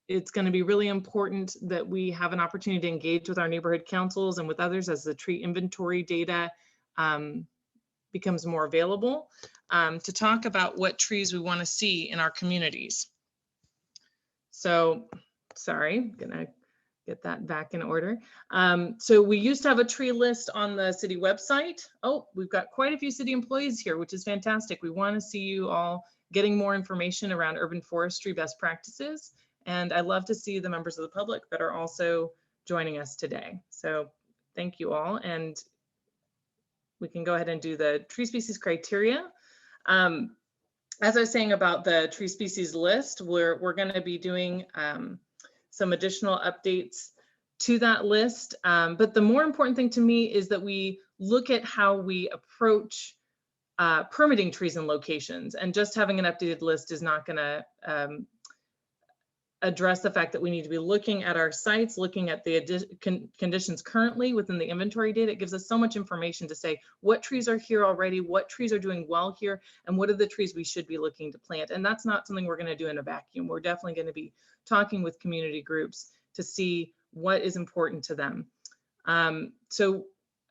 It's going to be really important that we have an opportunity to engage with our neighborhood councils and with others as the tree inventory data becomes more available, to talk about what trees we want to see in our communities. So, sorry, gonna get that back in order. So we used to have a tree list on the city website. Oh, we've got quite a few city employees here, which is fantastic. We want to see you all getting more information around urban forestry best practices. And I love to see the members of the public that are also joining us today. So thank you all. And we can go ahead and do the tree species criteria. As I was saying about the tree species list, we're going to be doing some additional updates to that list. But the more important thing to me is that we look at how we approach permitting trees and locations. And just having an updated list is not going to address the fact that we need to be looking at our sites, looking at the conditions currently within the inventory data. It gives us so much information to say what trees are here already, what trees are doing well here, and what are the trees we should be looking to plant. And that's not something we're going to do in a vacuum. We're definitely going to be talking with community groups to see what is important to them. So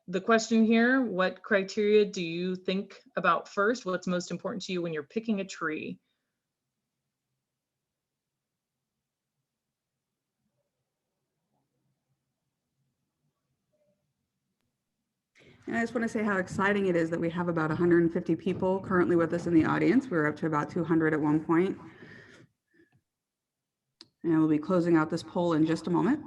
the question here, what criteria do you think about first? What's most important to you when you're picking a tree? And I just want to say how exciting it is that we have about 150 people currently with us in the audience. We were up to about 200 at one point. And we'll be closing out this poll in just a moment.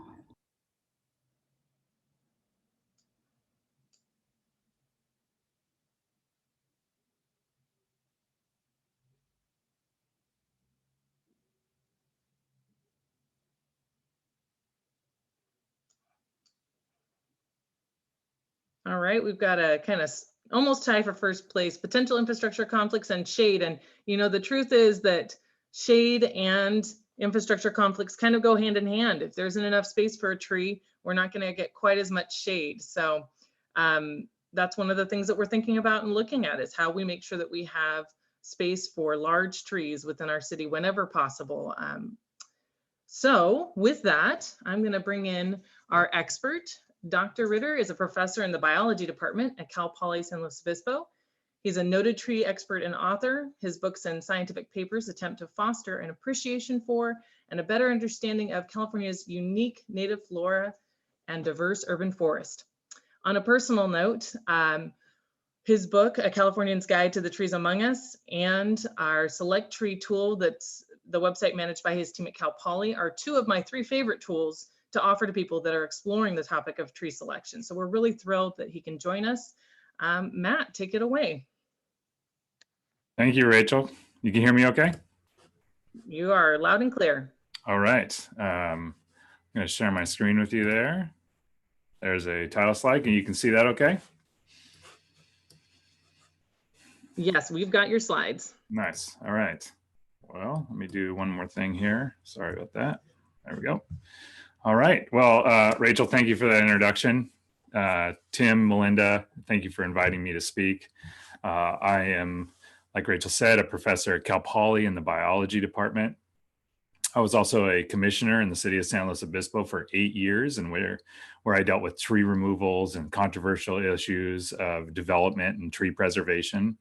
All right, we've got a kind of almost tie for first place, potential infrastructure conflicts and shade. And you know, the truth is that shade and infrastructure conflicts kind of go hand in hand. If there isn't enough space for a tree, we're not going to get quite as much shade. So that's one of the things that we're thinking about and looking at, is how we make sure that we have space for large trees within our city whenever possible. So with that, I'm going to bring in our expert. Dr. Ritter is a professor in the biology department at Cal Poly San Luis Obispo. He's a noted tree expert and author. His books and scientific papers attempt to foster an appreciation for and a better understanding of California's unique native flora and diverse urban forest. On a personal note, his book, A Californian's Guide to the Trees Among Us, and our Select Tree tool that's the website managed by his team at Cal Poly are two of my 3 favorite tools to offer to people that are exploring the topic of tree selection. So we're really thrilled that he can join us. Matt, take it away. Thank you, Rachel. You can hear me okay? You are loud and clear. All right. I'm going to share my screen with you there. There's a title slide, and you can see that okay? Yes, we've got your slides. Nice. All right. Well, let me do one more thing here. Sorry about that. There we go. All right. Well, Rachel, thank you for that introduction. Tim, Melinda, thank you for inviting me to speak. I am, like Rachel said, a professor at Cal Poly in the biology department. I was also a commissioner in the city of San Luis Obispo for 8 years, and where I dealt with tree removals and controversial issues of development and tree preservation.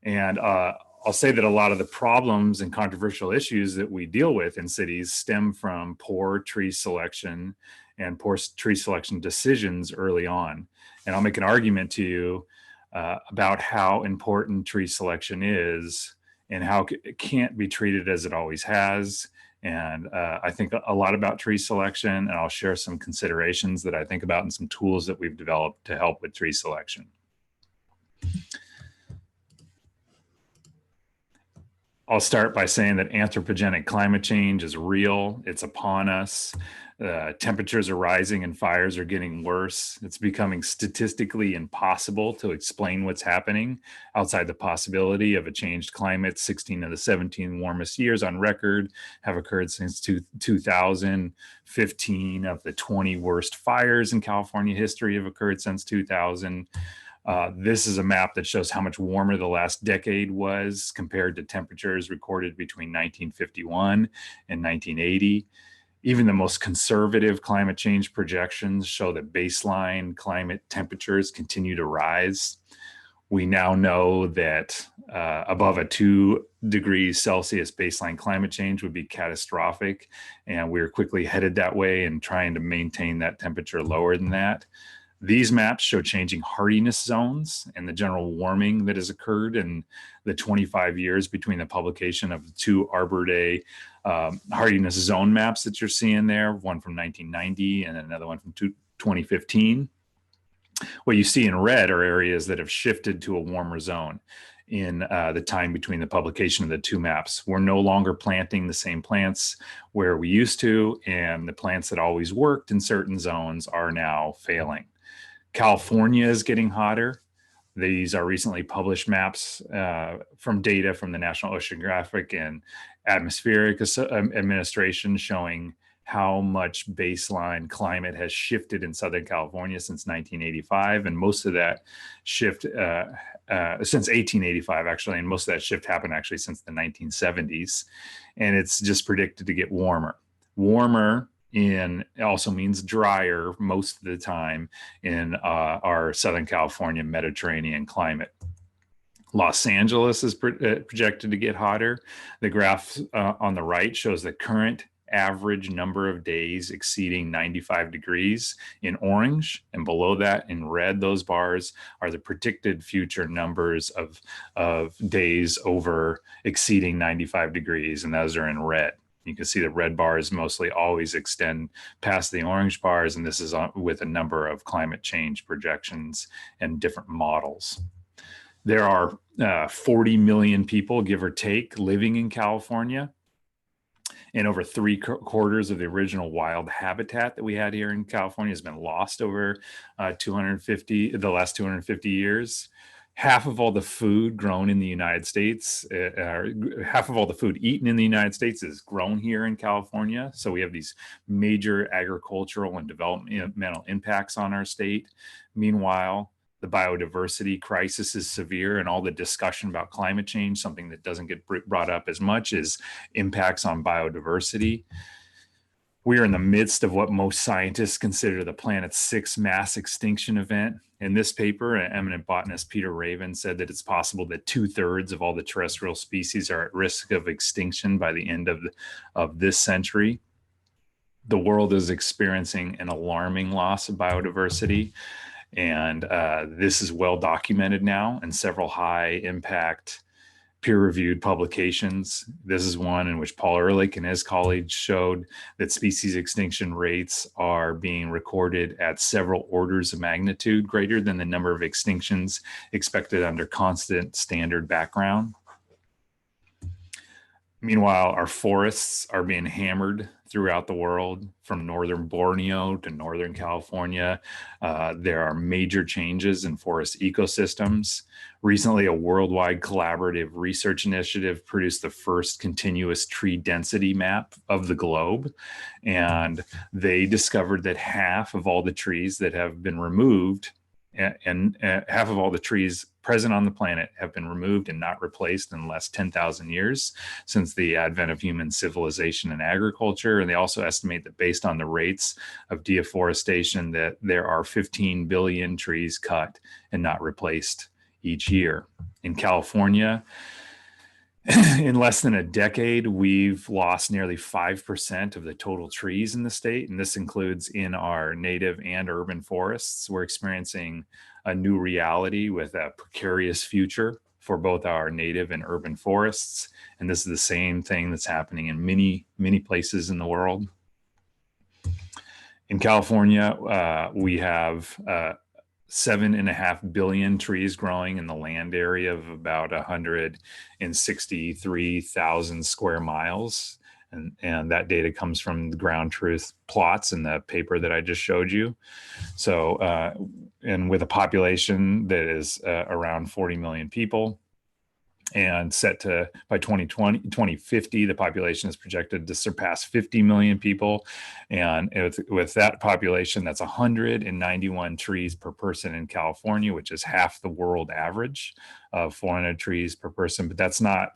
And I'll say that a lot of the problems and controversial issues that we deal with in cities stem from poor tree selection and poor tree selection decisions early on. And I'll make an argument to you about how important tree selection is and how it can't be treated as it always has. And I think a lot about tree selection, and I'll share some considerations that I think about and some tools that we've developed to help with tree selection. I'll start by saying that anthropogenic climate change is real. It's upon us. Temperatures are rising and fires are getting worse. It's becoming statistically impossible to explain what's happening outside the possibility of a changed climate. 16 of the 17 warmest years on record have occurred since 2000. 15 of the 20 worst fires in California history have occurred since 2000. This is a map that shows how much warmer the last decade was compared to temperatures recorded between 1951 and 1980. Even the most conservative climate change projections show that baseline climate temperatures continue to rise. We now know that above a 2 degrees Celsius baseline climate change would be catastrophic, and we're quickly headed that way and trying to maintain that temperature lower than that. These maps show changing hardiness zones and the general warming that has occurred in the 25 years between the publication of the 2 Arbor Day hardiness zone maps that you're seeing there, one from 1990 and another one from 2015. What you see in red are areas that have shifted to a warmer zone in the time between the publication of the 2 maps. We're no longer planting the same plants where we used to, and the plants that always worked in certain zones are now failing. California is getting hotter. These are recently published maps from data from the National Oceanographic and Atmospheric Administration showing how much baseline climate has shifted in Southern California since 1985. And most of that shift, since 1885 actually, and most of that shift happened actually since the 1970s. And it's just predicted to get warmer. Warmer it also means drier most of the time in our Southern California Mediterranean climate. Los Angeles is projected to get hotter. The graph on the right shows the current average number of days exceeding 95 degrees in orange, and below that in red, those bars are the predicted future numbers of days over exceeding 95 degrees, and those are in red. You can see the red bars mostly always extend past the orange bars, and this is with a number of climate change projections and different models. There are 40 million people, give or take, living in California, and over 3/4 of the original wild habitat that we had here in California has been lost over the last 250 years. Half of all the food grown in the United States, half of all the food eaten in the United States is grown here in California. So we have these major agricultural and developmental impacts on our state. Meanwhile, the biodiversity crisis is severe, and all the discussion about climate change, something that doesn't get brought up as much, is impacts on biodiversity. We are in the midst of what most scientists consider the planet's 6th mass extinction event. In this paper, eminent botanist Peter Raven said that it's possible that 2/3 of all the terrestrial species are at risk of extinction by the end of this century. The world is experiencing an alarming loss of biodiversity. And this is well documented now in several high impact peer-reviewed publications. This is one in which Paul Ehrlich and his colleagues showed that species extinction rates are being recorded at several orders of magnitude greater than the number of extinctions expected under constant standard background. Meanwhile, our forests are being hammered throughout the world, from northern Borneo to northern California. There are major changes in forest ecosystems. Recently, a worldwide collaborative research initiative produced the first continuous tree density map of the globe. And they discovered that half of all the trees that have been removed and half of all the trees present on the planet have been removed and not replaced in the last 10,000 years since the advent of human civilization and agriculture. And they also estimate that based on the rates of deforestation, that there are 15 billion trees cut and not replaced each year. In California, in less than a decade, we've lost nearly 5% of the total trees in the state, and this includes in our native and urban forests. We're experiencing a new reality with a precarious future for both our native and urban forests, and this is the same thing that's happening in many places in the world. In California, we have 7.5 billion trees growing in the land area of about 163,000 square miles. And that data comes from the ground truth plots in the paper that I just showed you. So, and with a population that is around 40 million people, and set to by 2050, the population is projected to surpass 50 million people. And with that population, that's 191 trees per person in California, which is half the world average of 400 trees per person. But that's not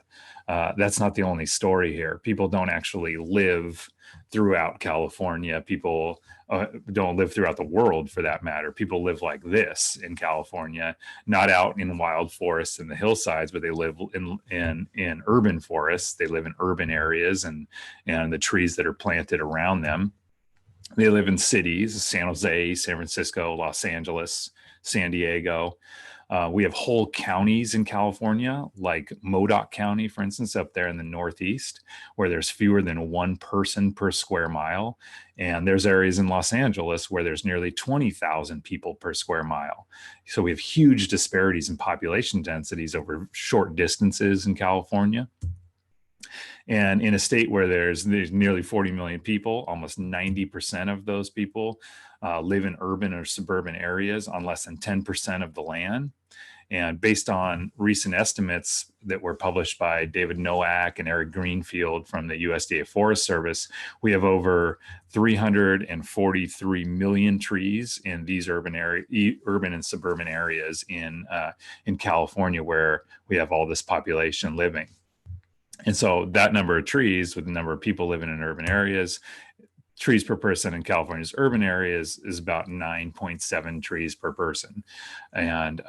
the only story here. People don't actually live throughout California. People don't live throughout the world, for that matter. People live like this in California, not out in wild forests in the hillsides, but they live in urban forests. They live in urban areas and the trees that are planted around them. They live in cities: San Jose, San Francisco, Los Angeles, San Diego. We have whole counties in California, like Modoc County, for instance, up there in the Northeast, where there's fewer than one person per square mile. And there's areas in Los Angeles where there's nearly 20,000 people per square mile. So we have huge disparities in population densities over short distances in California. And in a state where there's nearly 40 million people, almost 90% of those people live in urban or suburban areas on less than 10% of the land. And based on recent estimates that were published by David Nowak and Eric Greenfield from the USDA Forest Service, we have over 343 million trees in these urban and suburban areas in California, where we have all this population living. And so that number of trees, with the number of people living in urban areas, trees per person in California's urban areas is about 9.7 trees per person. And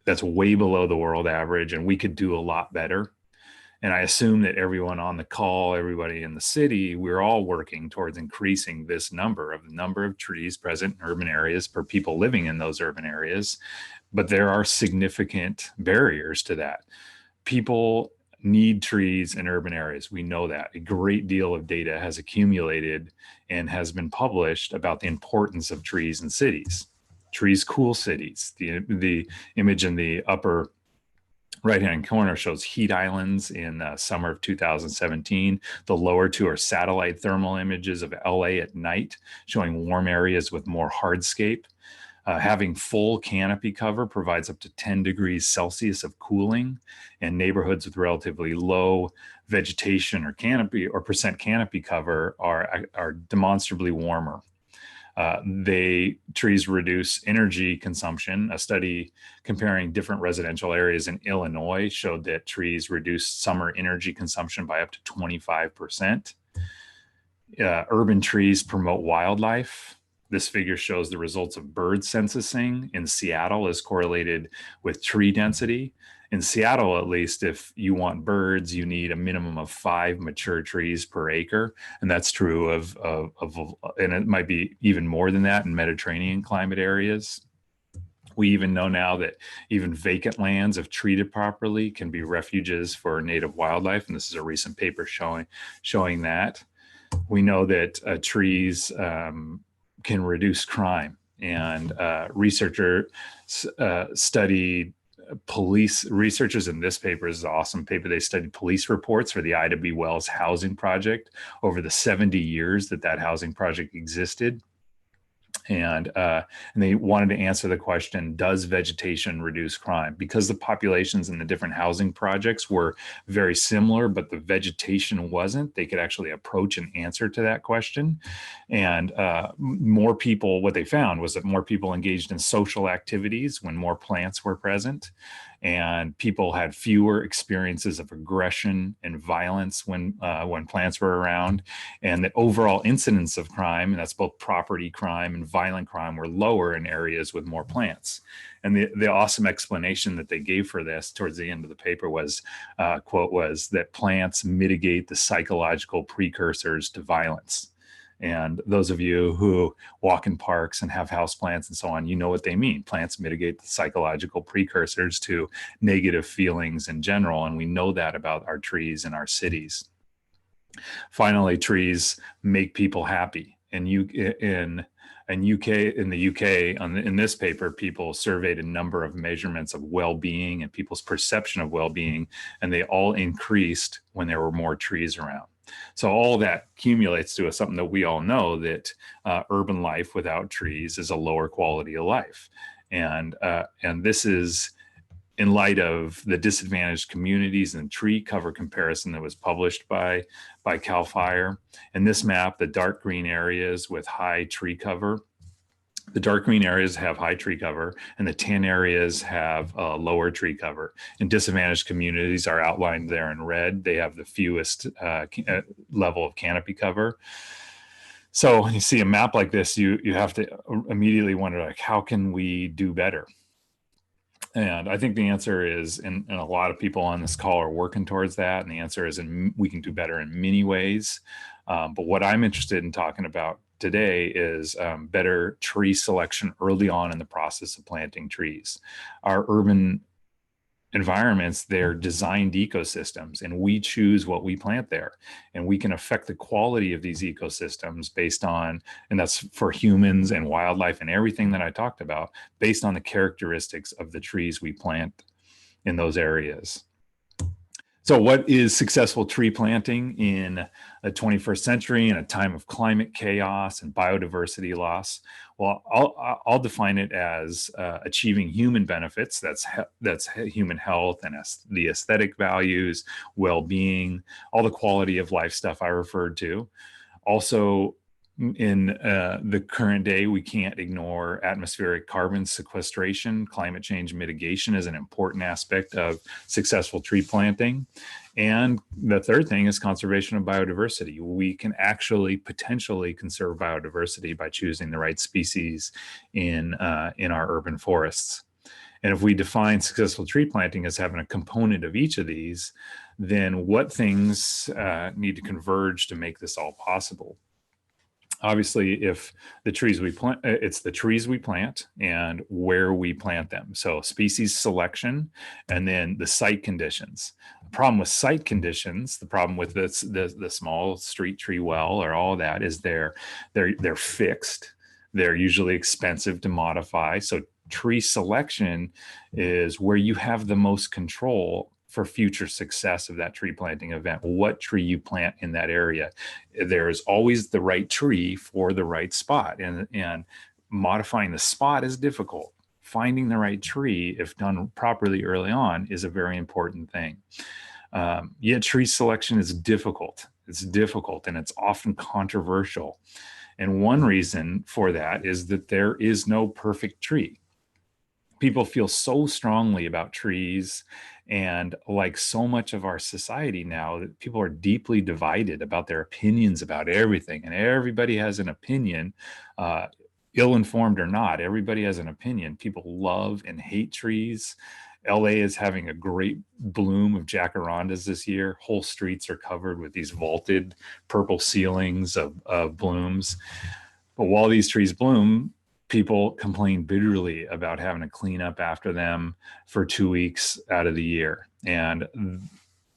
that's way below the world average, and we could do a lot better. And I assume that everyone on the call, everybody in the city, we're all working towards increasing this number of trees present in urban areas per people living in those urban areas. But there are significant barriers to that. People need trees in urban areas. We know that. A great deal of data has accumulated and has been published about the importance of trees in cities. Trees cool cities. The image in the upper right-hand corner shows heat islands in summer of 2017. The lower two are satellite thermal images of LA at night, showing warm areas with more hardscape. Having full canopy cover provides up to 10 degrees Celsius of cooling, and neighborhoods with relatively low vegetation or canopy or percent canopy cover are demonstrably warmer. Trees reduce energy consumption. A study comparing different residential areas in Illinois showed that trees reduce summer energy consumption by up to 25%. Urban trees promote wildlife. This figure shows the results of bird censusing in Seattle is correlated with tree density. In Seattle, at least, if you want birds, you need a minimum of 5 mature trees per acre. And that's true and it might be even more than that in Mediterranean climate areas. We even know now that even vacant lands, if treated properly, can be refuges for native wildlife. And this is a recent paper showing that. We know that trees can reduce crime. And researchers studied researchers in this paper, is an awesome paper. They studied police reports for the Ida B. Wells housing project over the 70 years that housing project existed. And they wanted to answer the question, does vegetation reduce crime? Because the populations in the different housing projects were very similar, but the vegetation wasn't, they could actually approach an answer to that question. And more people, what they found was that more people engaged in social activities when more plants were present, and people had fewer experiences of aggression and violence when plants were around, and the overall incidence of crime, and that's both property crime and violent crime, were lower in areas with more plants. And the awesome explanation that they gave for this towards the end of the paper was, quote, was that plants mitigate the psychological precursors to violence. And those of you who walk in parks and have houseplants and so on, you know what they mean. Plants mitigate the psychological precursors to negative feelings in general. And we know that about our trees in our cities. Finally, trees make people happy. In the UK, in this paper, people surveyed a number of measurements of well-being and people's perception of well-being, and they all increased when there were more trees around. So all that accumulates to something that we all know, that urban life without trees is a lower quality of life. And this is in light of the disadvantaged communities and tree cover comparison that was published by CAL FIRE. In this map, the dark green areas with high tree cover, the dark green areas have high tree cover, and the tan areas have lower tree cover. And disadvantaged communities are outlined there in red. They have the fewest level of canopy cover. So when you see a map like this, you have to immediately wonder, like, how can we do better? And I think the answer is, and a lot of people on this call are working towards that, and the answer is we can do better in many ways. But what I'm interested in talking about today is better tree selection early on in the process of planting trees. Our urban environments, they're designed ecosystems, and we choose what we plant there. And we can affect the quality of these ecosystems based on, and that's for humans and wildlife and everything that I talked about, based on the characteristics of the trees we plant in those areas. So what is successful tree planting in the 21st century in a time of climate chaos and biodiversity loss? Well, I'll define it as achieving human benefits. That's human health and the aesthetic values, well-being, all the quality of life stuff I referred to. Also, in the current day, we can't ignore atmospheric carbon sequestration. Climate change mitigation is an important aspect of successful tree planting. And the third thing is conservation of biodiversity. We can actually potentially conserve biodiversity by choosing the right species in our urban forests. And if we define successful tree planting as having a component of each of these, then what things need to converge to make this all possible? Obviously, if the trees we plant, it's the trees we plant and where we plant them. So species selection, and then the site conditions. The problem with site conditions, the problem with the small street tree well or all of that, is they're fixed. They're usually expensive to modify. So tree selection is where you have the most control for future success of that tree planting event. What tree you plant in that area. There's always the right tree for the right spot, and modifying the spot is difficult. Finding the right tree, if done properly early on, is a very important thing. Yet tree selection is difficult. It's difficult, and it's often controversial. And one reason for that is that there is no perfect tree. People feel so strongly about trees, and like so much of our society now, that people are deeply divided about their opinions about everything, and everybody has an opinion, ill-informed or not. Everybody has an opinion. People love and hate trees. LA is having a great bloom of jacarandas this year. Whole streets are covered with these vaulted purple ceilings of blooms. But while these trees bloom, people complain bitterly about having to clean up after them for 2 weeks out of the year. And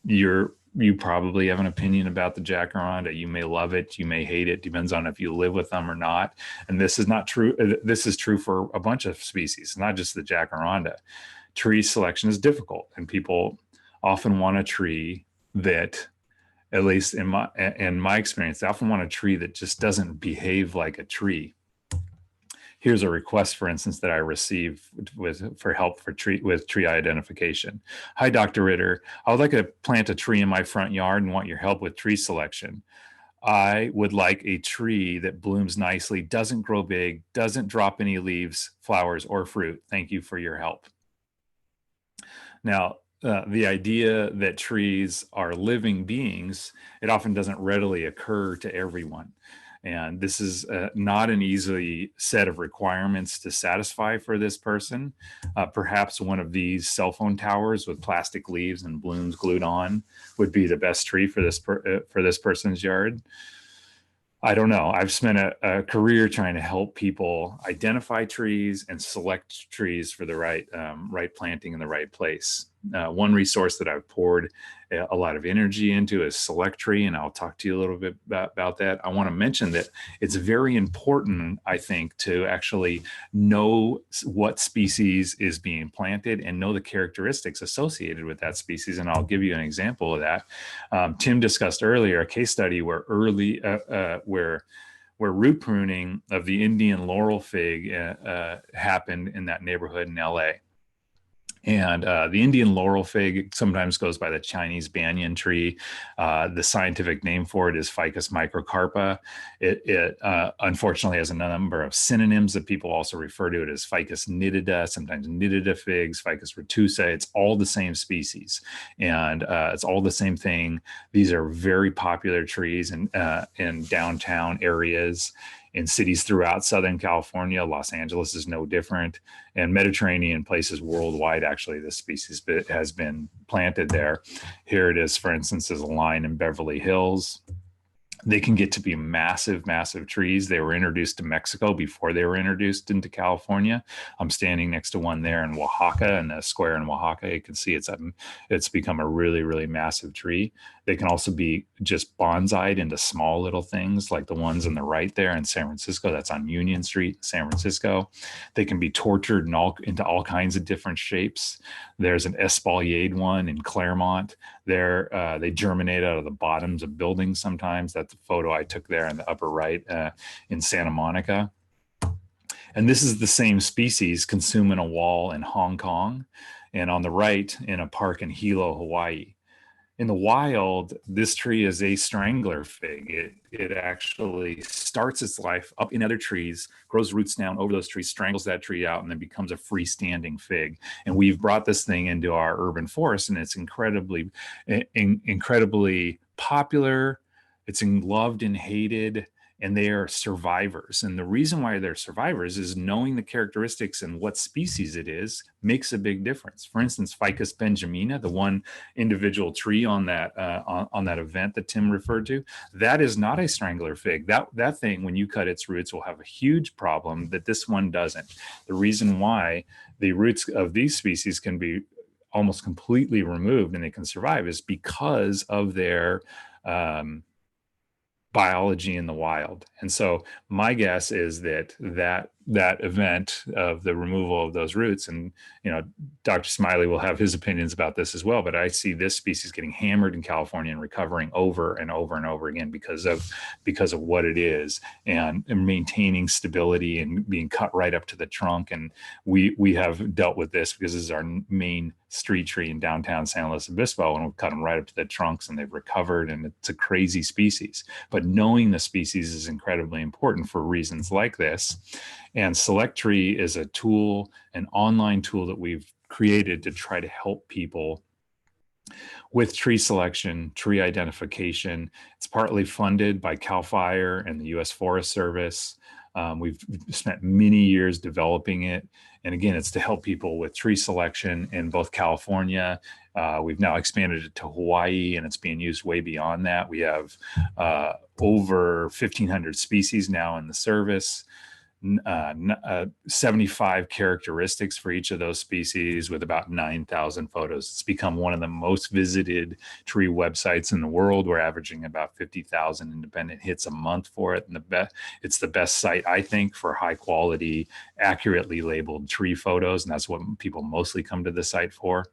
you probably have an opinion about the jacaranda. You may love it, you may hate it, depends on if you live with them or not. And this is not true. This is true for a bunch of species, not just the jacaranda. Tree selection is difficult, and people often want a tree that, at least in my experience, they often want a tree that just doesn't behave like a tree. Here's a request, for instance, that I received for help with tree identification. Hi, Dr. Ritter. I would like to plant a tree in my front yard and want your help with tree selection. I would like a tree that blooms nicely, doesn't grow big, doesn't drop any leaves, flowers, or fruit. Thank you for your help. Now, the idea that trees are living beings, it often doesn't readily occur to everyone. And this is not an easy set of requirements to satisfy for this person. Perhaps one of these cell phone towers with plastic leaves and blooms glued on would be the best tree for this person's yard. I don't know. I've spent a career trying to help people identify trees and select trees for the right planting in the right place. One resource that I've poured a lot of energy into is Select Tree, and I'll talk to you a little bit about that. I want to mention that it's very important, I think, to actually know what species is being planted and know the characteristics associated with that species. And I'll give you an example of that. Tim discussed earlier a case study where where root pruning of the Indian laurel fig happened in that neighborhood in LA. And the Indian laurel fig sometimes goes by the Chinese banyan tree. The scientific name for it is Ficus microcarpa. It unfortunately has a number of synonyms that people also refer to it as Ficus nitida, sometimes nitida figs, Ficus retusa. It's all the same species, and it's all the same thing. These are very popular trees in downtown areas, in cities throughout Southern California. Los Angeles is no different, and Mediterranean places worldwide. Actually, this species has been planted there. Here it is, for instance, as a line in Beverly Hills. They can get to be massive, massive trees. They were introduced to Mexico before they were introduced into California. I'm standing next to one there in Oaxaca, in a square in Oaxaca. You can see it's become a really, really massive tree. They can also be just bonsai'd into small little things like the ones on the right there in San Francisco. That's on Union Street in San Francisco. They can be tortured into all kinds of different shapes. There's an espaliered one in Claremont. They germinate out of the bottoms of buildings sometimes. That's the photo I took there in the upper right in Santa Monica. And this is the same species consumed in a wall in Hong Kong, and on the right in a park in Hilo, Hawaii. In the wild, this tree is a strangler fig. It actually starts its life up in other trees, grows roots down over those trees, strangles that tree out, and then becomes a freestanding fig. And we've brought this thing into our urban forest, and it's incredibly popular. It's loved and hated, and they are survivors. And the reason why they're survivors is knowing the characteristics and what species it is makes a big difference. For instance, Ficus benjamina, the one individual tree on that event that Tim referred to, that is not a strangler fig. That thing, when you cut its roots, will have a huge problem that this one doesn't. The reason why the roots of these species can be almost completely removed and they can survive is because of their biology in the wild. And so my guess is that event of the removal of those roots, and Dr. Smiley will have his opinions about this as well, but I see this species getting hammered in California and recovering over and over and over again because of what it is, and maintaining stability and being cut right up to the trunk. And we have dealt with this because this is our main street tree in downtown San Luis Obispo, and we've cut them right up to the trunks, and they've recovered, and it's a crazy species. But knowing the species is incredibly important for reasons like this. And Select Tree is a tool, an online tool that we've created to try to help people with tree selection, tree identification. It's partly funded by CAL FIRE and the U.S. Forest Service. We've spent many years developing it. And again, it's to help people with tree selection in both California. We've now expanded it to Hawaii, and it's being used way beyond that. We have over 1,500 species now in the service. 75 characteristics for each of those species with about 9,000 photos. It's become one of the most visited tree websites in the world. We're averaging about 50,000 independent hits a month for it. And it's the best site, I think, for high quality, accurately labeled tree photos. And that's what people mostly come to the site for.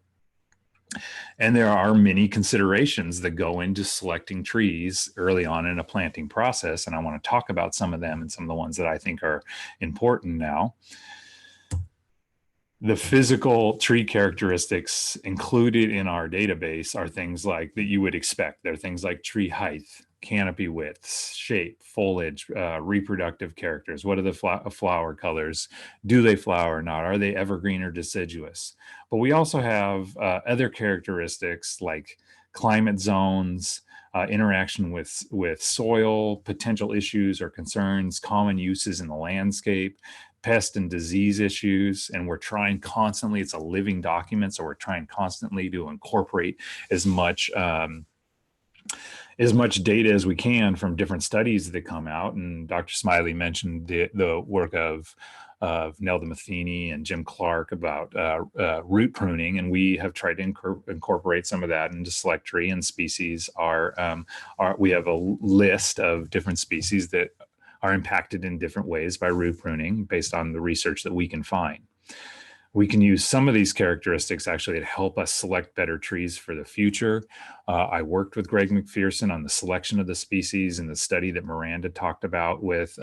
And there are many considerations that go into selecting trees early on in a planting process. And I want to talk about some of them and some of the ones that I think are important now. The physical tree characteristics included in our database are things like that you would expect. They're things like tree height, canopy widths, shape, foliage, reproductive characters. What are the flower colors? Do they flower or not? Are they evergreen or deciduous? But we also have other characteristics like climate zones, interaction with soil, potential issues or concerns, common uses in the landscape, pest and disease issues. And we're trying constantly, it's a living document, so we're trying constantly to incorporate as much data as we can from different studies that come out. And Dr. Smiley mentioned the work of Nelda Matheny and Jim Clark about root pruning, and we have tried to incorporate some of that into select tree and species. We have a list of different species that are impacted in different ways by root pruning based on the research that we can find. We can use some of these characteristics actually to help us select better trees for the future. I worked with Greg McPherson on the selection of the species and the study that Miranda talked about with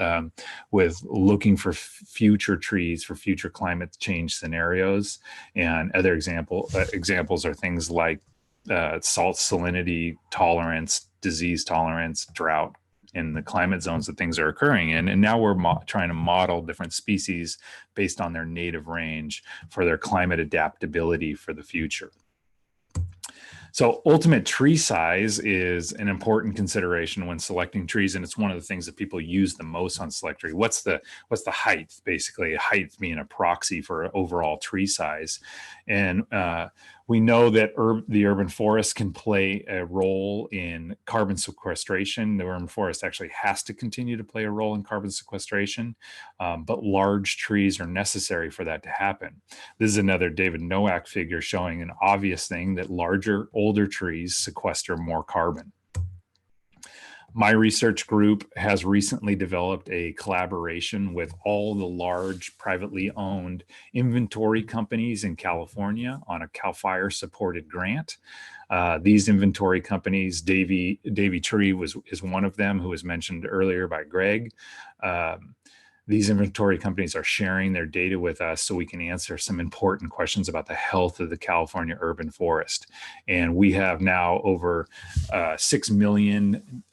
looking for future trees for future climate change scenarios. And other examples are things like salt salinity tolerance, disease tolerance, drought, in the climate zones that things are occurring in. And now we're trying to model different species based on their native range for their climate adaptability for the future. So ultimate tree size is an important consideration when selecting trees, and it's one of the things that people use the most on select tree. What's the height? Basically, height being a proxy for overall tree size. And we know that the urban forest can play a role in carbon sequestration. The urban forest actually has to continue to play a role in carbon sequestration, but large trees are necessary for that to happen. This is another David Nowak figure showing an obvious thing that larger, older trees sequester more carbon. My research group has recently developed a collaboration with all the large privately owned inventory companies in California on a CAL FIRE supported grant. These inventory companies, Davy Tree is one of them, who was mentioned earlier by Greg. These inventory companies are sharing their data with us so we can answer some important questions about the health of the California urban forest. And we have now over 6 million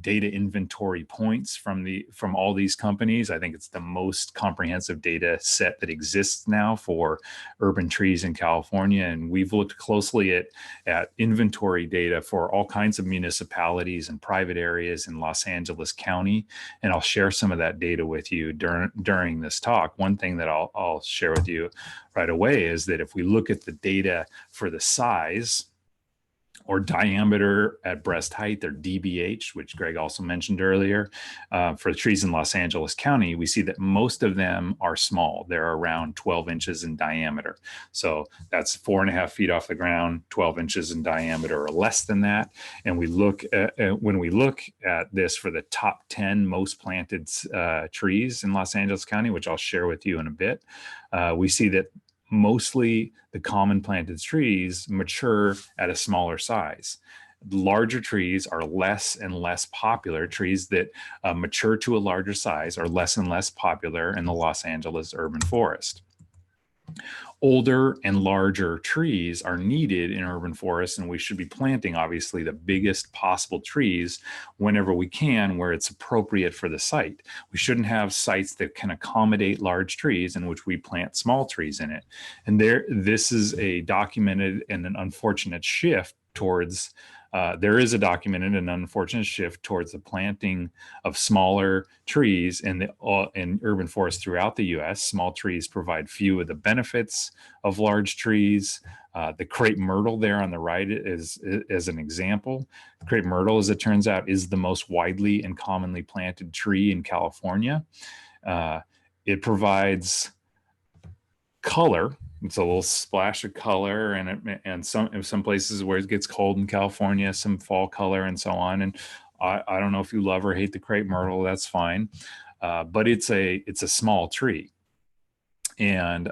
data inventory points from all these companies. I think it's the most comprehensive data set that exists now for urban trees in California. And we've looked closely at inventory data for all kinds of municipalities and private areas in Los Angeles County. And I'll share some of that data with you during this talk. One thing that I'll share with you right away is that if we look at the data for the size or diameter at breast height, or DBH, which Greg also mentioned earlier, for the trees in Los Angeles County, we see that most of them are small. They're around 12 inches in diameter. So that's 4.5 feet off the ground, 12 inches in diameter or less than that. And we look at, when we look at this for the top 10 most planted trees in Los Angeles County, which I'll share with you in a bit, we see that mostly the common planted trees mature at a smaller size. Larger trees are less and less popular. Trees that mature to a larger size are less and less popular in the Los Angeles urban forest. Older and larger trees are needed in urban forests, and we should be planting obviously the biggest possible trees whenever we can, where it's appropriate for the site. We shouldn't have sites that can accommodate large trees in which we plant small trees in it. And this is a documented and an unfortunate shift towards there is a documented and unfortunate shift towards the planting of smaller trees in urban forests throughout the U.S. Small trees provide few of the benefits of large trees. The crepe myrtle there on the right is an example. Crepe myrtle, as it turns out, is the most widely and commonly planted tree in California. It provides color. It's a little splash of color, and some places where it gets cold in California, some fall color and so on. And I don't know if you love or hate the crepe myrtle, that's fine. But it's a small tree. And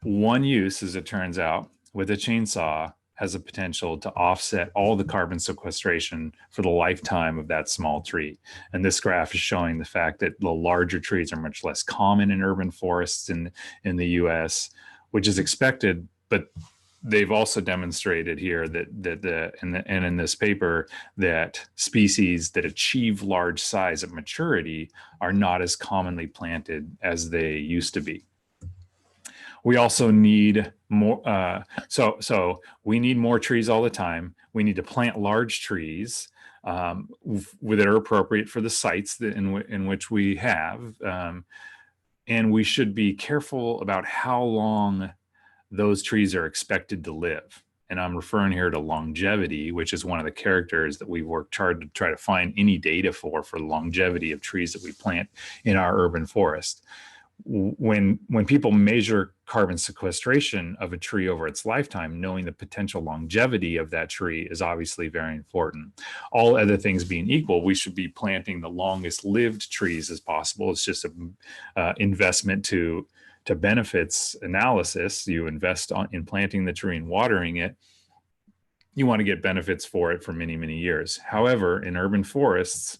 one use, as it turns out, with a chainsaw has a potential to offset all the carbon sequestration for the lifetime of that small tree. And this graph is showing the fact that the larger trees are much less common in urban forests in the US, which is expected, but they've also demonstrated here that in this paper that species that achieve large size at maturity are not as commonly planted as they used to be. We also need more, so we need more trees all the time. We need to plant large trees that are appropriate for the sites in which we have. And we should be careful about how long those trees are expected to live. And I'm referring here to longevity, which is one of the characters that we've worked hard to try to find any data for longevity of trees that we plant in our urban forest. When people measure carbon sequestration of a tree over its lifetime, knowing the potential longevity of that tree is obviously very important. All other things being equal, we should be planting the longest lived trees as possible. It's just an investment to benefits analysis. You invest in planting the tree and watering it. You want to get benefits for it for many, many years. However, in urban forests,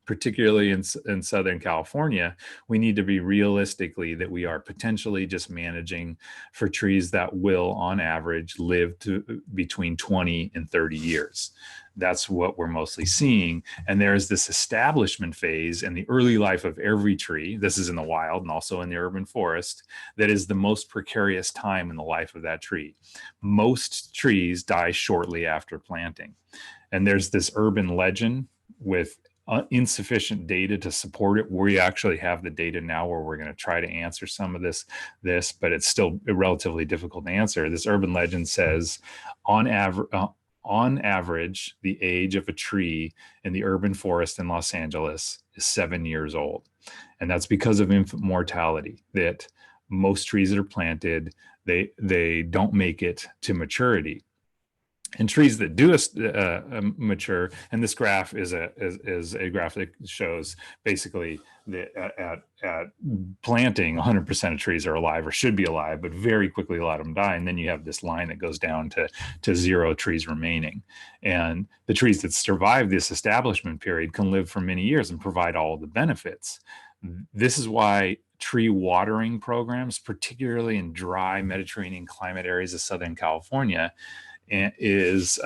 particularly in Southern California, we need to be realistically that we are potentially just managing for trees that will, on average, live to between 20 and 30 years. That's what we're mostly seeing. And there's this establishment phase in the early life of every tree. This is in the wild and also in the urban forest. That is the most precarious time in the life of that tree. Most trees die shortly after planting. And there's this urban legend with insufficient data to support it. We actually have the data now where we're going to try to answer some of this, but it's still relatively difficult to answer. This urban legend says on average, the age of a tree in the urban forest in Los Angeles is 7 years old. And that's because of infant mortality, that most trees that are planted, they don't make it to maturity. And trees that do mature, and this graph is a graph that shows basically that at planting, 100% of trees are alive or should be alive, but very quickly a lot of them die. And then you have this line that goes down to 0 trees remaining. And the trees that survive this establishment period can live for many years and provide all the benefits. This is why tree watering programs, particularly in dry Mediterranean climate areas of Southern California, is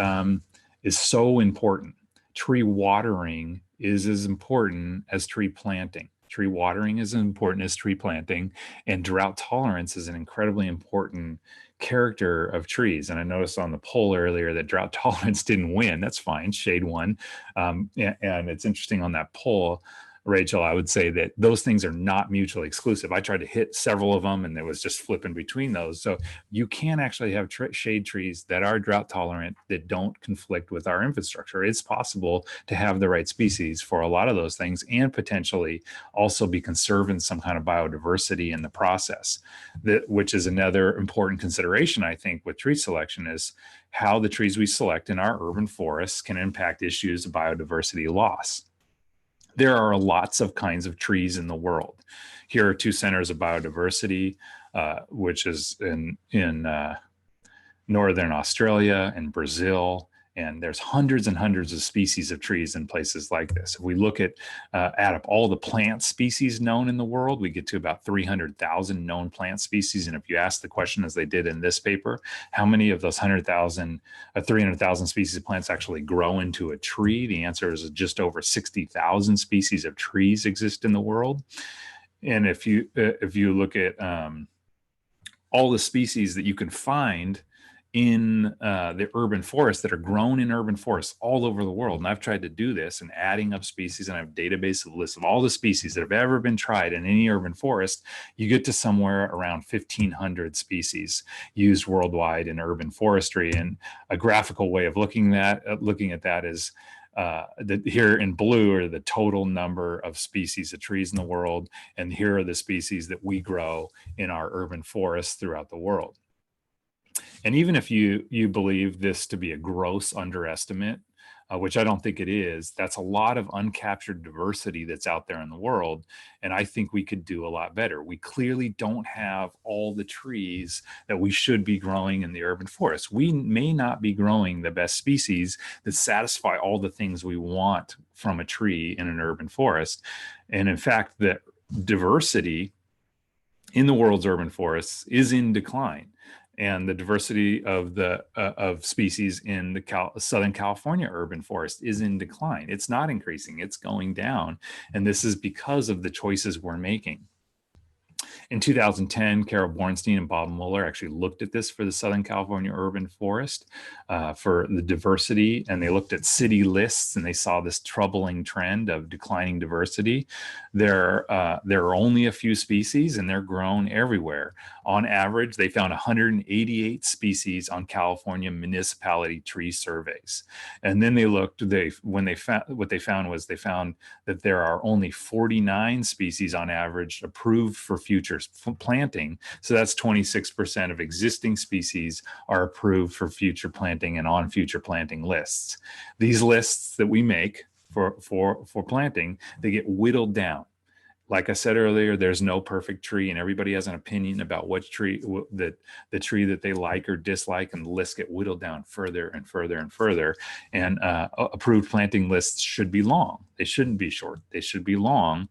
so important. Tree watering is as important as tree planting. Tree watering is as important as tree planting, and drought tolerance is an incredibly important character of trees. And I noticed on the poll earlier that drought tolerance didn't win. That's fine, shade won. And it's interesting on that poll, Rachel, I would say that those things are not mutually exclusive. I tried to hit several of them and it was just flipping between those. So you can actually have shade trees that are drought tolerant that don't conflict with our infrastructure. It's possible to have the right species for a lot of those things and potentially also be conserving some kind of biodiversity in the process, which is another important consideration, I think, with tree selection is how the trees we select in our urban forests can impact issues of biodiversity loss. There are lots of kinds of trees in the world. Here are 2 centers of biodiversity, which is in Northern Australia and Brazil. And there's hundreds and hundreds of species of trees in places like this. If we look at, add up all the plant species known in the world, we get to about 300,000 known plant species. And if you ask the question, as they did in this paper, how many of those 300,000 species of plants actually grow into a tree? The answer is just over 60,000 species of trees exist in the world. And if you look at all the species that you can find in the urban forests that are grown in urban forests all over the world. And I've tried to do this and adding up species, and I have a database of lists of all the species that have ever been tried in any urban forest. You get to somewhere around 1,500 species used worldwide in urban forestry. And a graphical way of looking at that is here in blue are the total number of species of trees in the world, and here are the species that we grow in our urban forests throughout the world. And even if you believe this to be a gross underestimate, which I don't think it is, that's a lot of uncaptured diversity that's out there in the world. And I think we could do a lot better. We clearly don't have all the trees that we should be growing in the urban forest. We may not be growing the best species that satisfy all the things we want from a tree in an urban forest. And in fact, the diversity in the world's urban forests is in decline. And the diversity of the of species in the Southern California urban forest is in decline. It's not increasing, it's going down. And this is because of the choices we're making. In 2010, Carol Bornstein and Bob Mueller actually looked at this for the Southern California urban forest for the diversity, and they looked at city lists and they saw this troubling trend of declining diversity. There are only a few species and they're grown everywhere. On average, they found 188 species on California municipality tree surveys. And then they looked, what they found that there are only 49 species on average approved for future planting. So that's 26% of existing species are approved for future planting and on future planting lists. These lists that we make for planting, they get whittled down. Like I said earlier, there's no perfect tree, and everybody has an opinion about what tree, the tree that they like or dislike, and the lists get whittled down further and further and further. And approved planting lists should be long. They shouldn't be short. They should be long.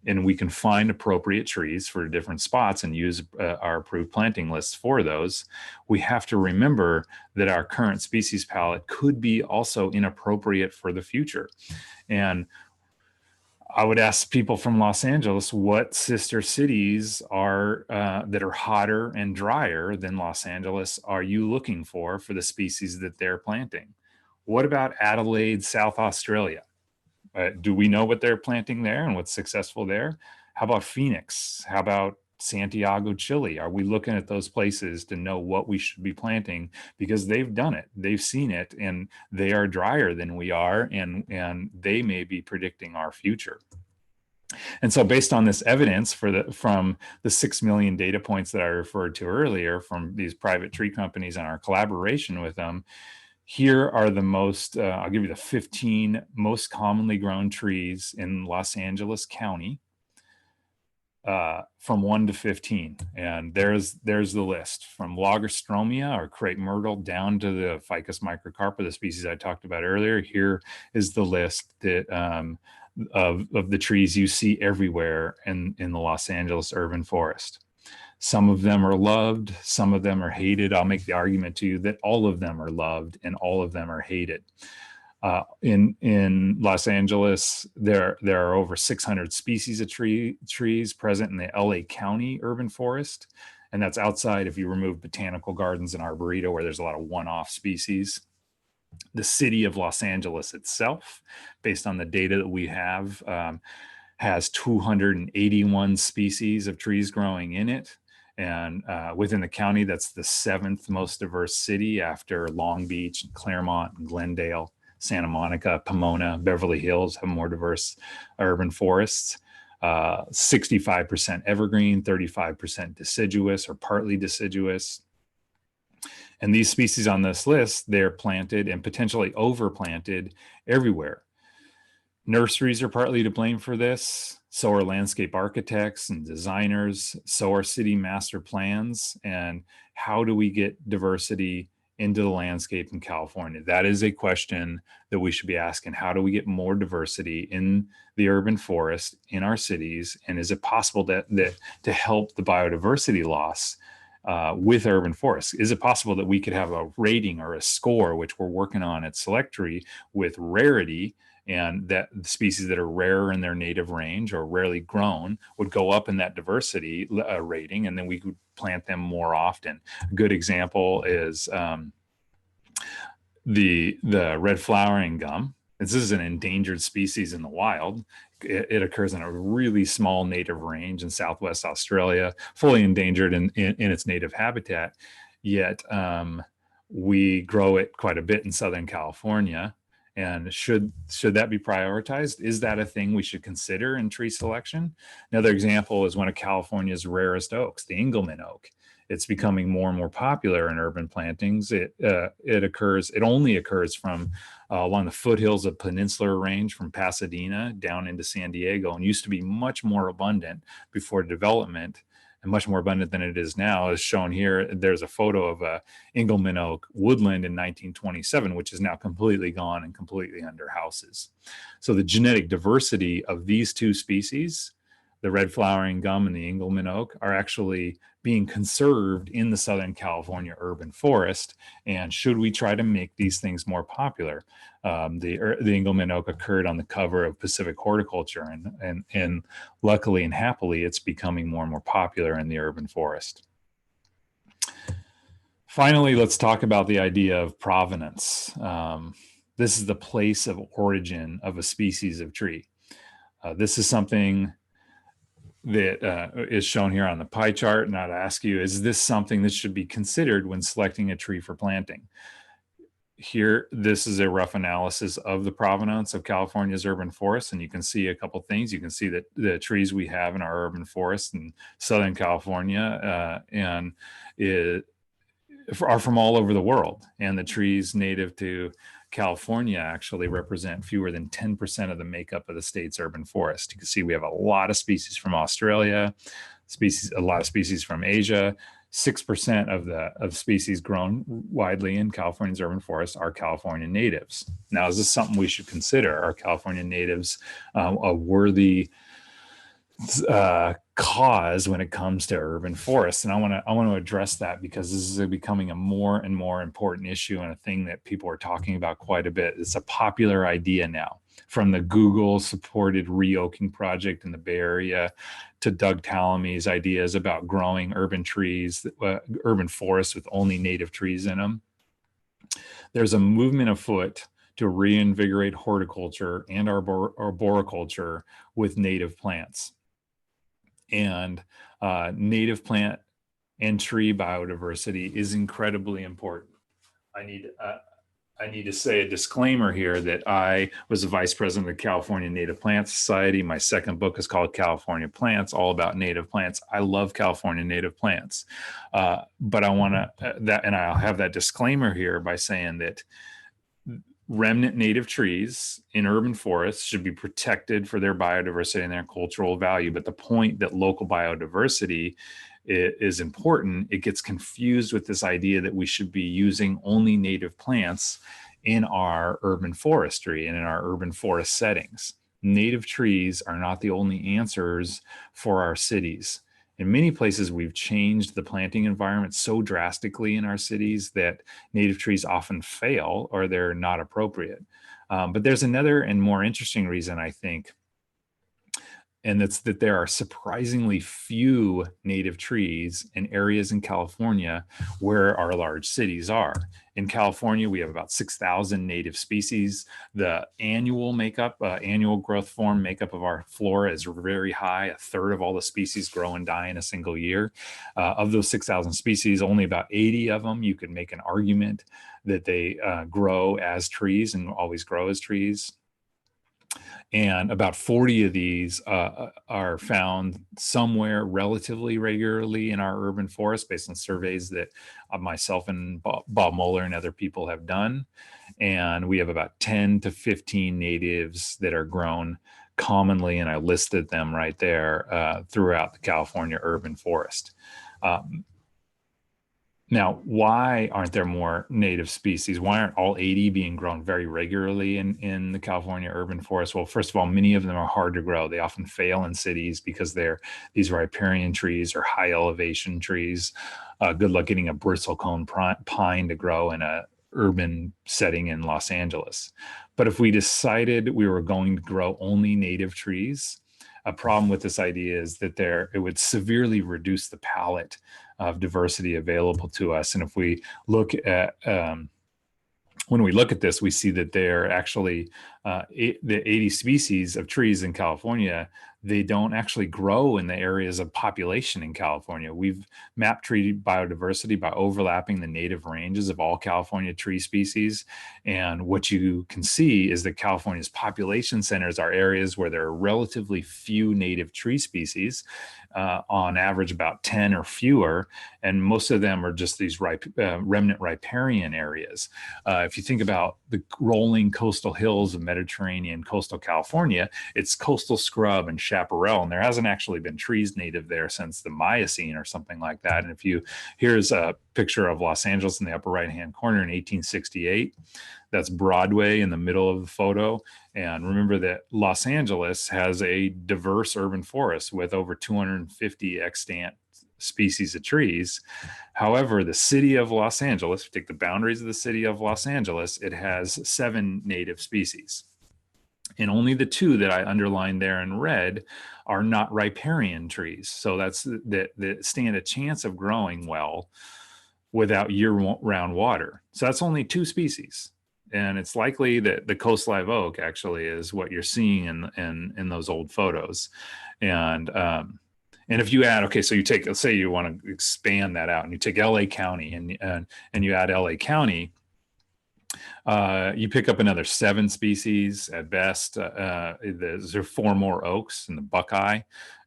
And we can find appropriate trees for different spots and use our approved planting lists for those. We have to remember that our current species palette could be also inappropriate for the future. And I would ask people from Los Angeles, what sister cities are that are hotter and drier than Los Angeles are you looking for the species that they're planting? What about Adelaide, South Australia? Do we know what they're planting there and what's successful there? How about Phoenix? How about Santiago, Chile? Are we looking at those places to know what we should be planting? Because they've done it, they've seen it, and they are drier than we are, and they may be predicting our future. And so based on this evidence from the 6 million data points that I referred to earlier from these private tree companies and our collaboration with them, here are the most, I'll give you the 15 most commonly grown trees in Los Angeles County from 1 to 15. And there's the list from Lagerstromia or crepe myrtle down to the Ficus microcarpa, the species I talked about earlier. Here is the list that of the trees you see everywhere in the Los Angeles urban forest. Some of them are loved, some of them are hated. I'll make the argument to you that all of them are loved and all of them are hated. In Los Angeles, there are over 600 species of trees present in the LA County urban forest. And that's outside if you remove botanical gardens and arboretum where there's a lot of one-off species. The city of Los Angeles itself, based on the data that we have, has 281 species of trees growing in it. And within the county, that's the 7th most diverse city after Long Beach, Claremont, and Glendale. Santa Monica, Pomona, Beverly Hills have more diverse urban forests. 65% evergreen, 35% deciduous or partly deciduous. And these species on this list, they're planted and potentially overplanted everywhere. Nurseries are partly to blame for this. So are landscape architects and designers. So are city master plans. And how do we get diversity into the landscape in California? That is a question that we should be asking. How do we get more diversity in the urban forest in our cities? And is it possible to help the biodiversity loss with urban forests? Is it possible that we could have a rating or a score, which we're working on at SelectTree, with rarity, and that the species that are rare in their native range or rarely grown would go up in that diversity rating, and then we could plant them more often. A good example is the red flowering gum. This is an endangered species in the wild. It occurs in a really small native range in Southwest Australia, fully endangered in its native habitat, yet we grow it quite a bit in Southern California. And should that be prioritized? Is that a thing we should consider in tree selection? Another example is one of California's rarest oaks, the Engelmann oak. It's becoming more and more popular in urban plantings. It only occurs from along the foothills of Peninsular Range from Pasadena down into San Diego, and used to be much more abundant before development, and much more abundant than it is now. As shown here, there's a photo of a Engelmann oak woodland in 1927, which is now completely gone and completely under houses. So the genetic diversity of these two species, the red flowering gum and the Engelmann oak, are actually being conserved in the Southern California urban forest. And should we try to make these things more popular? The Engelmann oak occurred on the cover of Pacific Horticulture, and luckily and happily, it's becoming more and more popular in the urban forest. Finally, let's talk about the idea of provenance. This is the place of origin of a species of tree. This is something that is shown here on the pie chart, and I'd ask you, is this something that should be considered when selecting a tree for planting? Here, this is a rough analysis of the provenance of California's urban forests, and you can see a couple things. You can see that the trees we have in our urban forests in Southern California are from all over the world, and the trees native to California actually represent fewer than 10% of the makeup of the state's urban forest. You can see we have a lot of species from Australia, a lot of species from Asia. 6% of species grown widely in California's urban forests are California natives. Now, is this something we should consider? Are California natives a worthy cause when it comes to urban forests? And I want to address that, because this is becoming a more and more important issue, and a thing that people are talking about quite a bit. It's a popular idea now, from the Google supported re-oaking project in the Bay Area to Doug Tallamy's ideas about growing urban trees, urban forests with only native trees in them. There's a movement afoot to reinvigorate horticulture and arboriculture with native plants. And native plant and tree biodiversity is incredibly important. I need to say a disclaimer here that I was the vice president of the California Native Plant Society. My second book is called California Plants, all about native plants. I love California native plants, but I want to and I'll have that disclaimer here by saying that remnant native trees in urban forests should be protected for their biodiversity and their cultural value. But the point that local biodiversity is important, it gets confused with this idea that we should be using only native plants in our urban forestry and in our urban forest settings. Native trees are not the only answers for our cities. In many places, we've changed the planting environment so drastically in our cities that native trees often fail or they're not appropriate. But there's another and more interesting reason, I think, and that's that there are surprisingly few native trees in areas in California where our large cities are. In California, we have about 6,000 native species. The annual makeup, annual growth form makeup of our flora is very high. A third of all the species grow and die in a single year. Of those 6,000 species, only about 80 of them, you could make an argument that they grow as trees and always grow as trees. And about 40 of these are found somewhere relatively regularly in our urban forest based on surveys that myself and Bob Moeller and other people have done. And we have about 10 to 15 natives that are grown commonly, and I listed them right there throughout the California urban forest. Now, why aren't there more native species? Why aren't all 80 being grown very regularly in the California urban forest? Well, first of all, many of them are hard to grow. They often fail in cities because these riparian trees or high elevation trees. Good luck getting a bristlecone pine to grow in a urban setting in Los Angeles. But if we decided we were going to grow only native trees, a problem with this idea is that it would severely reduce the palette of diversity available to us. And if we look at, when we look at this, we see that they're actually the 80 species of trees in California, they don't actually grow in the areas of population in California. We've mapped tree biodiversity by overlapping the native ranges of all California tree species. And what you can see is that California's population centers are areas where there are relatively few native tree species, on average about 10 or fewer. And most of them are just these remnant riparian areas. If you think about the rolling coastal hills of Mediterranean coastal California, it's coastal scrub and chaparral, and there hasn't actually been trees native there since the Miocene or something like that. And here's a picture of Los Angeles in the upper right-hand corner in 1868. That's Broadway in the middle of the photo. And remember that Los Angeles has a diverse urban forest with over 250 extant species of trees. However, the city of Los Angeles, if you take the boundaries of the city of Los Angeles, it has 7 native species. And only the 2 that I underlined there in red are not riparian trees. So that's that stand a chance of growing well without year-round water. So that's only 2 species. And it's likely that the coast live oak actually is what you're seeing in those old photos. And if you add, okay, so you take, let's say you want to expand that out and you take LA County and you add LA County, you pick up another 7 species at best. There are 4 more oaks in the Buckeye.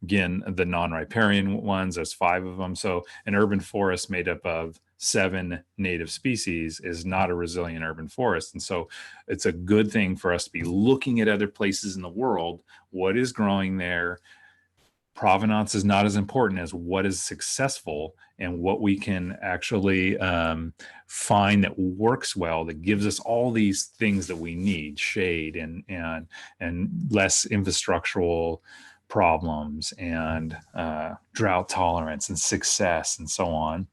Again, the non-riparian ones, there's 5 of them. So an urban forest made up of 7 native species is not a resilient urban forest. And so it's a good thing for us to be looking at other places in the world. What is growing there? Provenance is not as important as what is successful and what we can actually find that works well, that gives us all these things that we need: shade and less infrastructural problems and drought tolerance and success and so on.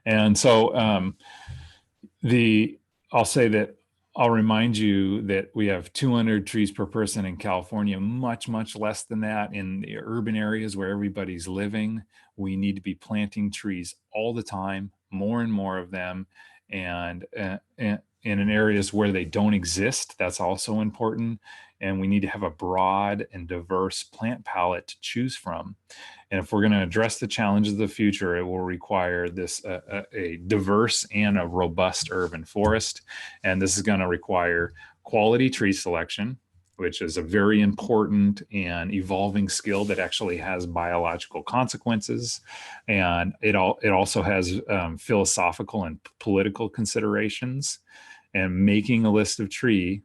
And so I'll say that I'll remind you that we have 200 trees per person in California, much, much less than that in the urban areas where everybody's living. We need to be planting trees all the time, more and more of them. And in areas where they don't exist, that's also important. And we need to have a broad and diverse plant palette to choose from. And if we're going to address the challenges of the future, it will require a diverse and a robust urban forest. And this is going to require quality tree selection, which is a very important and evolving skill that actually has biological consequences. And it also has philosophical and political considerations. And making a list of trees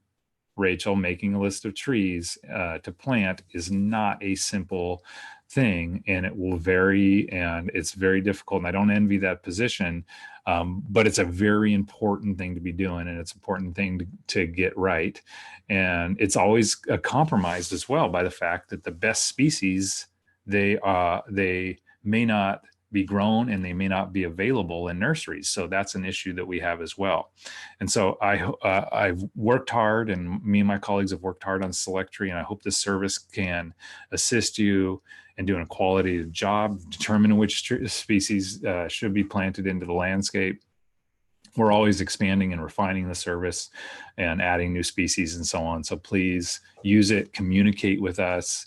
to plant is not a simple thing, and it will vary, and it's very difficult, and I don't envy that position, but it's a very important thing to be doing, and it's an important thing to get right. And it's always compromised as well by the fact that the best species, they may not be grown and they may not be available in nurseries. So that's an issue that we have as well. And so I've worked hard, and me and my colleagues have worked hard on Select Tree, and I hope this service can assist you in doing a quality job, determining which species should be planted into the landscape. We're always expanding and refining the service and adding new species and so on. So please use it, communicate with us.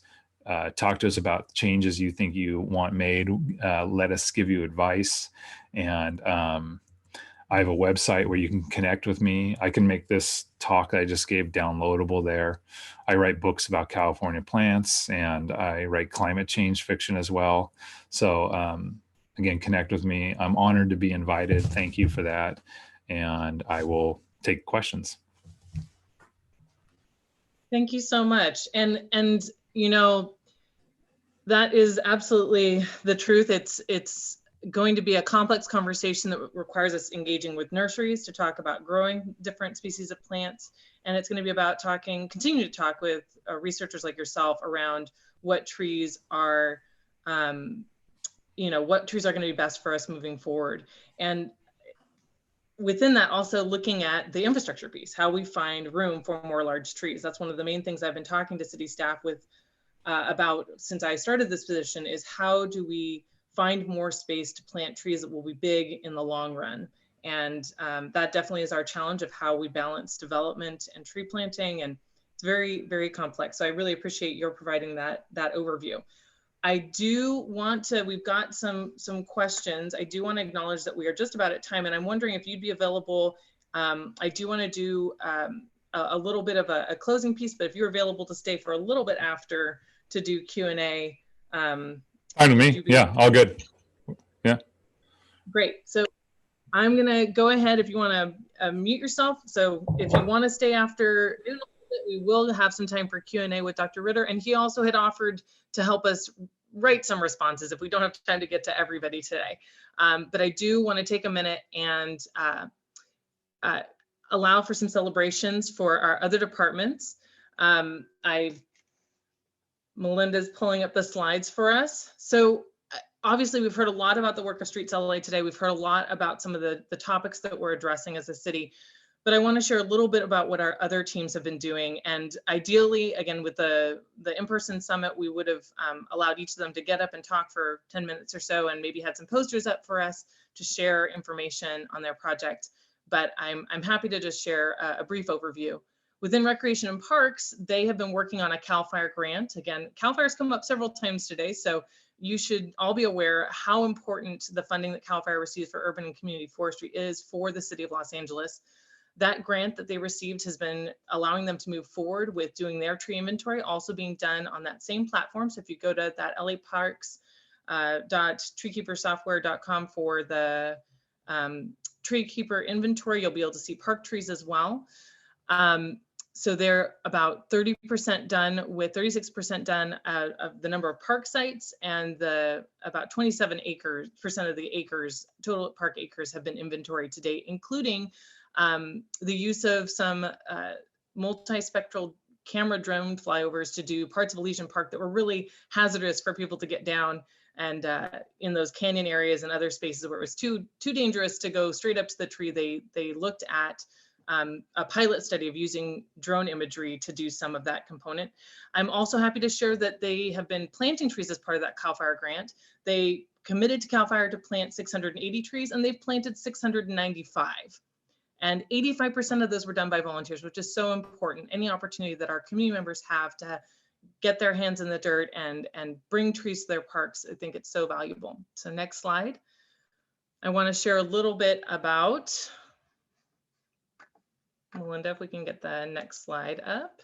Talk to us about changes you think you want made. Let us give you advice. And I have a website where you can connect with me. I can make this talk that I just gave downloadable there. I write books about California plants, and I write climate change fiction as well. So again, connect with me. I'm honored to be invited. Thank you for that. And I will take questions. Thank you so much. And you know, that is absolutely the truth. It's going to be a complex conversation that requires us engaging with nurseries to talk about growing different species of plants. And it's going to be about continue to talk with researchers like yourself around what trees are, what trees are going to be best for us moving forward. And within that, also looking at the infrastructure piece, how we find room for more large trees. That's one of the main things I've been talking to city staff with about since I started this position, is how do we find more space to plant trees that will be big in the long run. And that definitely is our challenge of how we balance development and tree planting. And it's very, very complex. So I really appreciate your providing that overview. I do want to, we've got some questions. I do want to acknowledge that we are just about at time, and I'm wondering if you'd be available. I do want to do a little bit of a closing piece, but if you're available to stay for a little bit after to do Q&A. Fine with me. Yeah, all good. Yeah. Great. So I'm going to go ahead if you want to mute yourself. So if you want to stay after, we will have some time for Q&A with Dr. Ritter. And he also had offered to help us write some responses if we don't have time to get to everybody today. But I do want to take a minute and allow for some celebrations for our other departments. Melinda's pulling up the slides for us. So obviously we've heard a lot about the work of Streets LA today. We've heard a lot about some of the topics that we're addressing as a city, but I want to share a little bit about what our other teams have been doing. And ideally, again, with the in-person summit, we would have allowed each of them to get up and talk for 10 minutes or so, and maybe had some posters up for us to share information on their project. But I'm happy to just share a brief overview. Within Recreation and Parks, they have been working on a CAL FIRE grant. Again, CAL FIRE's come up several times today, so you should all be aware how important the funding that CAL FIRE receives for urban and community forestry is for the city of Los Angeles. That grant that they received has been allowing them to move forward with doing their tree inventory, also being done on that same platform. So if you go to that laparks.treekeepersoftware.com for the tree keeper inventory, you'll be able to see park trees as well. So they're about 30% done with 36% done of the number of park sites, and about 27% of the acres, total park acres, have been inventoried to date, including the use of some multispectral camera drone flyovers to do parts of Elysian Park that were really hazardous for people to get down, and in those canyon areas and other spaces where it was too dangerous to go straight up to the tree, they looked at a pilot study of using drone imagery to do some of that component. I'm also happy to share that they have been planting trees as part of that CAL FIRE grant. They committed to CAL FIRE to plant 680 trees, and they've planted 695. And 85% of those were done by volunteers, which is so important. Any opportunity that our community members have to get their hands in the dirt and bring trees to their parks, I think it's so valuable. So next slide. I want to share a little bit about, Melinda, if we can get the next slide up.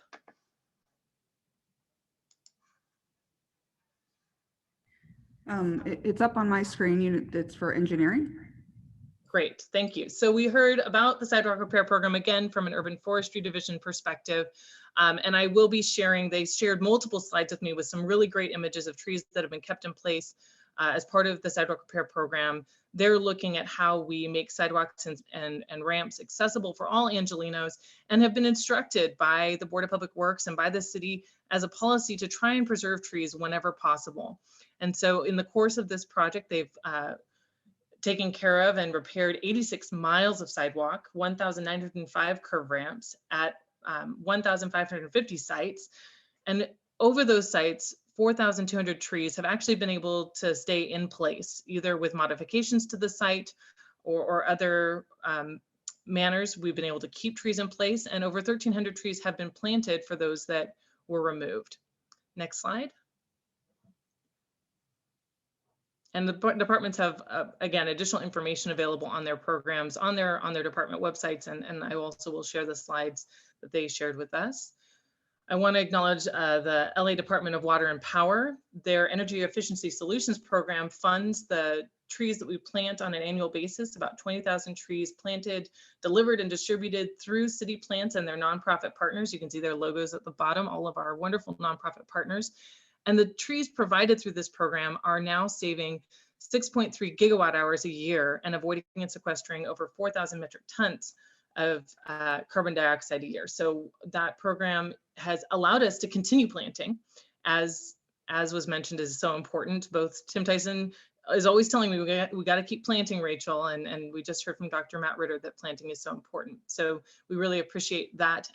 It's up on my screen. It's for engineering. Great, thank you. So we heard about the Sidewalk Repair Program, again, from an Urban Forestry Division perspective. And I will be sharing, they shared multiple slides with me with some really great images of trees that have been kept in place as part of the Sidewalk Repair Program. They're looking at how we make sidewalks and ramps accessible for all Angelenos, and have been instructed by the Board of Public Works and by the city as a policy to try and preserve trees whenever possible. And so in the course of this project, they've taken care of and repaired 86 miles of sidewalk, 1,905 curve ramps at 1,550 sites. And over those sites, 4,200 trees have actually been able to stay in place, either with modifications to the site or other manners. We've been able to keep trees in place, and over 1,300 trees have been planted for those that were removed. Next slide. And the departments have, again, additional information available on their programs, on their department websites, and I also will share the slides that they shared with us. I want to acknowledge the LA Department of Water and Power. Their Energy Efficiency Solutions program funds the trees that we plant on an annual basis, about 20,000 trees planted, delivered, and distributed through city plants and their nonprofit partners. You can see their logos at the bottom, all of our wonderful nonprofit partners. And the trees provided through this program are now saving 6.3 gigawatt hours a year and avoiding and sequestering over 4,000 metric tons of carbon dioxide a year. So that program has allowed us to continue planting, as was mentioned, is so important. Both Tim Tyson is always telling me we got to keep planting, Rachel, and we just heard from Dr. Matt Ritter that planting is so important. So we really appreciate that,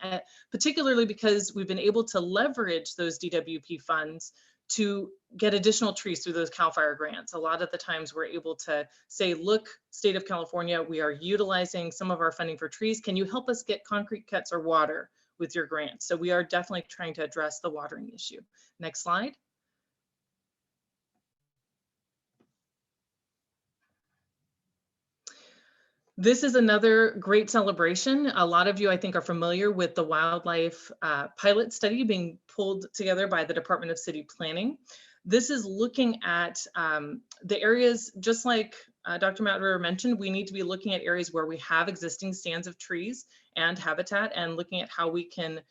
particularly because we've been able to leverage those DWP funds to get additional trees through those CAL FIRE grants. A lot of the times we're able to say, look, state of California, we are utilizing some of our funding for trees. Can you help us get concrete cuts or water with your grants? So we are definitely trying to address the watering issue. Next slide. This is another great celebration. A lot of you, I think, are familiar with the wildlife pilot study being pulled together by the Department of City Planning. This is looking at the areas, just like Dr. Matterer mentioned, we need to be looking at areas where we have existing stands of trees and habitat, and looking at how we can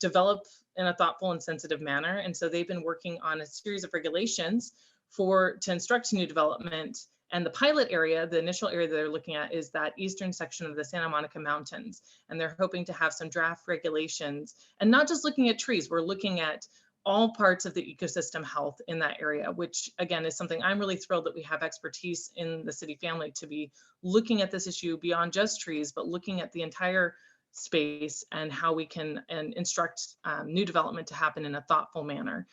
develop in a thoughtful and sensitive manner. And so they've been working on a series of regulations to instruct new development. And the pilot area, the initial area that they're looking at, is that eastern section of the Santa Monica Mountains. And they're hoping to have some draft regulations, and not just looking at trees, we're looking at all parts of the ecosystem health in that area, which again is something I'm really thrilled that we have expertise in the city family to be looking at this issue beyond just trees, but looking at the entire space and how we can instruct new development to happen in a thoughtful manner.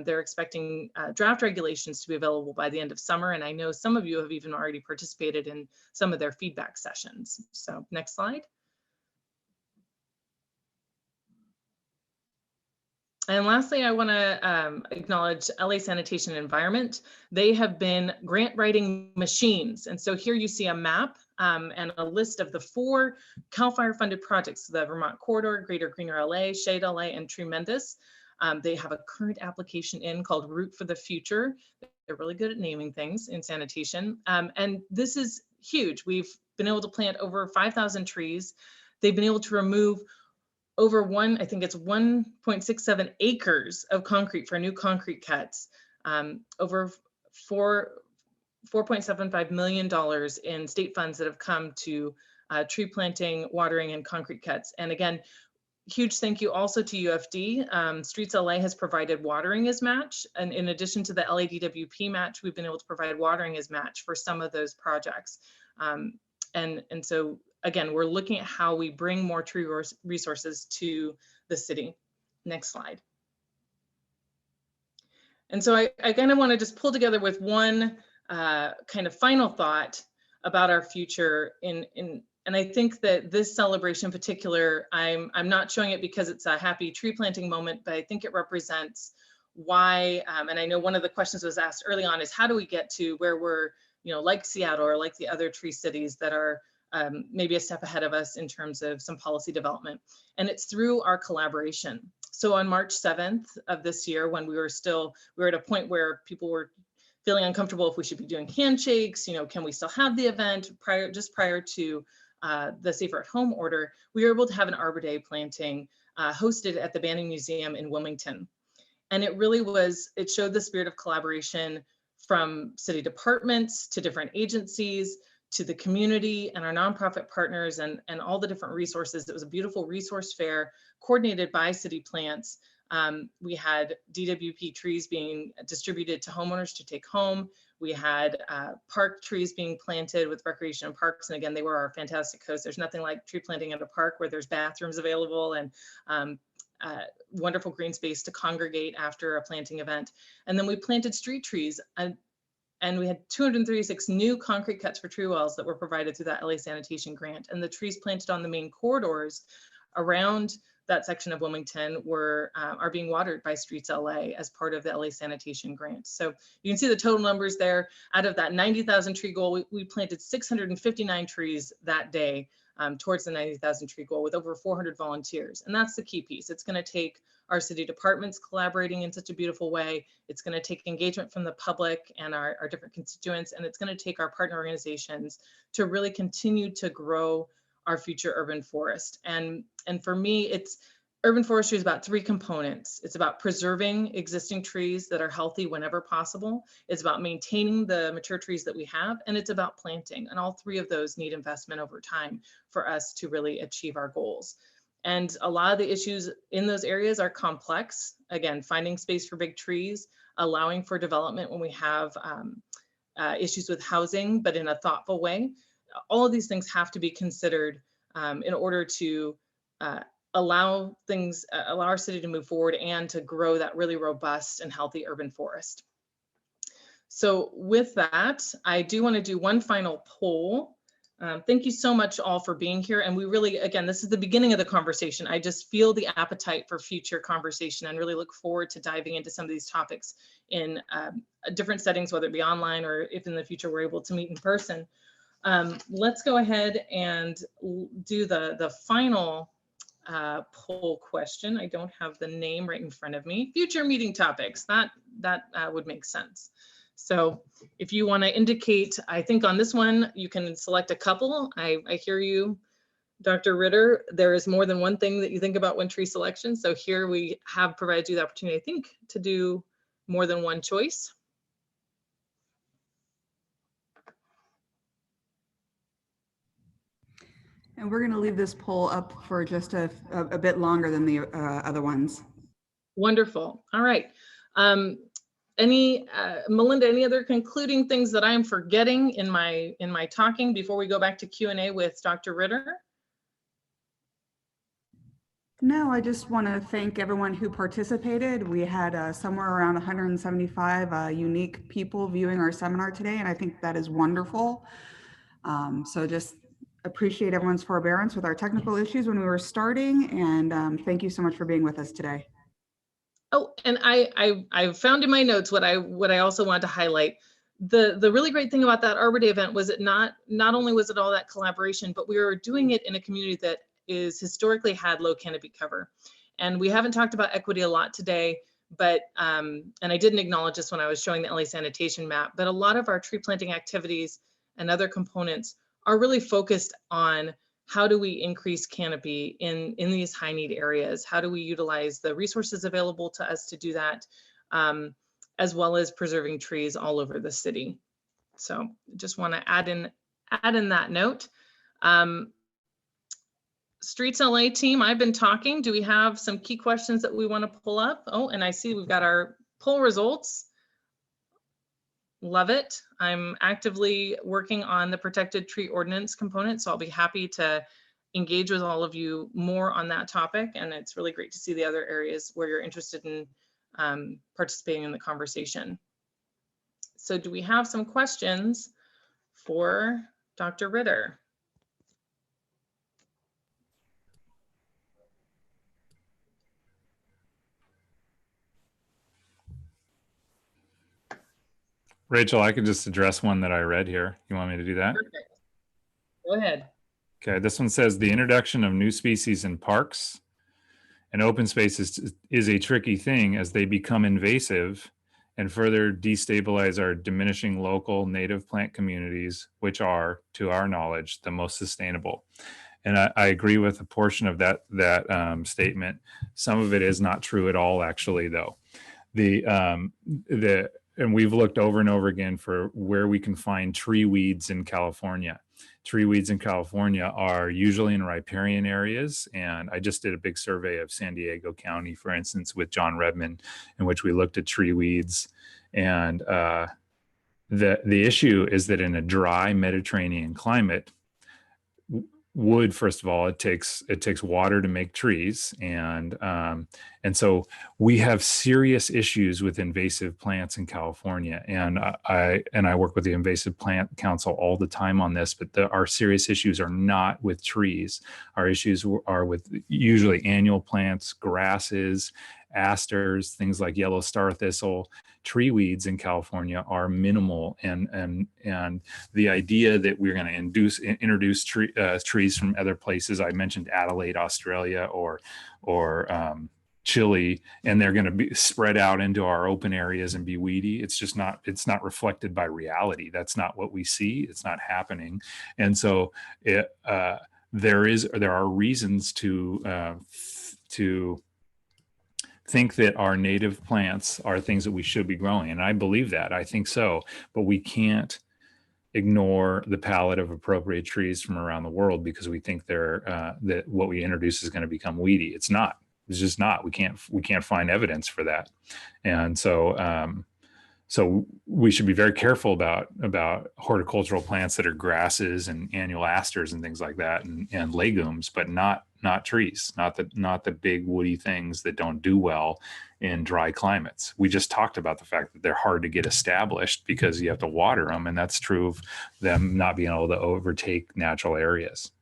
They're expecting draft regulations to be available by the end of summer, and I know some of you have even already participated in some of their feedback sessions. So next slide. And lastly, I want to acknowledge LA Sanitation and Environment. They have been grant writing machines. And so here you see a map and a list of the 4 CAL FIRE funded projects: the Vermont Corridor, Greater Greener LA, Shade LA, and Tremendous. They have a current application in called Root for the Future. They're really good at naming things in sanitation. And this is huge. We've been able to plant over 5,000 trees. They've been able to remove over I think it's 1.67 acres of concrete for new concrete cuts, over $4.75 million in state funds that have come to tree planting, watering, and concrete cuts. And again, huge thank you also to UFD. Streets LA has provided watering as match. And in addition to the LADWP match, we've been able to provide watering as match for some of those projects. And so again, we're looking at how we bring more tree resources to the city. Next slide. And so I kind of want to just pull together with one kind of final thought about our future. And I think that this celebration in particular, I'm not showing it because it's a happy tree planting moment, but I think it represents why, and I know one of the questions was asked early on, is how do we get to where we're, like Seattle or like the other tree cities that are maybe a step ahead of us in terms of some policy development. And it's through our collaboration. So on March 7th of this year, when we were at a point where people were feeling uncomfortable if we should be doing handshakes, can we still have the event just prior to the Safer at Home order, we were able to have an Arbor Day planting hosted at the Banning Museum in Wilmington. And it really it showed the spirit of collaboration from city departments to different agencies, to the community and our nonprofit partners and all the different resources. It was a beautiful resource fair coordinated by City Plants. We had DWP trees being distributed to homeowners to take home. We had park trees being planted with Recreation and Parks. And again, they were our fantastic hosts. There's nothing like tree planting at a park where there's bathrooms available and wonderful green space to congregate after a planting event. And then we planted street trees. And we had 236 new concrete cuts for tree wells that were provided through that LA Sanitation grant. And the trees planted on the main corridors around that section of Wilmington are being watered by Streets LA as part of the LA Sanitation grant. So you can see the total numbers there. Out of that 90,000 tree goal, we planted 659 trees that day towards the 90,000 tree goal with over 400 volunteers. And that's the key piece. It's going to take our city departments collaborating in such a beautiful way. It's going to take engagement from the public and our different constituents. And it's going to take our partner organizations to really continue to grow our future urban forest. And for me, urban forestry is about 3 components. It's about preserving existing trees that are healthy whenever possible. It's about maintaining the mature trees that we have, and it's about planting. And all 3 of those need investment over time for us to really achieve our goals. And a lot of the issues in those areas are complex. Again, finding space for big trees, allowing for development when we have issues with housing, but in a thoughtful way. All of these things have to be considered in order to allow our city to move forward and to grow that really robust and healthy urban forest. So with that, I do want to do one final poll. Thank you so much all for being here. And we really, again, this is the beginning of the conversation. I just feel the appetite for future conversation and really look forward to diving into some of these topics in different settings, whether it be online or if in the future we're able to meet in person. Let's go ahead and do the final poll question. I don't have the name right in front of me. Future meeting topics, that would make sense. So if you want to indicate, I think on this one, you can select a couple. I hear you, Dr. Ritter. There is more than one thing that you think about when tree selection. So here we have provided you the opportunity, I think, to do more than one choice. And we're going to leave this poll up for just a bit longer than the other ones. Wonderful. All right. Melinda, any other concluding things that I'm forgetting in my talking before we go back to Q&A with Dr. Ritter? No, I just want to thank everyone who participated. We had somewhere around 175 unique people viewing our seminar today, and I think that is wonderful. So just appreciate everyone's forbearance with our technical issues when we were starting, and thank you so much for being with us today. Oh, and I found in my notes what I also wanted to highlight. The really great thing about that Arbor Day event was it not only was it all that collaboration, but we were doing it in a community that is historically had low canopy cover. And we haven't talked about equity a lot today, but and I didn't acknowledge this when I was showing the LA sanitation map, but a lot of our tree planting activities and other components are really focused on how do we increase canopy in these high need areas? How do we utilize the resources available to us to do that, as well as preserving trees all over the city? So just want to add in that note. Streets LA team, I've been talking. Do we have some key questions that we want to pull up? Oh, and I see we've got our poll results. Love it. I'm actively working on the protected tree ordinance component, so I'll be happy to engage with all of you more on that topic. And it's really great to see the other areas where you're interested in participating in the conversation. So do we have some questions for Dr. Ritter? Rachel, I could just address one that I read here. You want me to do that? Perfect. Go ahead. Okay, this one says the introduction of new species in parks and open spaces is a tricky thing as they become invasive and further destabilize our diminishing local native plant communities, which are, to our knowledge, the most sustainable. And I agree with a portion of that statement. Some of it is not true at all, actually, though. And we've looked over and over again for where we can find tree weeds in California. Tree weeds in California are usually in riparian areas. And I just did a big survey of San Diego County, for instance, with John Redmond, in which we looked at tree weeds. And the issue is that in a dry Mediterranean climate, wood, first of all, it takes water to make trees, and so we have serious issues with invasive plants in California, and I work with the Invasive Plant Council all the time on this, but our serious issues are not with trees. Our issues are with usually annual plants, grasses, asters, things like yellow star thistle. Tree weeds in California are minimal, and the idea that we're going to introduce trees from other places, I mentioned Adelaide, Australia, or Chile, and they're going to be spread out into our open areas and be weedy. It's not reflected by reality. That's not what we see. It's not happening. And so there are reasons to think that our native plants are things that we should be growing. And I believe that, I think so, but we can't ignore the palette of appropriate trees from around the world because we think that what we introduce is going to become weedy. It's not. It's just not. We can't find evidence for that. And so So we should be very careful about horticultural plants that are grasses and annual asters and things like that, and legumes, but not trees, not the big woody things that don't do well in dry climates. We just talked about the fact that they're hard to get established because you have to water them, and that's true of them not being able to overtake natural areas.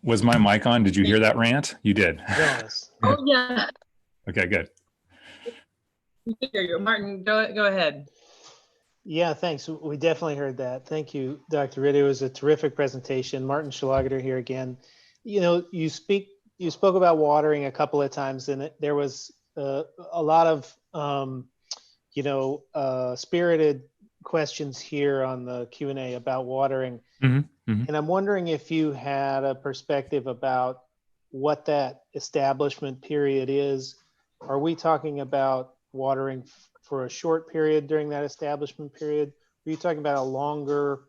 Was my mic on? Did you hear that rant? You did. Yes. Oh, yeah. Okay, good. We can hear you. Martin, go ahead. Yeah, thanks. We definitely heard that. Thank you, Dr. Ritter. It was a terrific presentation. Martin Schlageter here again. You know, you spoke about watering a couple of times, and there was a lot of, spirited questions here on the Q&A about watering. Mm-hmm. Mm-hmm. And I'm wondering if you had a perspective about what that establishment period is. Are we talking about watering for a short period during that establishment period? Are you talking about a longer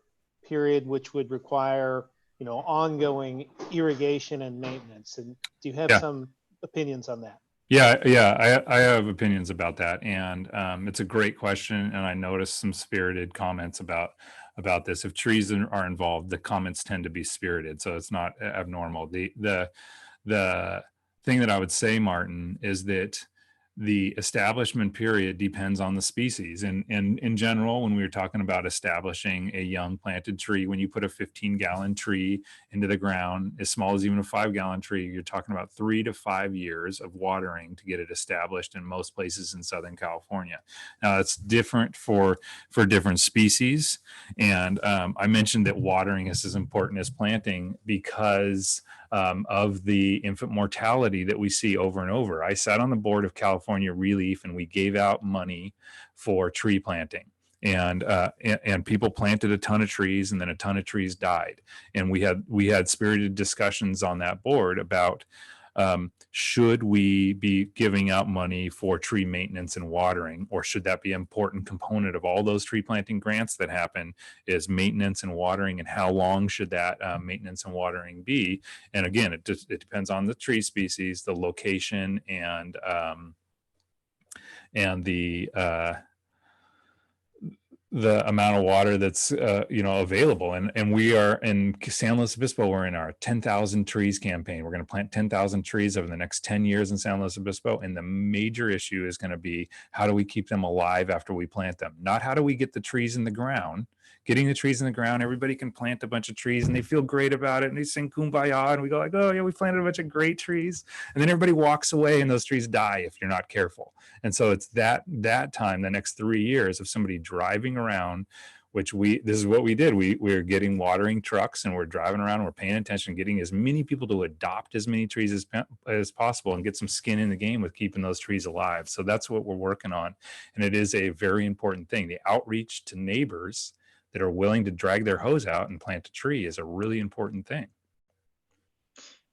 period which would require, ongoing irrigation and maintenance? And do you have some opinions on that? Yeah, I have opinions about that, and it's a great question. And I noticed some spirited comments about this. If trees are involved, the comments tend to be spirited, so it's not abnormal. The thing that I would say, Martin, is that the establishment period depends on the species. And in general, when we were talking about establishing a young planted tree, when you put a 15-gallon tree into the ground, as small as even a 5-gallon tree, you're talking about 3 to 5 years of watering to get it established in most places in Southern California. Now, it's different for different species. And I mentioned that watering is as important as planting because of the infant mortality that we see over and over. I sat on the board of California Relief, and we gave out money for tree planting. And people planted a ton of trees, and then a ton of trees died. And we had spirited discussions on that board about should we be giving out money for tree maintenance and watering, or should that be an important component of all those tree planting grants that happen is maintenance and watering, and how long should that maintenance and watering be? And again, it depends on the tree species, the location, and the amount of water that's available. And we are in San Luis Obispo, we're in our 10,000 trees campaign. We're going to plant 10,000 trees over the next 10 years in San Luis Obispo, and the major issue is going to be, how do we keep them alive after we plant them? Not how do we get the trees in the ground. Getting the trees in the ground, everybody can plant a bunch of trees and they feel great about it, and they sing Kumbaya, and we go like, oh yeah, we planted a bunch of great trees, and then everybody walks away and those trees die if you're not careful. And so it's that time, the next 3 years, of somebody driving around, which this is what we did. We're getting watering trucks, and we're driving around, and we're paying attention, getting as many people to adopt as many trees as possible, and get some skin in the game with keeping those trees alive. So that's what we're working on. And it is a very important thing. The outreach to neighbors that are willing to drag their hose out and plant a tree is a really important thing.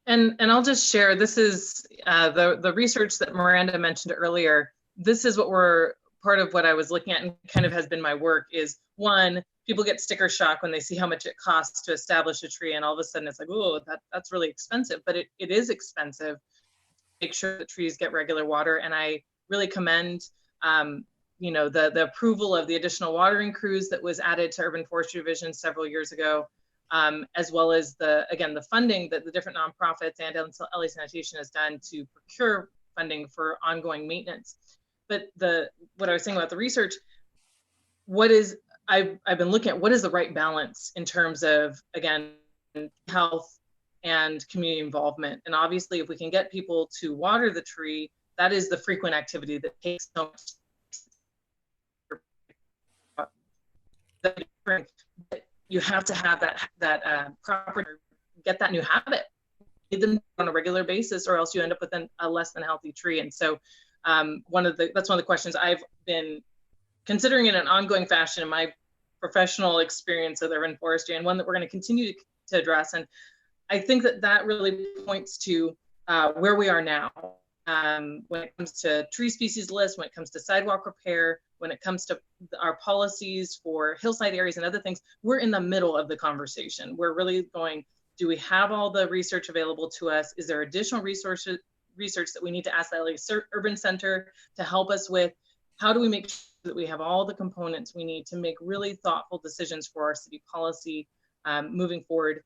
And I'll just share, this is the research that Miranda mentioned earlier. This is part of what I was looking at, and kind of has been my work, is one, people get sticker shock when they see how much it costs to establish a tree, and all of a sudden it's like, oh, that's really expensive. But it is expensive. Make sure that trees get regular water. And I really commend the approval of the additional watering crews that was added to Urban Forestry Division several years ago, as well as the funding that the different nonprofits and LA Sanitation has done to procure funding for ongoing maintenance. But what I was saying about the research, I've been looking at what is the right balance in terms of, again, health and community involvement. And obviously, if we can get people to water the tree, that is the frequent activity that takes so much. You have to have that proper, get that new habit, feed them on a regular basis, or else you end up with a less than healthy tree. And so that's one of the questions I've been considering in an ongoing fashion in my professional experience with urban forestry, and one that we're going to continue to address. And I think that really points to where we are now when it comes to tree species list, when it comes to sidewalk repair, when it comes to our policies for hillside areas and other things. We're in the middle of the conversation. We're really going, Do we have all the research available to us? Is there additional research that we need to ask the LA Urban Center to help us with? How do we make sure that we have all the components we need to make really thoughtful decisions for our city policy moving forward,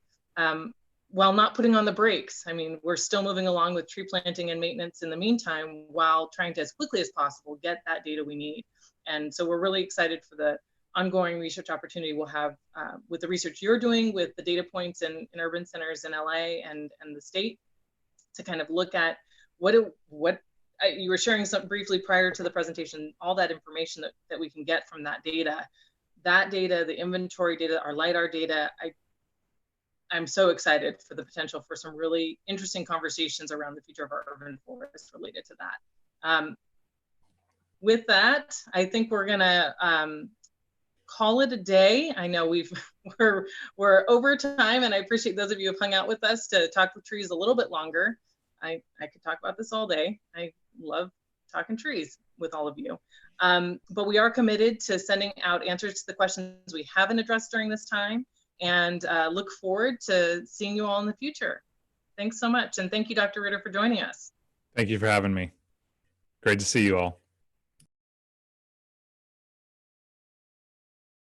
while not putting on the brakes? I mean, we're still moving along with tree planting and maintenance in the meantime, while trying to, as quickly as possible, get that data we need. And so we're really excited for the ongoing research opportunity we'll have with the research you're doing with the data points in urban centers in LA and the state, to kind of look at what you were sharing some briefly prior to the presentation, all that information that we can get from that data, the inventory data, our LiDAR data. I'm so excited for the potential for some really interesting conversations around the future of our urban forest related to that. With that, I think we're gonna call it a day. I know we're over time, and I appreciate those of you who have hung out with us to talk with trees a little bit longer. I could talk about this all day. I love talking trees with all of you. But we are committed to sending out answers to the questions we haven't addressed during this time, and look forward to seeing you all in the future. Thanks so much. And thank you, Dr. Ritter, for joining us. Thank you for having me. Great to see you all.